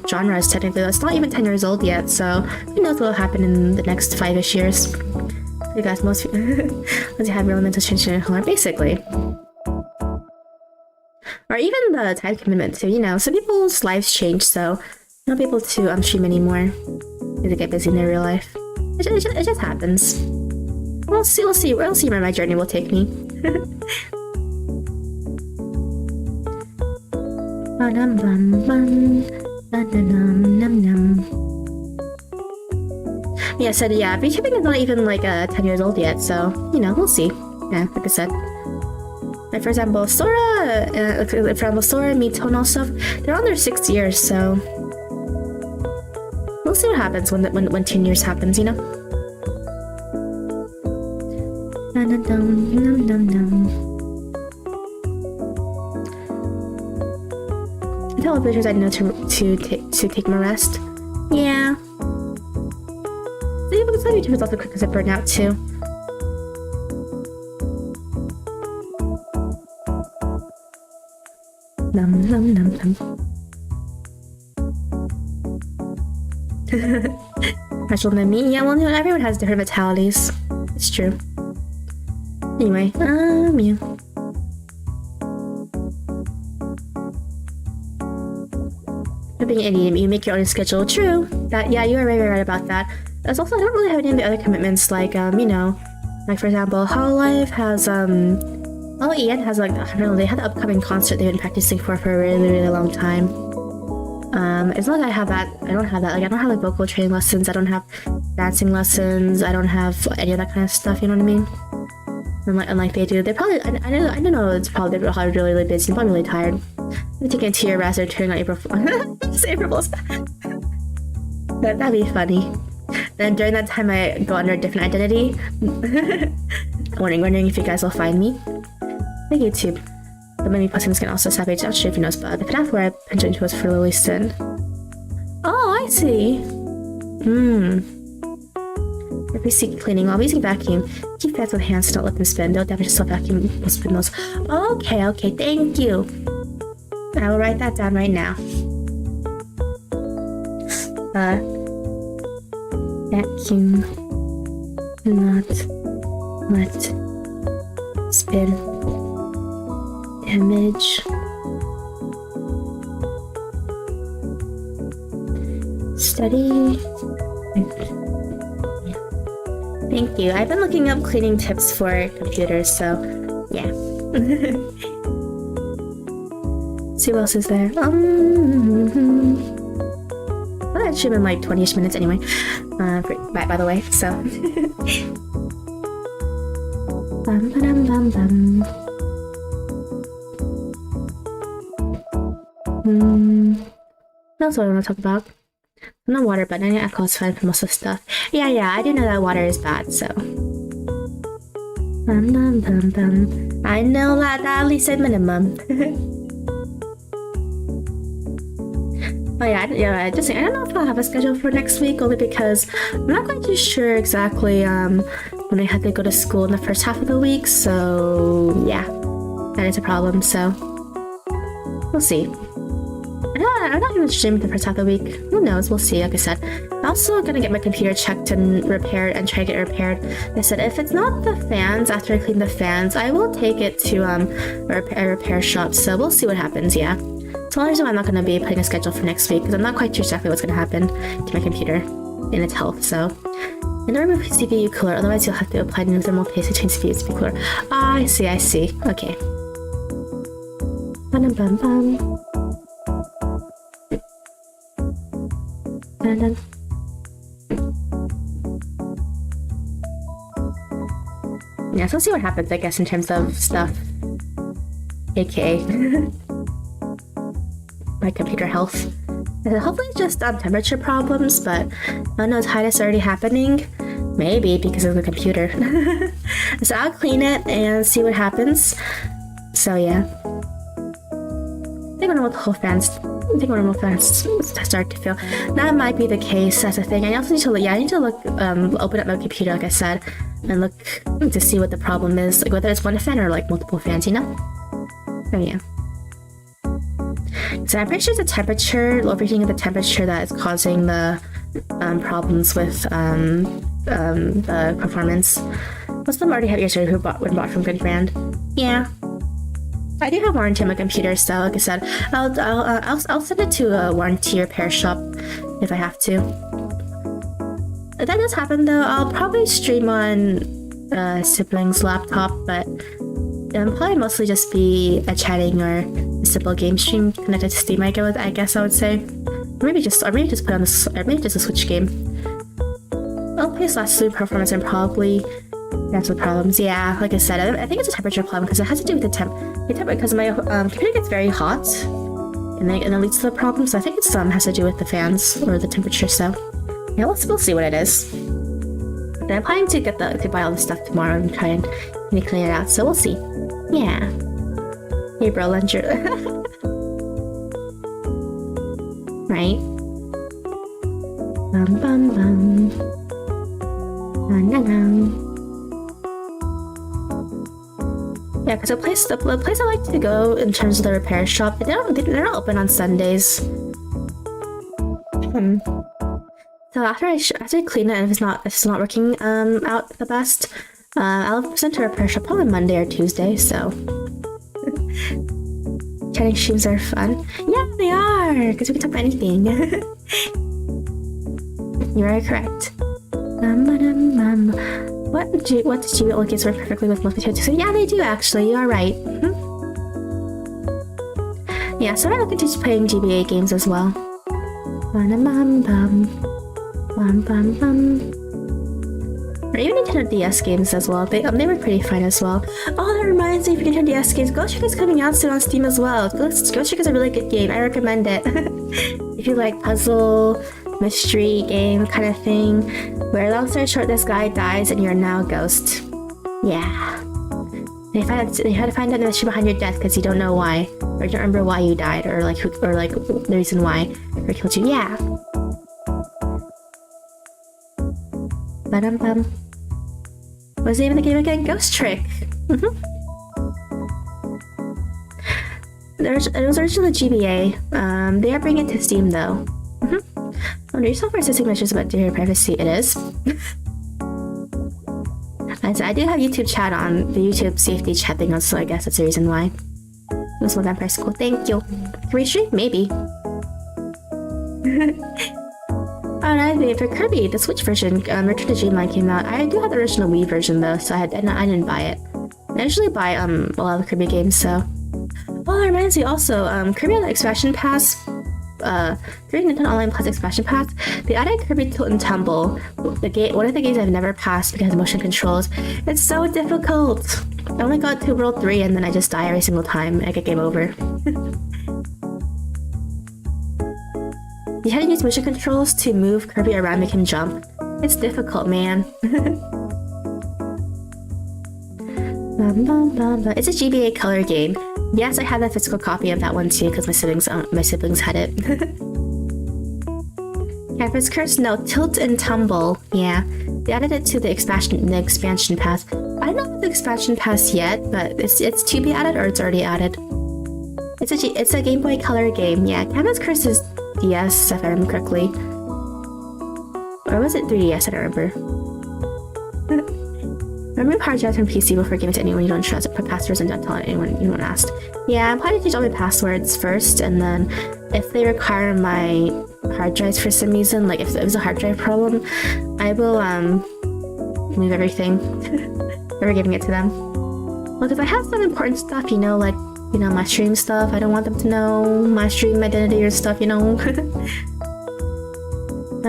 genres technically. It's not even 10 years old yet, so who knows what will happen in the next 5-ish years. You guys, once you have real mental change in your basically. Or even the time commitment too, you know, some people's lives change, so not be able to stream anymore because they get busy in their real life. It just happens. We'll see where my journey will take me. Yeah, so yeah, VTubing is not even like 10 years old yet, so you know, we'll see. Yeah, like I said. Like for example, Sora, Mito and stuff, they're on their 6th year, so we'll see what happens when 10 years happens, you know? I tell villagers I know to take my rest. Yeah. Some YouTubers also quick because I burn out too. Num num num num. Special than me? Yeah, well, everyone has different mentalities. It's true. Anyway, yeah. You're being an idiot. You make your own schedule. True. That, yeah, you are very, very right about that. There's also, I don't really have any of the other commitments, like, you know, like for example, Hololive has, EN has like, I don't know, they had the upcoming concert they've been practicing for a really, really long time. It's not like I have that, I don't have that, like I don't have like vocal training lessons, I don't have dancing lessons, I don't have any of that kind of stuff, you know what I mean? Unlike they do, they're probably, I don't know, it's probably, they're probably really, really busy, probably really tired. They're taking a 2-year rest, they're turning on April Fool's. April Fool's. That'd be funny. Then during that time I go under a different identity. wondering if you guys will find me. Like YouTube. The many postings can also savage. Not sure if you know, but the FNAF where I entered into was for Lily Sin. Oh, I see. If we seek cleaning, while we using vacuum, keep fans with hands, don't let them spin. Don't damage yourself, vacuum will spin those. Okay, thank you. I will write that down right now. Vacuum. Not let spin. Damage. Study. Thank you. I've been looking up cleaning tips for computers, so yeah. see what else is there. Well, that should have been like 20-ish minutes anyway. By the way, so. Bum, ba-dum, bum, bum. What else do I want to talk about? No water, but I think alcohol is fine for most of the stuff. Yeah, I do know that water is bad, so. Bum, bum, bum, bum. I know that at least a minimum. Oh yeah, I don't know if I'll have a schedule for next week, only because I'm not quite too sure exactly when I have to go to school in the first half of the week, so yeah, that is a problem, so we'll see. I'm not even streaming the first half of the week. Who knows? We'll see, like I said. I'm also gonna get my computer checked and repaired and try to get it repaired. Like I said, if it's not the fans, after I clean the fans, I will take it to a repair shop, so we'll see what happens, yeah. So the reason why I'm not going to be putting a schedule for next week, because I'm not quite sure exactly what's going to happen to my computer and its health, so. And remove CPU cooler, otherwise you'll have to apply new thermal paste to change CPU to cooler. Ah, I see, okay. Bum bum bum. Dun dun. Yeah, so we'll see what happens, I guess, in terms of stuff. AKA. My computer health. Hopefully it's just temperature problems, but I don't know, is highness already happening? Maybe because of the computer. So I'll clean it and see what happens. So yeah. I think I know what the whole fans start to feel. That might be the case, that's the thing. I also need to look, I need to look, open up my computer, like I said, and look to see what the problem is, like whether it's one fan or like multiple fans, you know? So yeah. So I'm pretty sure it's the temperature, overheating of the temperature that is causing the problems with the performance. Most of them already have yesterday who bought from good brand. Yeah, I do have warranty on my computer, so like I said, I'll send it to a warranty repair shop if I have to. If that does happen though, I'll probably stream on sibling's laptop, but it'll probably mostly just be a chatting or a simple game stream connected to Steam. I guess I would say, or maybe just put on this, or maybe just a Switch game. I'll play last performance and probably have some problems. Yeah, like I said, I think it's a temperature problem because it has to do with the temp because my computer gets very hot, and then it leads to the problem. So I think it's has to do with the fans or the temperature. So yeah, we'll see what it is. Then I'm planning to buy all the stuff tomorrow and try and clean it out. So we'll see. Yeah. Hey, bro, lend your right. Bum bum bum. Dun, dun, dun. Yeah, because the place I like to go in terms of the repair shop, they're not open on Sundays. So after I clean it, and if it's not working out the best, I'll send to a repair shop probably Monday or Tuesday. So chatting streams are fun. Yeah, they are, because we can talk about anything. You are correct. What did GBA games work perfectly with most materials? So yeah, they do actually. You are right. Yeah, so I'm looking to playing GBA games as well. Or even Nintendo DS games as well. They were pretty fun as well. Oh, that reminds me, for Nintendo DS games, Ghost Trick is coming out soon on Steam as well. Ghost Trick is a really good game. I recommend it. If you like puzzle, mystery game kind of thing, where long story short, this guy dies and you're now a ghost. Yeah. And you had to find out the mystery behind your death because you don't know why, or you don't remember why you died, or the reason why or killed you. Yeah. Ba-dum-bum. What's the name of the game again? Ghost Trick. It was originally GBA. They are bringing it to Steam though. Under your software system measures about data privacy. It is. And so I do have YouTube chat on the YouTube safety chat thing, so I guess that's the reason why. It was one Vampire School. Thank you. Can we stream? Maybe. Alright, for Kirby, the Switch version, Return to Dreamland came out. I do have the original Wii version though, so I didn't buy it. I usually buy a lot of the Kirby games, so. Oh, it reminds me also, Kirby on the Expansion Pass, Kirby Nintendo Online Plus Expansion Pass, they added Kirby Tilt and Tumble, one of the games I've never passed because of motion controls. It's so difficult! I only got to World 3 and then I just die every single time. I get game over. You had to use motion controls to move Kirby around, make him jump. It's difficult, man. It's a GBA color game. Yes, I have a physical copy of that one too because my siblings had it. Campus Curse? No, Tilt and Tumble. Yeah, they added it to the expansion pass. I don't know the expansion pass yet, but it's to be added or it's already added. It's a Game Boy Color game. Yeah, Campus Curse is DS if I remember correctly, or was it 3DS? I don't remember. Remove hard drives from PC before giving it to anyone you don't trust. Put passwords and don't tell anyone asked. Yeah, I'm planning to change all my passwords first, and then if they require my hard drives for some reason, like if it was a hard drive problem, I will move everything before giving it to them. Well, because I have some important stuff, like my stream stuff. I don't want them to know my stream identity or stuff, A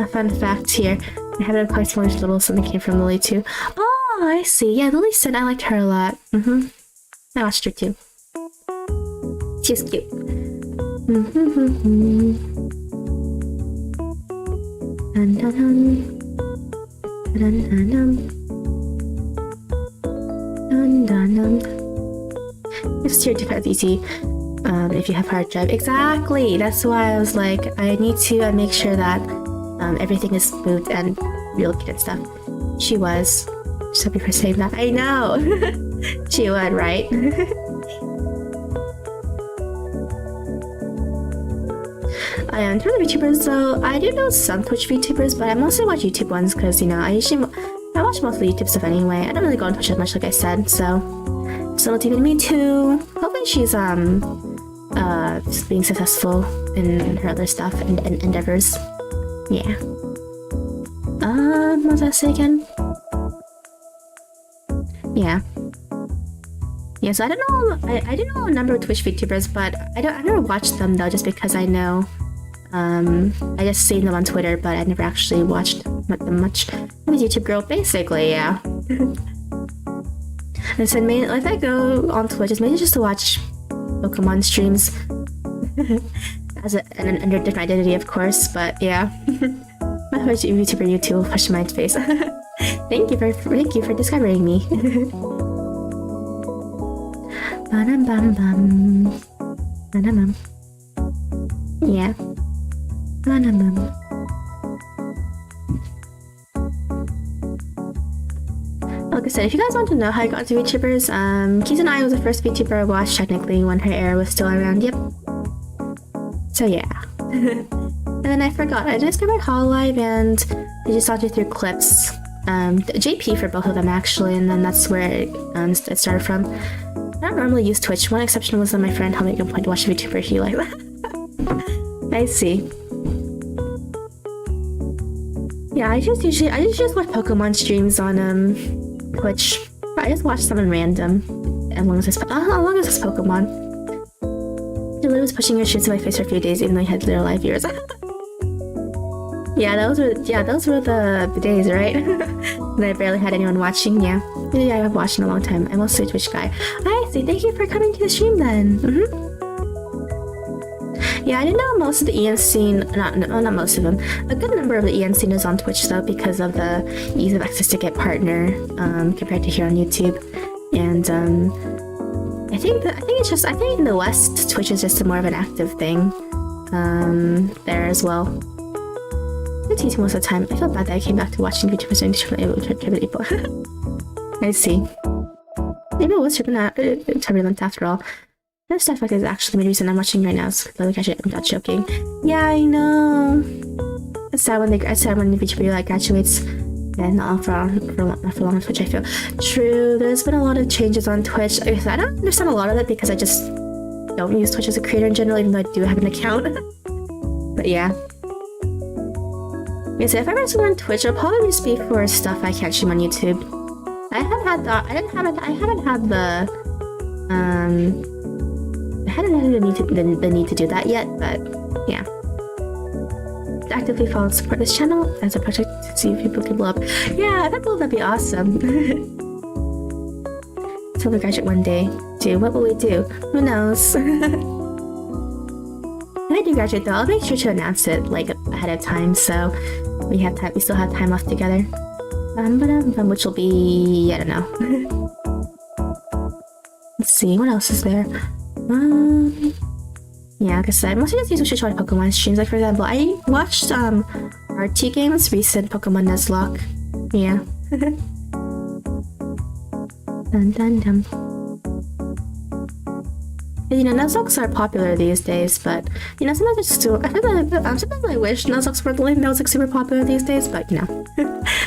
fun fact here. I had a quite small little something came from Lily too. Oh, I see. Yeah, Lily said I liked her a lot. I watched her too. She was cute. It's tier defense easy if you have hard drive. Exactly. That's why I was like, I need to make sure that everything is moved and real cute and stuff. She was. Just happy for saying that. I know. She would, right? In terms of VTubers, though, I do know some Twitch VTubers, but I mostly watch YouTube ones because I watch mostly YouTube stuff anyway. I don't really go on Twitch as much, like I said. So, Little me too. Hopefully, she's being successful in her other stuff and endeavors. Yeah. What was I say again? Yeah. Yeah, so I don't know. I do know a number of Twitch VTubers, but I never watched them though, just because I know. I just seen them on Twitter, but I never actually watched them much. I'm a YouTube girl, basically. Yeah. And so mainly, if I go on Twitch, it's mainly just to watch Pokemon streams, under a different identity, of course. But yeah. My VTuber YouTube will push my face. Thank you for discovering me. Yeah. Like I said, if you guys want to know how I got into VTubers, Kizunai was the first VTuber I watched technically when her era was still around. Yep. So yeah. And then I forgot. I discovered Hololive and I just saw through clips. JP for both of them actually, and then that's where it started from. I don't normally use Twitch. One exception was when my friend helped me go to watch a VTuber. He liked that. I see. Yeah, I just watch Pokemon streams on Twitch. I just watch someone random, as long as it's Pokemon. Lily was pushing your shoes in my face for a few days, even though you had little live viewers. Yeah, those were the days, right? When I barely had anyone watching. Yeah, I've watched in a long time. I'm mostly a Twitch guy. I see. Thank you for coming to the stream then. Yeah, I didn't know most of the EN scene. Not most of them. A good number of the EN scene is on Twitch though, because of the ease of access to get partner compared to here on YouTube. And I think in the West, Twitch is just more of an active thing there as well. I teach most of the time. I feel bad that I came back to watching VTubers and turbulent people. I see. Maybe it was turbulent after all. That stuff like is actually the reason I'm watching right now. So I'm not joking. Yeah, I know. It's sad when the VTuber graduates and not for long on Twitch. I feel true. There's been a lot of changes on Twitch. I don't understand a lot of it because I just don't use Twitch as a creator in general, even though I do have an account. But yeah. Yeah, so if I ever to learn Twitch, it'll probably just be for stuff I can't stream on YouTube. I haven't had the hadn't had the need to do that yet, but yeah. Actively follow and support this channel as a project to see if people can blow up. Yeah, that'd be awesome. So we graduate one day. Dude, what will we do? Who knows? When I do graduate though, I'll make sure to announce it like ahead of time, so we still have time left together. Which will be, I don't know. Let's see, what else is there? Yeah, like I said, mostly just use watch Pokemon streams. Like for example, I watched RT Games' recent Pokemon Nuzlocke. Yeah. Dun dun dun. You know, Nuzlocks are popular these days, but you know, sometimes it's still. Sometimes I wish Nuzlocks were like super popular these days, but you know,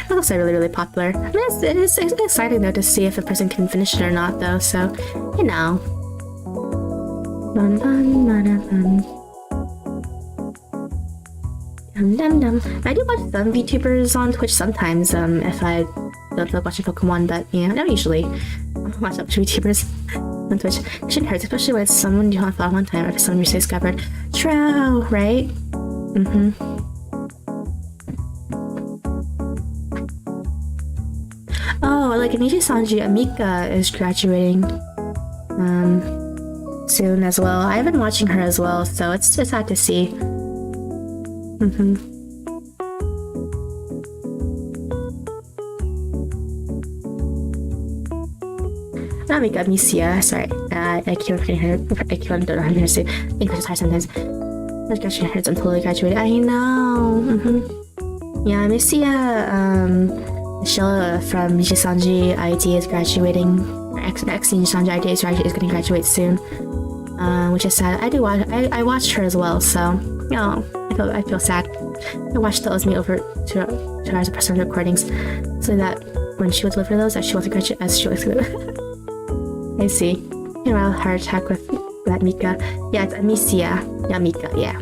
Nuzlocks are really popular. I mean, it's exciting though to see if a person can finish it or not, though. So, you know. I do watch some Vtubers on Twitch sometimes. If I don't feel like watching Pokemon, but yeah, not usually. Watch up to Vtubers on Twitch. It shouldn't hurt, especially when it's someone you haven't thought one time, or if someone you say discovered. True, right? Oh, like Anishi Sanji, Amika is graduating soon as well. I've been watching her as well, so it's sad to see. Amika, Misia, sorry. I keep repeating her. I don't know how to say English is hard sometimes. My graduation hurts. I'm totally graduated. I know. Yeah, Misia, Michelle from Nijisanji ID is graduating. Or ex-Nijisanji ID is going to graduate soon. Which is sad. I watched her as well, so you know, I feel sad. I watched those me over 2 hours of personal recordings, so that when she would deliver those, that she wasn't graduate as she was. I see. You know, heart attack with that Mika. Yeah, it's Amicia. Yeah, Mika. Yeah.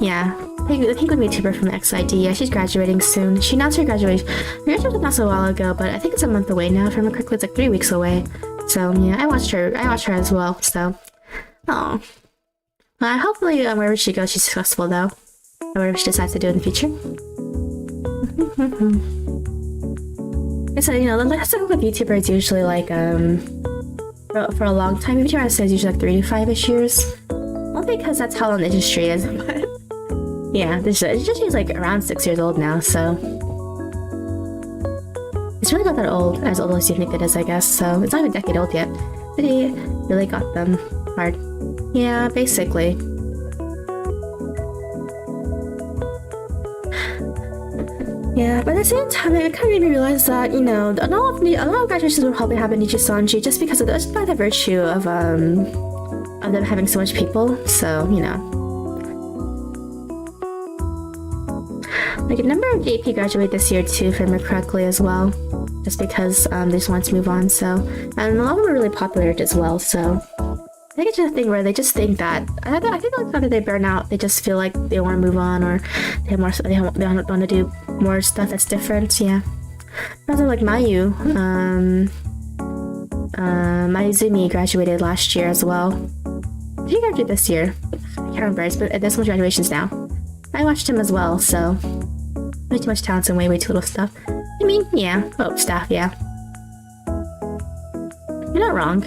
Yeah. The Penguin VTuber from XID. Yeah, she's graduating soon. She announced her graduation. Her graduation was not so while ago, but I think it's a month away now. If I remember correctly, it's like 3 weeks away. So yeah, I watched her as well. So, oh, hopefully wherever she goes, she's successful though, or whatever she decides to do in the future. So you know, the last thing with YouTubers usually like for a long time. YouTuber says usually like 3 to 5ish years. Well, because that's how long the industry is. But yeah, the industry is like around 6 years old now, so. It's really not that old as you think it is, I guess, so it's not even a decade old yet. But he really got them hard. Yeah, basically. Yeah, but at the same time, it kind of made me realize that, you know, a lot of graduations will probably happen in Nijisanji just because of just by the virtue of them having so much people, so, you know. Like a number of JP graduate this year too, if I remember correctly as well. Just because they just want to move on, so. And a lot of them are really popular as well, so. I think it's just a thing where they just think that, I think like after they burn out, they just feel like they want to move on, or they want to do more stuff that's different, yeah. Also like Mayu, Mayuzumi graduated last year as well. Did he graduate this year? I can't remember, but there's some graduations now. I watched him as well, so. Way too much talent and way too little stuff. I mean, yeah. Oh, staff, yeah. You're not wrong.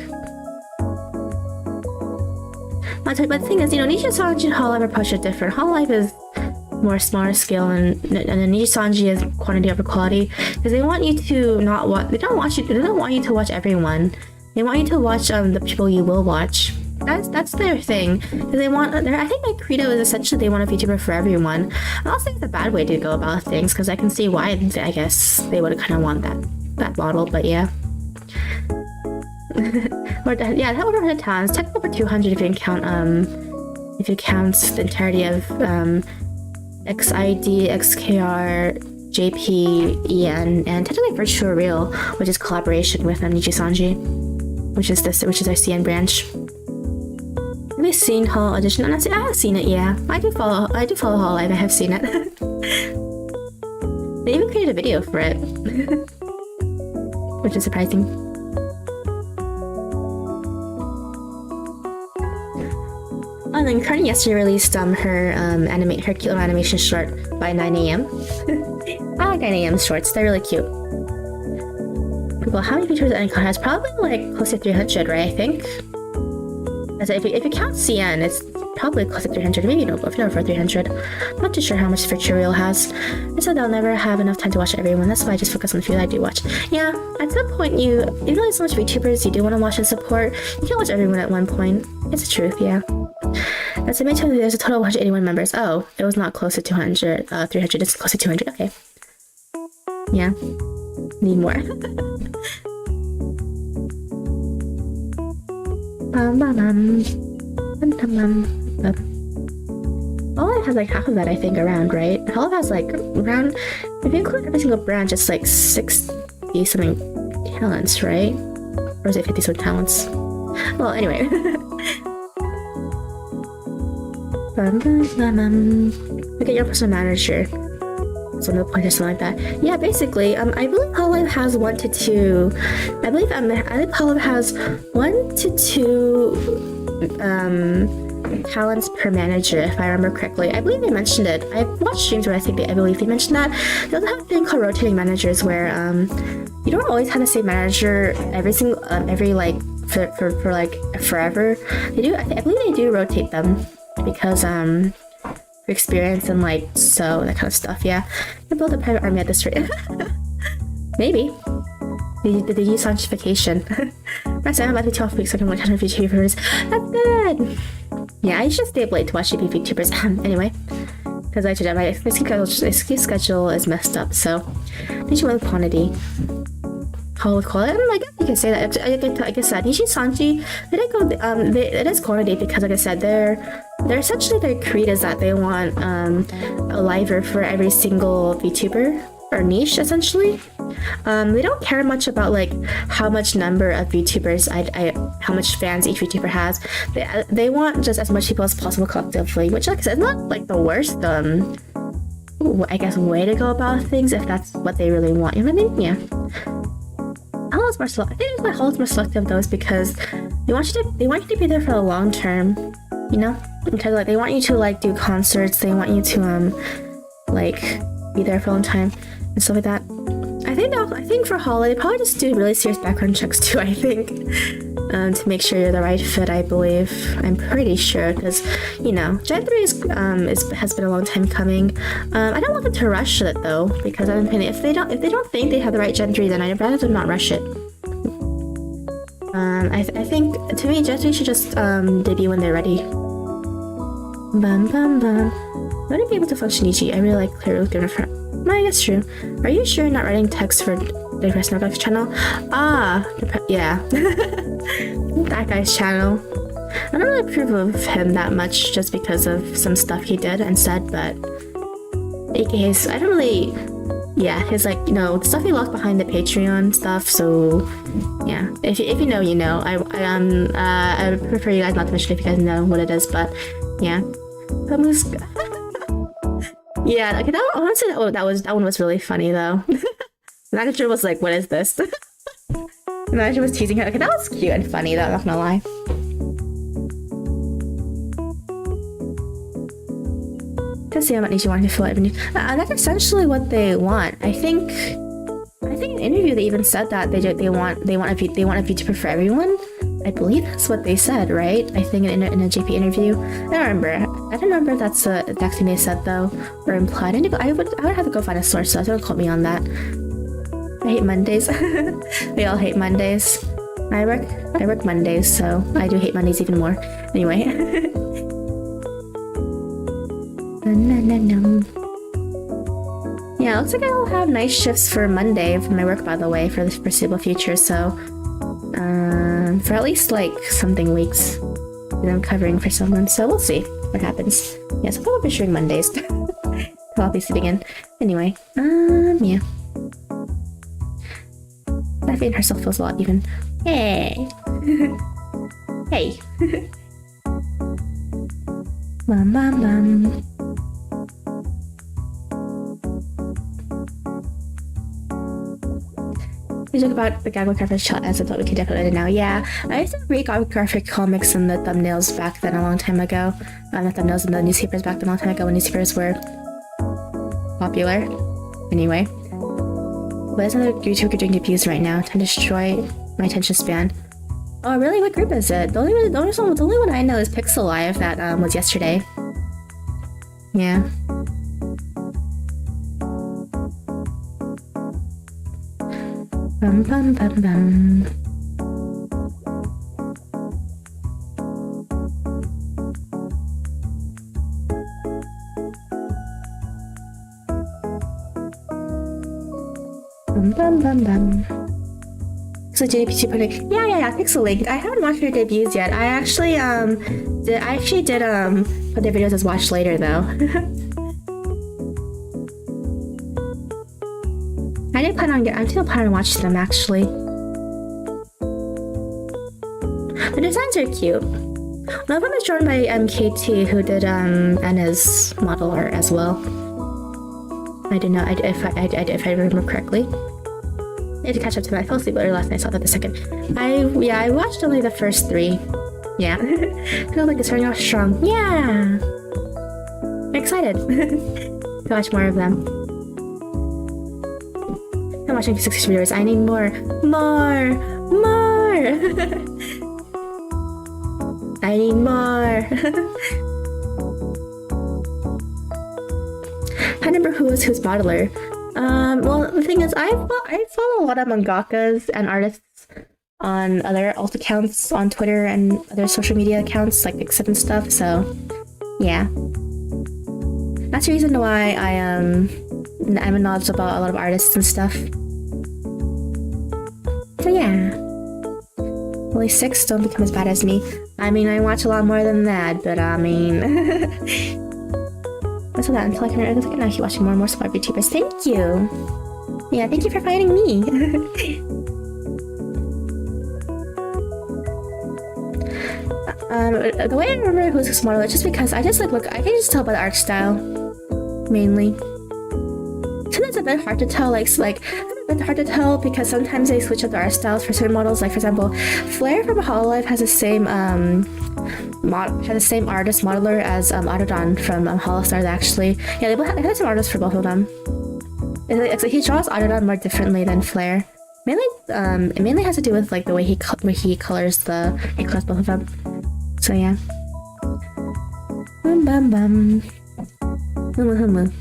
But the thing is, you know, Nijisanji and Hololive approach are different. Hololive is more smaller scale, and then Nijisanji is quantity over quality, because they want you to not watch. They don't want you to watch everyone. They want you to watch the people you will watch. That's their thing. Because they want. I think my credo is essentially they want a VTuber for everyone. I also think it's a bad way to go about things, because I can see why. I guess they would kind of want that model, but yeah. Yeah, that would have times. Technically over 200 if you count the entirety of XID, XKR, JP, EN, and technically Virtual Real, which is collaboration with Nijisanji, which is their CN branch. Have you seen Hall Audition? Honestly, I have seen it. Yeah, I do follow Hololive. I have seen it. They even created a video for it, which is surprising. and then Courtney yesterday released her her cute little animation short by 9 a.m. I like 9 a.m. shorts. They're really cute. Well, how many VTubers any con has? Probably like close to 300, right? I think. As if you count CN, it's probably close to 300. Maybe no, but over 300. I'm not too sure how much Vtuber has. I said I'll never have enough time to watch everyone. That's why I just focus on the few that I do watch. Yeah, at some point, even though there's so much VTubers you do want to watch and support, you can't watch everyone at one point. It's the truth, yeah. As I mentioned, there's a total of 181 members. Oh, it was not close to 200, 300. It's close to 200. Okay. Yeah. Need more. Olive has like half of that, I think, around, right? Olive has like around, if you include every single branch, it's like 60 something talents, right? Or is it 50 something talents? Well, anyway. Look at your personal manager. Some of the points or something like that. Yeah, basically, I believe Olive has 1 to 2. I believe Olive has 1 to 2 talents per manager, if I remember correctly. I believe they mentioned it. I've watched streams where I believe they mentioned that. They also have a thing called rotating managers, where you don't always have the same manager every like for like forever. They do. I believe they do rotate them because for experience and like that kind of stuff. Yeah, you build a private army at this rate. Maybe. Did they use sanctification? I'm about to be 12 weeks, so I can watch 100 VTubers. That's good! Yeah, I should stay up late to watch VTubers. Anyway, because I told my sleep schedule is messed up, so Nishi went with quantity. How would call it? I guess you can say that. Like I said, Nishi Sanji, they didn't go. It is quantity because, like I said, they're essentially their creed is that they want a liver for every single VTuber or niche, essentially. They don't care much about like how much number of VTubers how much fans each VTuber has. They want just as much people as possible collectively, which, like I said, is not like the worst I guess way to go about things if that's what they really want. You know what I mean? Yeah. Hollows more selective. I think why Hollows more selective though is because they want you to be there for the long term. You know, because like they want you to like do concerts. They want you to like be there for a long time and stuff like that. I think for Hollow, they probably just do really serious background checks too, I think. To make sure you're the right fit, I believe. I'm pretty sure, because, you know, Gen 3 has been a long time coming. I don't want them to rush it, though, because I'm thinking if they don't think they have the right Gen 3, then I'd rather them not rush it. I think, to me, Gen 3 should just debut when they're ready. Bum bum bum. I wouldn't be able to function Ichi. I really like clear with different. I guess true. Are you sure you're not writing text for the Depressed Narcotics channel? Yeah. That guy's channel. I don't really approve of him that much just because of some stuff he did and said, but AKA's, I don't really, yeah, his like, you know, stuff he locked behind the Patreon stuff, so yeah. If you know, you know. I would prefer you guys not to mention if you guys know what it is, but yeah. Yeah, okay, that one was really funny though. The manager was like, what is this? The manager was teasing her. Okay, that was cute and funny though, I'm not gonna lie. To see how much you want to feel it. That's essentially what they want. I think in an interview they even said that they want a VTuber for everyone. I believe that's what they said, right? I think in a JP interview. I don't remember if that's the exact thing they said though, or implied. I would have to go find a source, so don't quote me on that. I hate Mondays. We all hate Mondays. I work Mondays, so I do hate Mondays even more. Anyway. Yeah, looks like I'll have night shifts for Monday for my work, by the way, for the foreseeable future, so for at least like something weeks that I'm covering for someone, so we'll see what happens. Yeah, so I'll be shooting Mondays. I'll be sleeping in. Anyway, yeah. Daphne herself feels a lot even. Hey! Hey! Bum bum bum. We talk about the gag graphic shot as I thought we could definitely edit now. Yeah, I used to read gag graphic comics and the thumbnails back then a long time ago. The thumbnails and the newspapers back then a long time ago when newspapers were popular. Anyway. But there's another YouTuber doing debuts right now. Time to destroy my attention span. Oh really? What group is it? The only one I know is Pixel Live that was yesterday. Yeah. Bum bum bum bum. Bum bum bum bum. So JDPC project. Yeah, Pixel Link. I haven't watched their debuts yet. I actually did put their videos as watch later though. I'm still planning on watching them actually. The designs are cute. One of them is drawn by KT, who did Anna's model art as well. I don't know if I remember correctly. I had to catch up to that. I fell asleep early last night, so I saw that the second. I watched only the first 3. Yeah. Feels like it's starting off strong. Yeah! I'm excited to watch more of them. I'm watching 60 videos. I need more. I need more. I remember who's modeler. Well, the thing is, I follow a lot of mangakas and artists on other alt accounts on Twitter and other social media accounts like Pixip and stuff. So, yeah, that's the reason why I'm knowledgeable about a lot of artists and stuff. So yeah, only 6 don't become as bad as me. I mean, I watch a lot more than that, but I mean. That's that until I can now keep watching more and more celebrity Vtubers. Thank you! Yeah, thank you for finding me! The way I remember who's this model is just because I just look, I can just tell by the art style. Mainly. Sometimes it's a bit hard to tell, because sometimes they switch up the art styles for certain models. Like for example, Flair from Hololive has the same artist modeler as Autodon from Holostars actually. Yeah, they both have the same artist for both of them. He draws Autodon more differently than Flair. Mainly, it mainly has to do with like the way he colors both of them. So yeah. Bum bum bum.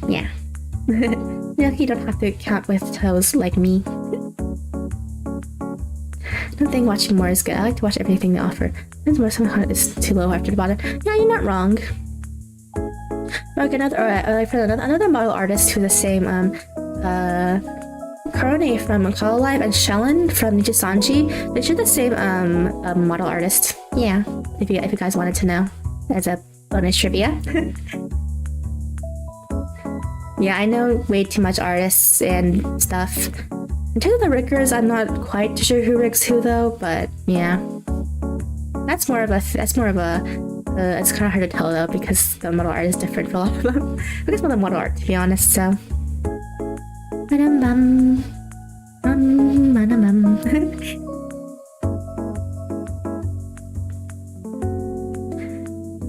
Yeah. You don't have to count with toes like me. I don't think watching more is good. I like to watch everything they offer. There's more somehow is too low after the bottom. Yeah, you're not wrong. Okay, another model artist who's the same Korone from Hololive and Shellen from Nijisanji. They should the same model artist. Yeah, if you guys wanted to know, as a bonus trivia. Yeah, I know way too much artists and stuff. In terms of the Rickers, I'm not quite sure who ricks who though, but yeah. It's kind of hard to tell though, because the model art is different for a lot of them. I guess more the model art, to be honest, so.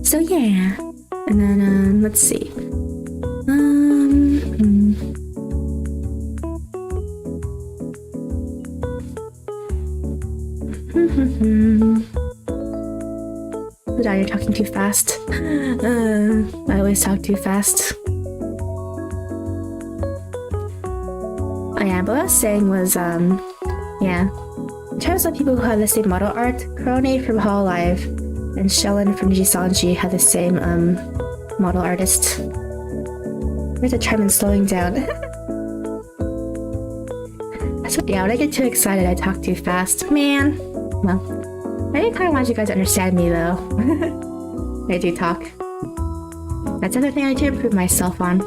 So yeah. And then, let's see. Dad, you're talking too fast. I always talk too fast. Oh yeah, but what I was saying was, yeah. In terms of people who have the same model art, Korone from Hololive and Shellen from Nijisanji have the same, model artist. Where's the charm in slowing down? Yeah, when I get too excited, I talk too fast. Man. Well, I kind of want you guys to understand me, though. I do talk. That's another thing I need to improve myself on.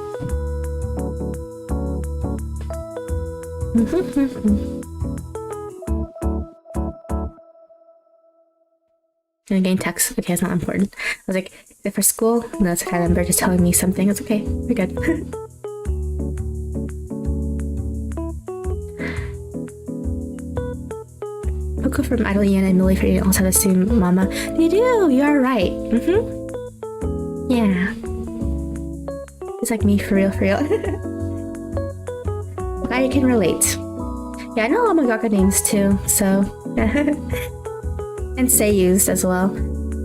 I'm getting text. Okay, it's not important. I was like, is it for school? No, it's a family member just telling me something. It's okay. We're good. Coco from Idle Ian and Millie from also have the same mama. They do! You are right. Yeah. It's like me, for real, for real. Glad you can relate. Yeah, I know a lot of mangaka names too, so... and seiyus as well.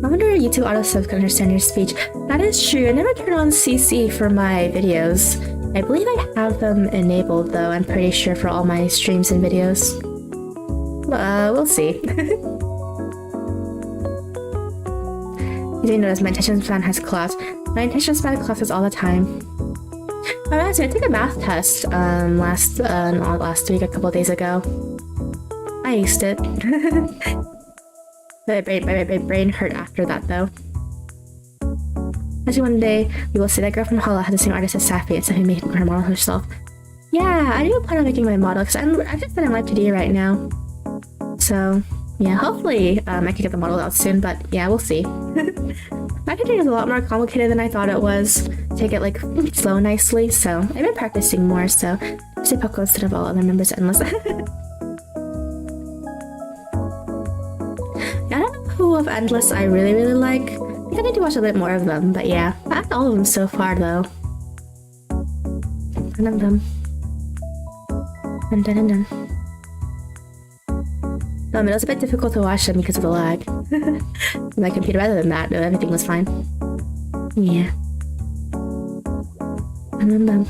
I wonder if YouTube autosub can understand your speech. That is true. I never turn on CC for my videos. I believe I have them enabled though, I'm pretty sure, for all my streams and videos. We'll see. You didn't notice my attention span has collapsed. My attention span collapses all the time. Oh, actually, I took a math test not last week, a couple days ago. I aced it. My brain hurt after that though. Actually, one day we will see that girl from Hollow had the same artist as Safi, and Safi made her model herself. Yeah, I do plan on making my model because I just did in Live 2D right now. So yeah, hopefully I can get the model out soon, but yeah, we'll see. My 2D is a lot more complicated than I thought it was. Take it like slow nicely, so I've been practicing more, so I say Poco instead of all other members endless. Yeah, I don't know who of Endless I really like. I think I need to watch a bit more of them, but yeah. I like all of them so far though. Dun dun dun dun dun. It was a bit difficult to watch them because of the lag. My computer, other than that, everything was fine. Yeah. Dun dun.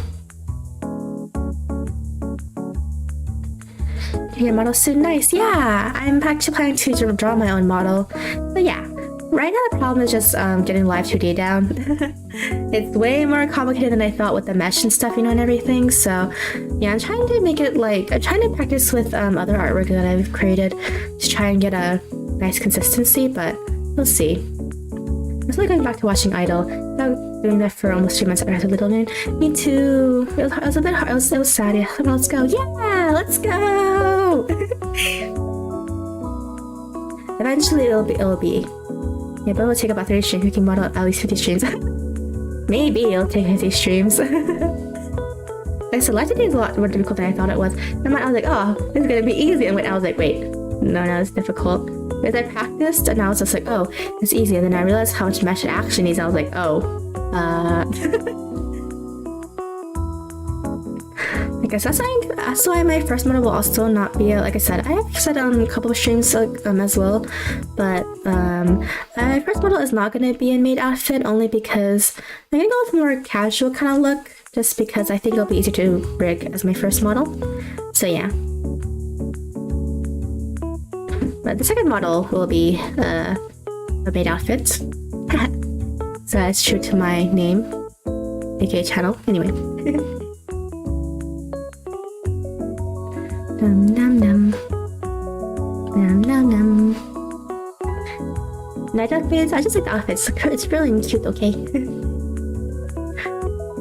Your model's so nice. Yeah, I'm actually planning to draw my own model. But yeah, right now the problem is just getting Live 2D down. It's way more complicated than I thought with the mesh and stuff, you know, and everything. So yeah, I'm trying to make it like, I'm trying to practice with other artwork that I've created to try and get a nice consistency, but we'll see. I'm really going back to watching Idol. I've been doing that for almost 3 months after I had a little moon. Me too. It was a bit hard. It was sad. Yeah, let's go. Yeah, let's go. Eventually it'll be. Yeah, but it'll take about 30 streams. We can model at least 50 streams. Maybe it'll take 50 streams. Like, so Live 2D is a lot more difficult than I thought it was. And I was like, oh, this is gonna be easy. And I was like, wait, no, it's difficult. Because I practiced and I was just like, oh, it's easy. And then I realized how much mesh it actually needs. I was like, oh, I guess that's why my first model will also not be like I said, I have said on a couple of streams as well, but my first model is not going to be a maid outfit only because I'm going to go with a more casual kind of look, just because I think it'll be easier to rig as my first model. So yeah. But the second model will be a maid outfit. So that's true to my name, aka channel. Anyway. Dum dum dum. Dum dum dum. Night outfits, I just like the outfits. It's really cute, okay?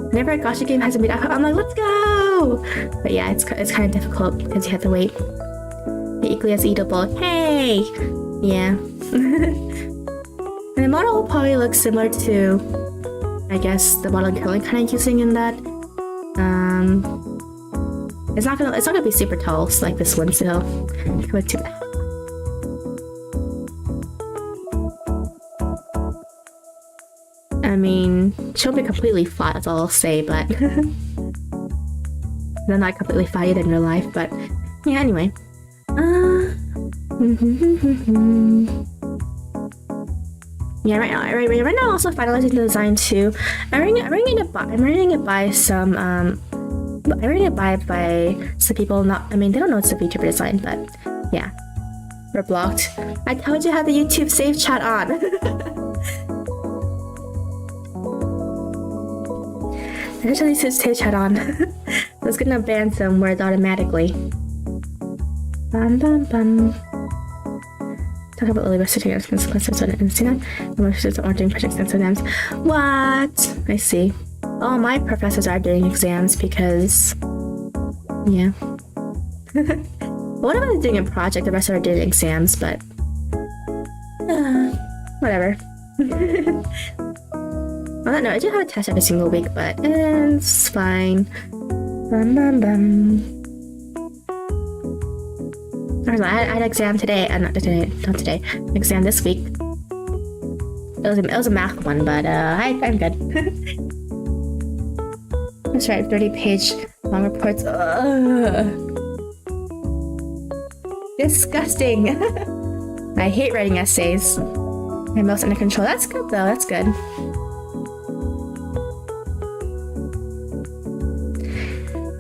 Whenever a gacha game has a maid outfit, I'm like, let's go! But yeah, it's kind of difficult because you have to wait. Equally as eatable. Hey! Yeah. And the model will probably look similar to, I guess, the model I'm currently kind of using in that. It's not gonna be super tall, so like this one, so go to that. I mean, she'll be completely flat, that's all I'll say, but they're not completely flat in real life, but yeah, anyway. Yeah, right now I'm also finalizing the design too. I'm running it by some people. Not, I mean, they don't know it's a Vtuber design, but yeah, we're blocked. I told you how the YouTube save chat on. I actually said save chat on. I was gonna ban some words automatically. Bum bum bum. Talk about Lily sitting on classes on Instagram. My professors are doing projects and exams. What? I see. All my professors are doing exams because, yeah. One of them is doing a project, the rest are doing exams, but whatever. Well, no, I do have a test every single week, but it's fine. Bum bum bum. I had an exam today, not today, exam this week. It was a math one, but I'm good. Let's write 30-page long reports. Disgusting. I hate writing essays. My most under control. That's good though. That's good.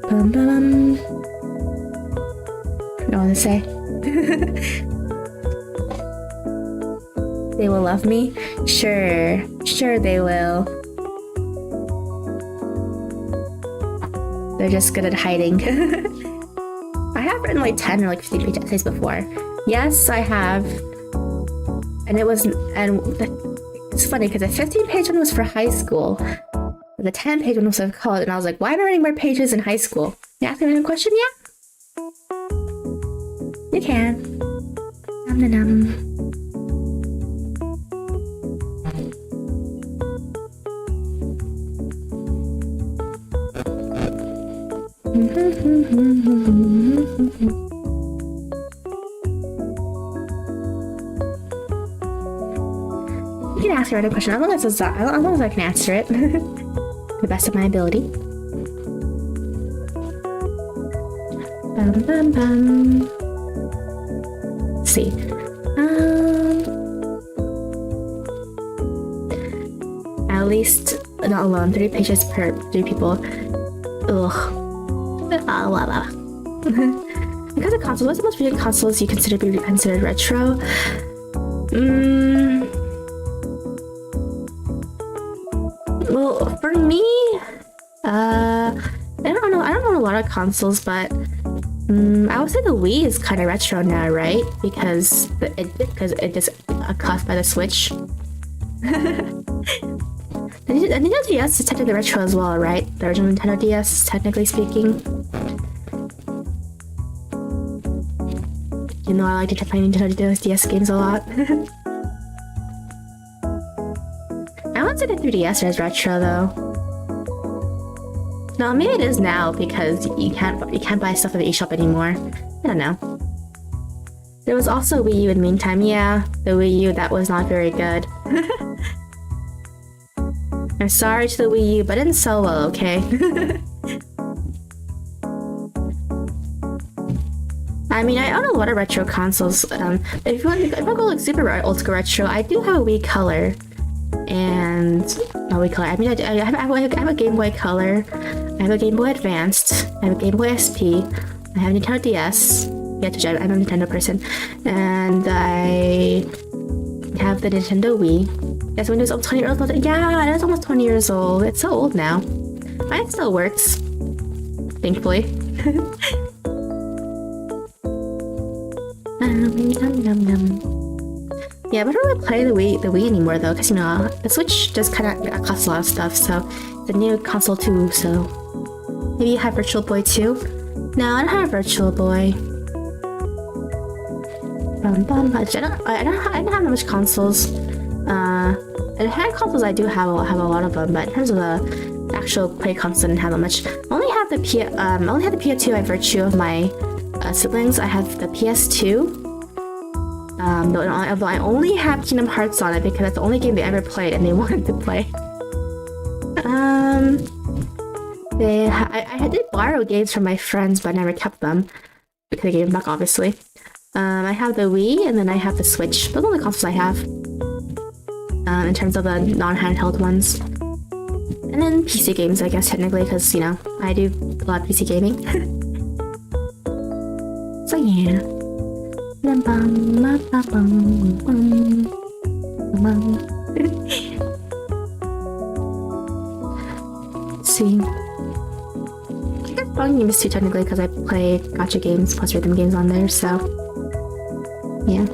Bum, bum. I want to say. They will love me? Sure they will. They're just good at hiding. I have written like 10 or like 15 page essays before. Yes, I have. And it's funny because the 15-page one was for high school. The 10-page one was for college, and I was like, why am I writing more pages in high school? You ask me a question? Yeah? You can. Nom nom nom. You can ask me a question as long as I can answer it to the best of my ability. Bum, bum, bum. Let's see. At least not alone. 30 pages per 3 people. Ugh. Because of consoles, what's the most recent consoles you consider to be considered retro? Well, for me, I don't know a lot of consoles, but I would say the Wii is kind of retro now, right? Because it just caused by the Switch. The Nintendo DS is technically retro as well, right? The original Nintendo DS, technically speaking. You know, I like to play Nintendo DS games a lot. I wouldn't say the 3DS is retro though. No, maybe it is now because you can't buy stuff at the eShop anymore. I don't know. There was also Wii U in the meantime. Yeah, the Wii U, that was not very good. I'm sorry to the Wii U, but it didn't sell well, okay? I mean, I own a lot of retro consoles. If I go like super old school retro, I do have a Wii Color. And Wii Color. I mean, I have a Game Boy Color. I have a Game Boy Advanced. I have a Game Boy SP. I have a Nintendo DS. Yeah, I'm a Nintendo person. And I have the Nintendo Wii. Yes, when it was 20 years old. Yeah, it was almost 20 years old. It's so old now. Mine still works. Thankfully. Yeah, but I don't really play the Wii anymore though, because you know, the Switch just kind of costs a lot of stuff, so it's a new console too, so maybe you have Virtual Boy too? No, I don't have Virtual Boy. I don't have that much consoles. And hand consoles I do have a lot of them, but in terms of the actual play console, I didn't have that much. I only have the PS2 by virtue of my siblings. I have the PS2. Although I only have Kingdom Hearts on it because that's the only game they ever played and they wanted to play. I did borrow games from my friends, but I never kept them because they gave them back, obviously. I have the Wii and then I have the Switch. Those are the consoles I have. In terms of the non-handheld ones. And then PC games, I guess, technically, because, you know, I do a lot of PC gaming. So, yeah. Let's see. Phone games too, technically, because I play gacha games plus rhythm games on there, so. Yeah.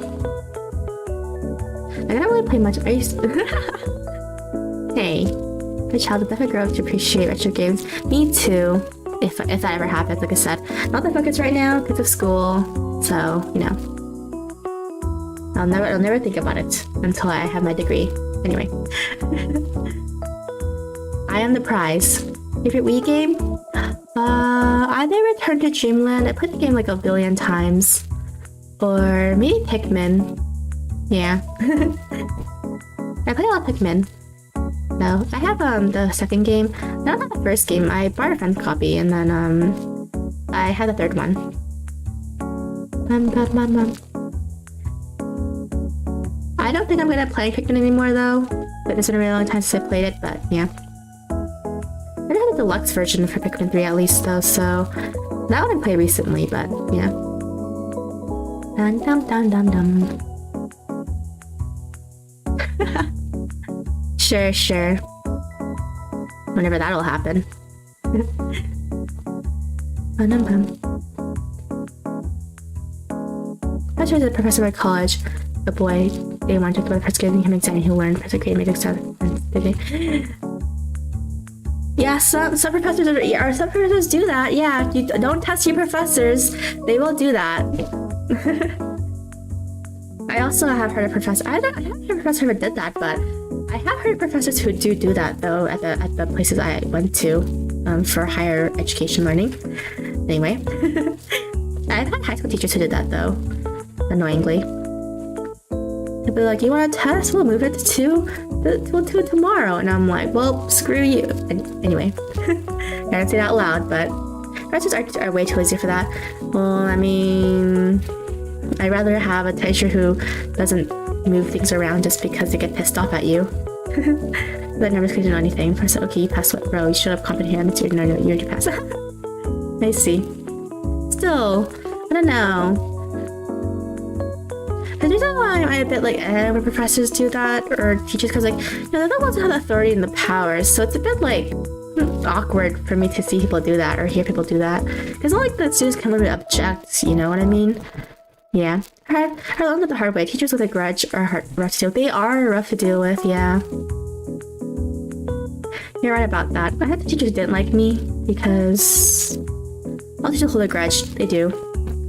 I don't really play much. Hey, my child will definitely grow up to appreciate retro games. Me too, if that ever happens. Like I said, not the focus right now because of school. So you know, I'll never think about it until I have my degree. Anyway, I am the prize. Favorite Wii game? I never Return to Dreamland. I played the game like a billion times. Or maybe Pikmin. Yeah. I play a lot of Pikmin. No, I have the second game. Not the first game. I bought a friend's copy and then I had the third one. I don't think I'm gonna play Pikmin anymore though. But it's been a really long time since I played it, but yeah. I have a deluxe version for Pikmin 3 at least though, so that one I played recently, but yeah. Dum dum dum dum dum. Sure. Whenever that'll happen. I was a professor at college. A boy, they wanted to go to first grade, him examining who learned first grade music stuff. Yeah, some professors some professors do that. Yeah, you don't test your professors; they will do that. I also have heard of professors. I haven't heard of a professor who did that, but I have heard of professors who do that though at the places I went to for higher education learning. Anyway, I've had high school teachers who did that though, annoyingly. They'd be like, "You want to test? We'll move it to tomorrow," and I'm like, "Well, screw you." Anyway, I don't say that out loud, but professors are way too lazy for that. Well, I mean, I'd rather have a teacher who doesn't move things around just because they get pissed off at you. That never going to know anything. I said, "Okay, you passed what, bro? You should have comprehended. You already passed." I see. Still, I don't know. The reason why I'm a bit like when professors do that or teachers, because they're the ones who have the authority and the power, so it's a bit like awkward for me to see people do that or hear people do that. It's not like the students can literally object, you know what I mean? Yeah. I learned it the hard way. Teachers with a grudge are rough to deal with. They are rough to deal with, yeah. You're right about that. I had the teachers who didn't like me because all teachers hold a grudge. They do.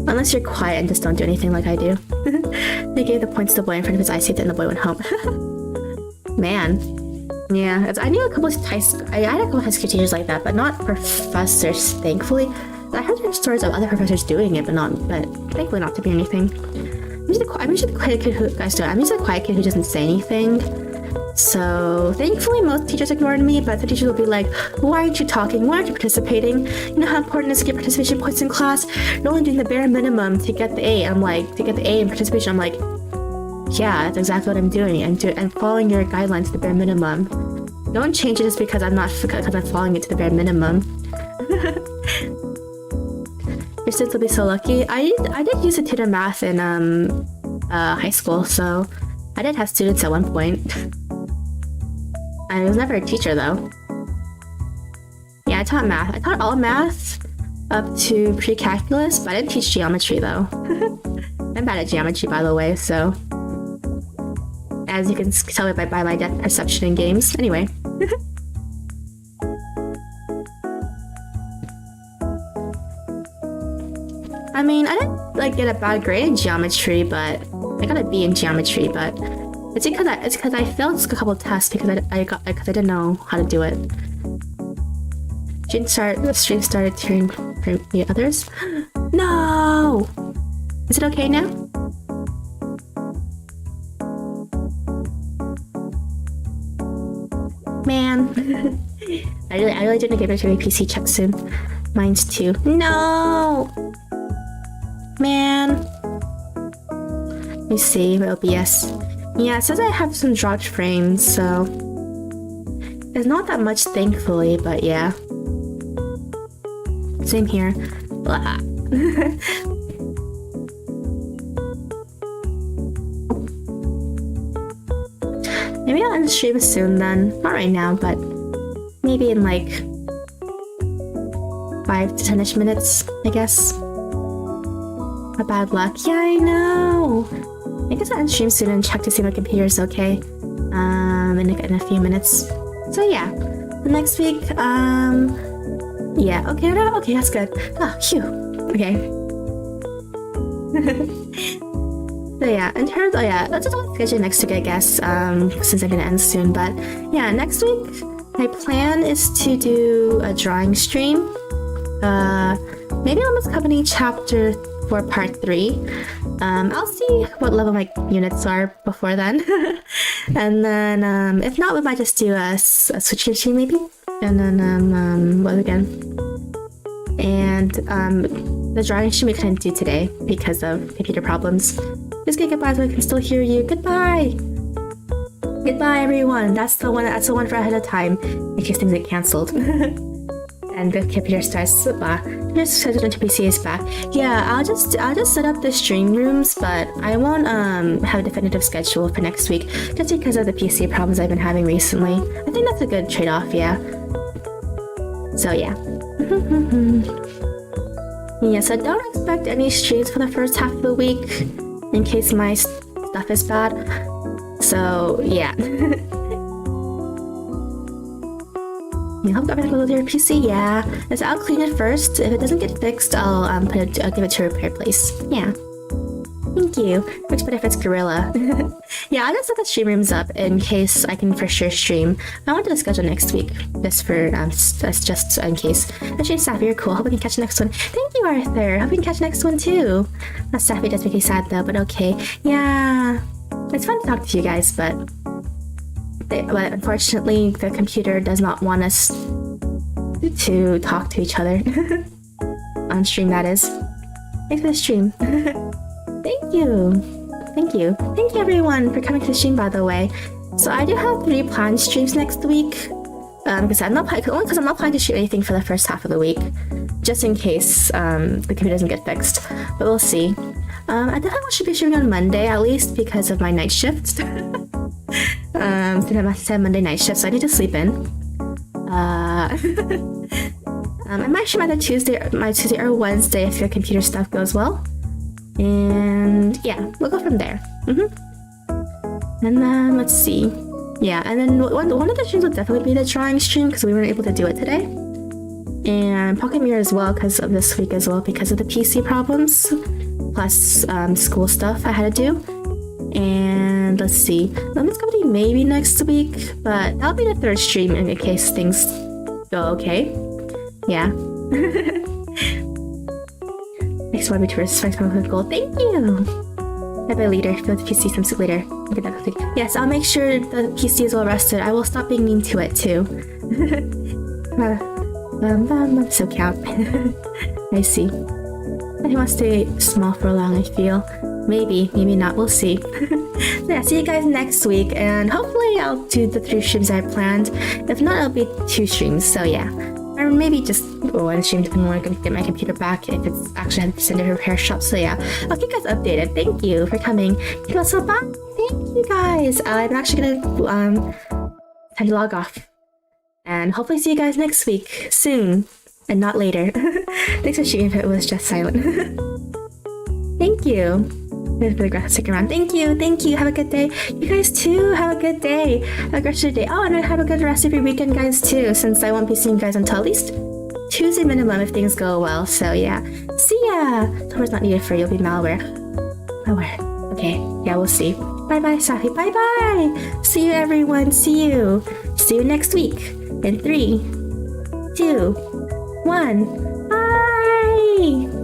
Unless you're quiet and just don't do anything like I do. They gave the points to the boy in front of his eyes, and the boy went home. Man. Yeah, I knew a couple of I had a couple of high school teachers like that, but not professors, thankfully. I heard there stories of other professors doing it, but thankfully not to be anything. I'm usually the quiet kid who I'm usually the quiet kid who doesn't say anything. So thankfully most teachers ignored me, but the teachers will be like, "Why aren't you talking? Why aren't you participating? You know how important it is to get participation points in class? You're only doing the bare minimum to get the A." I'm like, to get the A in participation, I'm like, yeah, that's exactly what I'm doing. I'm following your guidelines to the bare minimum. Don't change it just because I'm following it to the bare minimum. Your students will be so lucky. I did use to tutor math in high school, so I did have students at one point. I was never a teacher though. Yeah, I taught math. I taught all math up to pre-calculus, but I didn't teach geometry though. I'm bad at geometry, by the way, so as you can tell by my depth perception in games. Anyway. I mean, I didn't get a bad grade in geometry, but I got a B in geometry, but it's because I failed a couple of tests because I didn't know how to do it. The stream started tearing from the others. No! Is it okay now? Man. I really didn't get back to my PC check soon. Mine's too. No! Man. Let me see my OBS. Yeah, it says I have some dropped frames, so it's not that much, thankfully, but yeah. Same here. Blah. Maybe I'll end the stream soon then. Not right now, but maybe in 5 to 10ish minutes, I guess. A bad luck. Yeah, I know. I guess I'll end stream soon and check to see if my computer's okay. In a few minutes. So yeah, the next week. Yeah. Okay. No. Okay. That's good. Oh, phew. Okay. So yeah, in terms of let's just schedule next week, I guess. Since I'm gonna end soon, but yeah, next week my plan is to do a drawing stream. Maybe Almost Company chapter for part 3. I'll see what level my units are before then. And then if not, we might just do a switch stream maybe. And then what again? And the drawing stream we couldn't do today because of computer problems. Just get goodbye so I can still hear you. Goodbye! Goodbye everyone! That's the one for ahead of time in case things get cancelled. And the computer starts just scheduled into PC is back. Yeah, I'll just set up the stream rooms, but I won't have a definitive schedule for next week just because of the PC problems I've been having recently. I think that's a good trade-off, yeah. So yeah. Yeah, so don't expect any streams for the first half of the week in case my stuff is bad. So yeah. You hope got rid of your PC? Yeah. So I'll clean it first. If it doesn't get fixed, I'll give it to a repair place. Yeah. Thank you. Much better if it's Gorilla. Yeah, I'll just set the stream rooms up in case I can for sure stream. I wanted to schedule next week, just for just in case. Actually, Sappy, you're cool. Hope we can catch the next one. Thank you, Arthur. Hope we can catch the next one too. That Sappy does make me sad though, but okay. Yeah, it's fun to talk to you guys, but unfortunately, the computer does not want us to talk to each other on stream. That is. Thanks for the stream. Thank you. Thank you everyone for coming to the stream, by the way. So I do have 3 planned streams next week. Because I'm not planning to shoot anything for the first half of the week, just in case the computer doesn't get fixed. But we'll see. I definitely should be streaming on Monday at least because of my night shift. I have Monday night shift, so I need to sleep in. I might stream either Tuesday or Wednesday if your computer stuff goes well. And yeah, we'll go from there. And then let's see. Yeah, and then one of the streams will definitely be the drawing stream because we weren't able to do it today. And Pocket Mirror as well because of this week as well because of the PC problems. Plus school stuff I had to do. And let's see. Lemons Company maybe next week, but that'll be the 3rd stream in case things go okay. Yeah. Next one, Vtubers, strikes my goal. Thank you! Bye-bye later. Feel the PC some soup later. Yes, I'll make sure the PC is well rested. I will stop being mean to it too. So cute. I see. I think I'll stay small for long, I feel. Maybe not, we'll see. So yeah, see you guys next week, and hopefully I'll do the 3 streams I planned. If not, it'll be 2 streams, so yeah. Or maybe just 1 stream depending on when I can get my computer back, if it's actually had to send it to a repair shop, so yeah. I'll keep you guys updated. Thank you for coming. Thank you so bye. Thank you guys. I'm actually gonna time to log off. And hopefully see you guys next week, soon, and not later. Thanks for streaming if it was just silent. Thank you. Stick around. Thank you. Have a good day. You guys too. Have a good day. Have a great rest of your day. Oh, and have a good rest of your weekend, guys, too, since I won't be seeing you guys until at least Tuesday minimum if things go well. So yeah. See ya. Tower's not needed for you. You'll be malware. Okay. Yeah, we'll see. Bye-bye, Safi. Bye-bye. See you, everyone. See you next week. In 3, 2, 1. Bye.